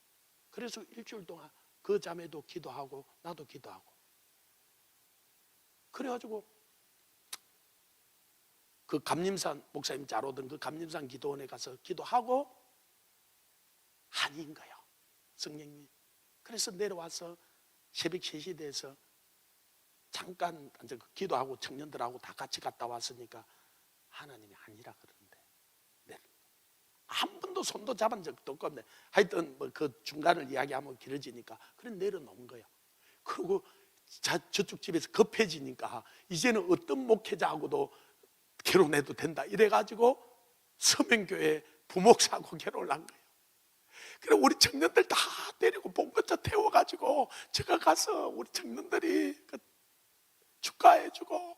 그래서 일주일 동안 그 자매도 기도하고 나도 기도하고, 그래가지고 그 감림산 목사님 잘 오던 그 감림산 기도원에 가서 기도하고 아닌 거예요, 성령님. 그래서 내려와서 새벽 3시 돼서 잠깐 이제 기도하고 청년들하고 다 같이 갔다 왔으니까 하나님이 아니라 그러는데, 한 번도 손도 잡은 적도 없고, 하여튼 그 중간을 이야기하면 길어지니까 그래 내려놓은 거예요. 그리고 저쪽 집에서 급해지니까 이제는 어떤 목회자하고도 결혼해도 된다 이래가지고 서명교회 부목사하고 결혼을 한 거예요. 그래 우리 청년들 다 데리고 본거차 태워가지고 제가 가서 우리 청년들이 축하해주고,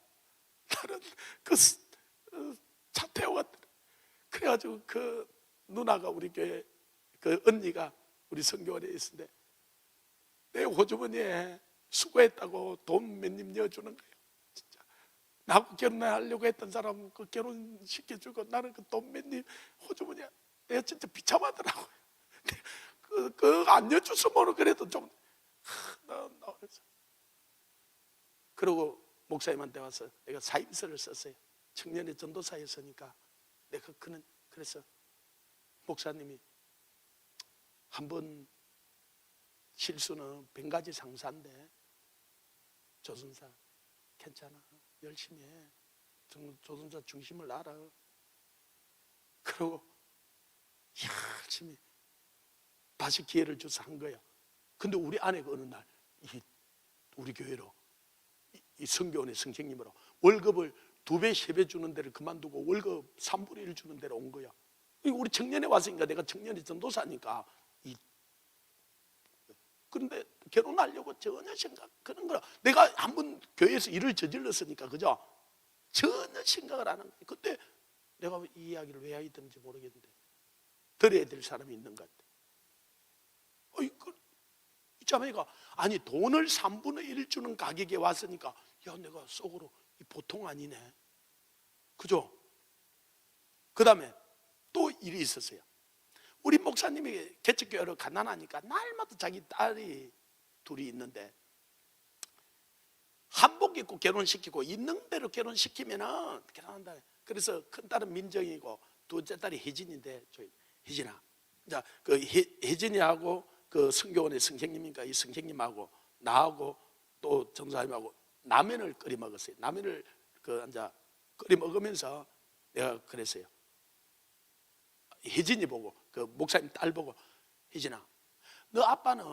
나는 그 차 태워갔더니 그래가지고 그 누나가 우리 교회 그 언니가 우리 선교원에 있는데 내 호주머니에 수고했다고 돈 몇 입 넣어주는 거예요. 진짜 나하고 결혼하려고 했던 사람 그 결혼시켜주고 나는 그 돈 몇 입 호주머니에 내가 진짜 비참하더라고요. 그 안 넣어줬으면 그래도 좀 나와서. 그러고 목사님한테 와서 내가 사임서를 썼어요. 청년의 전도사였으니까 내가 그래서 목사님이 한번 실수는 100가지 상사인데 조선사 괜찮아, 열심히 해, 조선사 중심을 알아. 그러고 열심히 다시 기회를 줘서 한 거야. 근데 우리 아내가 어느 날 우리 교회로 이 선교원의 선생님으로 월급을 2배, 3배 주는 데를 그만두고 월급 3분의 1 주는 데로 온 거야. 우리 청년에 왔으니까 내가 청년의 전도사니까. 그런데 결혼하려고 전혀 생각, 그런 거라. 내가 한번 교회에서 일을 저질렀으니까, 그죠? 전혀 생각을 안 한 거야. 그때 내가 이 이야기를 왜 하든지 모르겠는데 들어야 될 사람이 있는 것 같아. 이 자매가 아니 돈을 3분의 1 주는 가격에 왔으니까 야 내가 속으로 보통 아니네, 그죠? 그 다음에 또 일이 있었어요. 우리 목사님이 개척교회로 가난하니까 날마다 자기 딸이 둘이 있는데 한복 입고 결혼시키고 있는 대로 결혼시키면은 결혼한다. 그래서 큰 딸은 민정이고 둘째 딸이 혜진인데, 혜진아, 자, 그 혜진이하고 그 선교원의 선생님이니까 이 선생님하고 나하고 또 전사님하고 라면을 끓여 먹었어요. 라면을 끓여 먹으면서 내가 그랬어요. 혜진이 보고, 그 목사님 딸 보고, 혜진아, 너 아빠는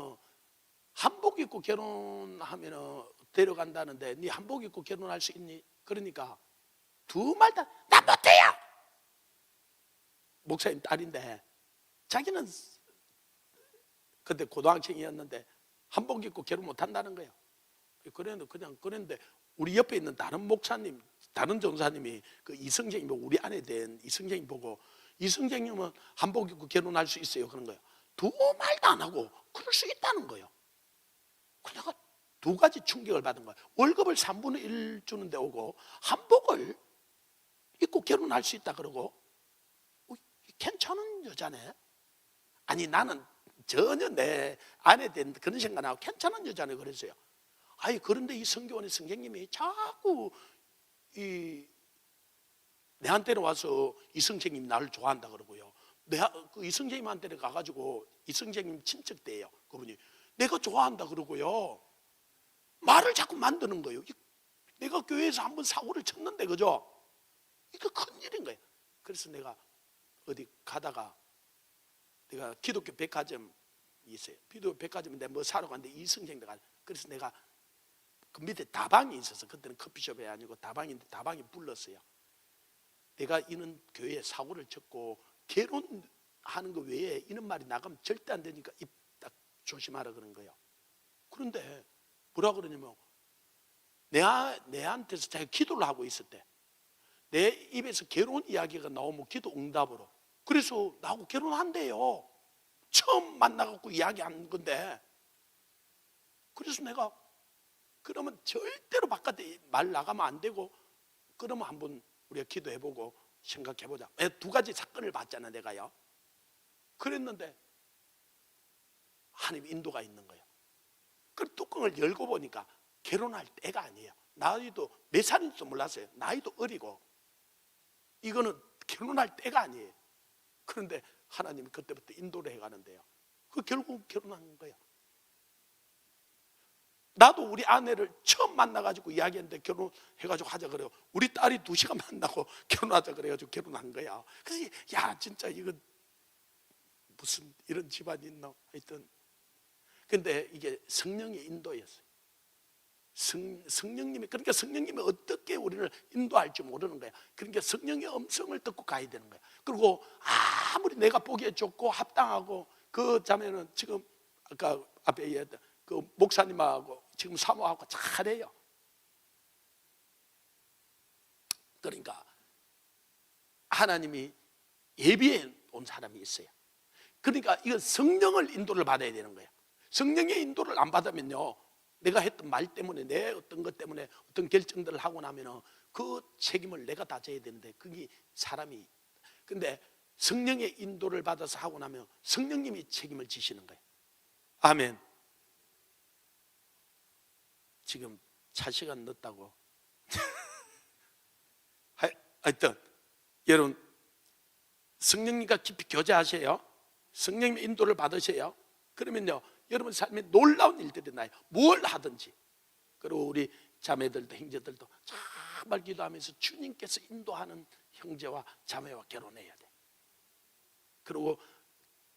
한복 입고 결혼하면 데려간다는데 네 한복 입고 결혼할 수 있니? 그러니까 두 말 다 나 못해요. 목사님 딸인데 자기는 그때 고등학생이었는데 한복 입고 결혼 못한다는 거예요. 그랬는데 우리 옆에 있는 다른 목사님, 다른 전사님이 그 이성쟁이, 우리 아내 된 이성쟁이 보고, 이성쟁이는 한복 입고 결혼할 수 있어요. 그런 거예요. 두 말도 안 하고 그럴 수 있다는 거예요. 내가 두 가지 충격을 받은 거예요. 월급을 3분의 1 주는데 오고 한복을 입고 결혼할 수 있다 그러고, 괜찮은 여자네. 아니 나는 전혀 내 아내에 대한 그런 생각 안 하고 괜찮은 여자네 그랬어요. 아니 그런데 이 선교원의 선생님이 자꾸 내한테는 와서 이 선생님이 나를 좋아한다 그러고요. 이 선생님한테는 가가지고 이 선생님 친척대예요. 그분이 내가 좋아한다 그러고요. 말을 자꾸 만드는 거예요. 내가 교회에서 한번 사고를 쳤는데, 그죠? 이거 큰일인 거예요. 그래서 내가 어디 가다가 내가 기독교 백화점이 있어요. 기독교 백화점인데 뭐 사러 갔는데 이 선생님들 그래서 내가 그 밑에 다방이 있어서, 그때는 커피숍이 아니고 다방인데 다방이 불렀어요. 내가 이런 교회에 사고를 쳤고 결혼하는 거 외에 이런 말이 나가면 절대 안 되니까 입 딱 조심하라 그런 거예요. 그런데 뭐라 그러냐면 내한테서 자기가 기도를 하고 있을 때 내 입에서 결혼 이야기가 나오면 기도 응답으로, 그래서 나하고 결혼한대요. 처음 만나갖고 이야기한 건데, 그래서 내가 그러면 절대로 바깥에 말 나가면 안 되고, 그러면 한번 우리가 기도해보고 생각해보자. 두 가지 사건을 봤잖아 내가요. 그랬는데 하나님 인도가 있는 거예요. 그 뚜껑을 열고 보니까 결혼할 때가 아니에요. 나이도 몇 살인지도 몰랐어요. 나이도 어리고 이거는 결혼할 때가 아니에요. 그런데 하나님이 그때부터 인도를 해가는데요, 그 결국 결혼한 거예요. 나도 우리 아내를 처음 만나가지고 이야기했는데 결혼해가지고 하자 그래요. 우리 딸이 2시간 만나고 결혼하자 그래가지고 결혼한 거야. 그래서 야 진짜 이거 무슨 이런 집안이 있나 하여튼. 근데 이게 성령의 인도였어요. 성령님이, 그러니까 성령님이 어떻게 우리를 인도할지 모르는 거야. 그러니까 성령의 음성을 듣고 가야 되는 거야. 그리고 아무리 내가 보기에 좋고 합당하고, 그 자매는 지금 아까 앞에 얘기했던 그 목사님하고 지금 사모하고 잘해요. 그러니까 하나님이 예비해 온 사람이 있어요. 그러니까 이건 성령을 인도를 받아야 되는 거예요. 성령의 인도를 안 받으면요, 내가 했던 말 때문에, 내 어떤 것 때문에 어떤 결정들을 하고 나면 그 책임을 내가 다 져야 되는데, 그게 사람이. 근데 성령의 인도를 받아서 하고 나면 성령님이 책임을 지시는 거예요. 아멘. 지금 차 시간 늦다고. 하여튼 여러분, 성령님과 깊이 교제하세요. 성령님의 인도를 받으세요. 그러면요, 여러분 삶에 놀라운 일들이 나요. 뭘 하든지. 그리고 우리 자매들도 형제들도 정말 기도하면서 주님께서 인도하는 형제와 자매와 결혼해야 돼. 그리고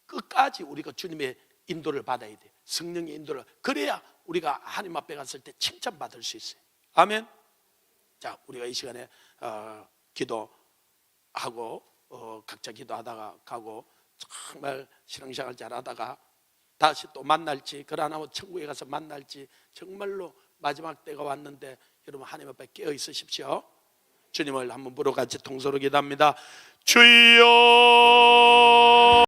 끝까지 우리가 주님의 인도를 받아야 돼. 성령의 인도를. 그래야 우리가 하나님 앞에 갔을 때 칭찬받을 수 있어요. 아멘. 자, 우리가 이 시간에 기도하고 각자 기도하다가 가고, 정말 신앙생활 잘하다가 다시 또 만날지, 그러나 천국에 가서 만날지, 정말로 마지막 때가 왔는데 여러분 하나님 앞에 깨어 있으십시오. 주님을 한번 부르고 같이 통성으로 기도합니다. 주여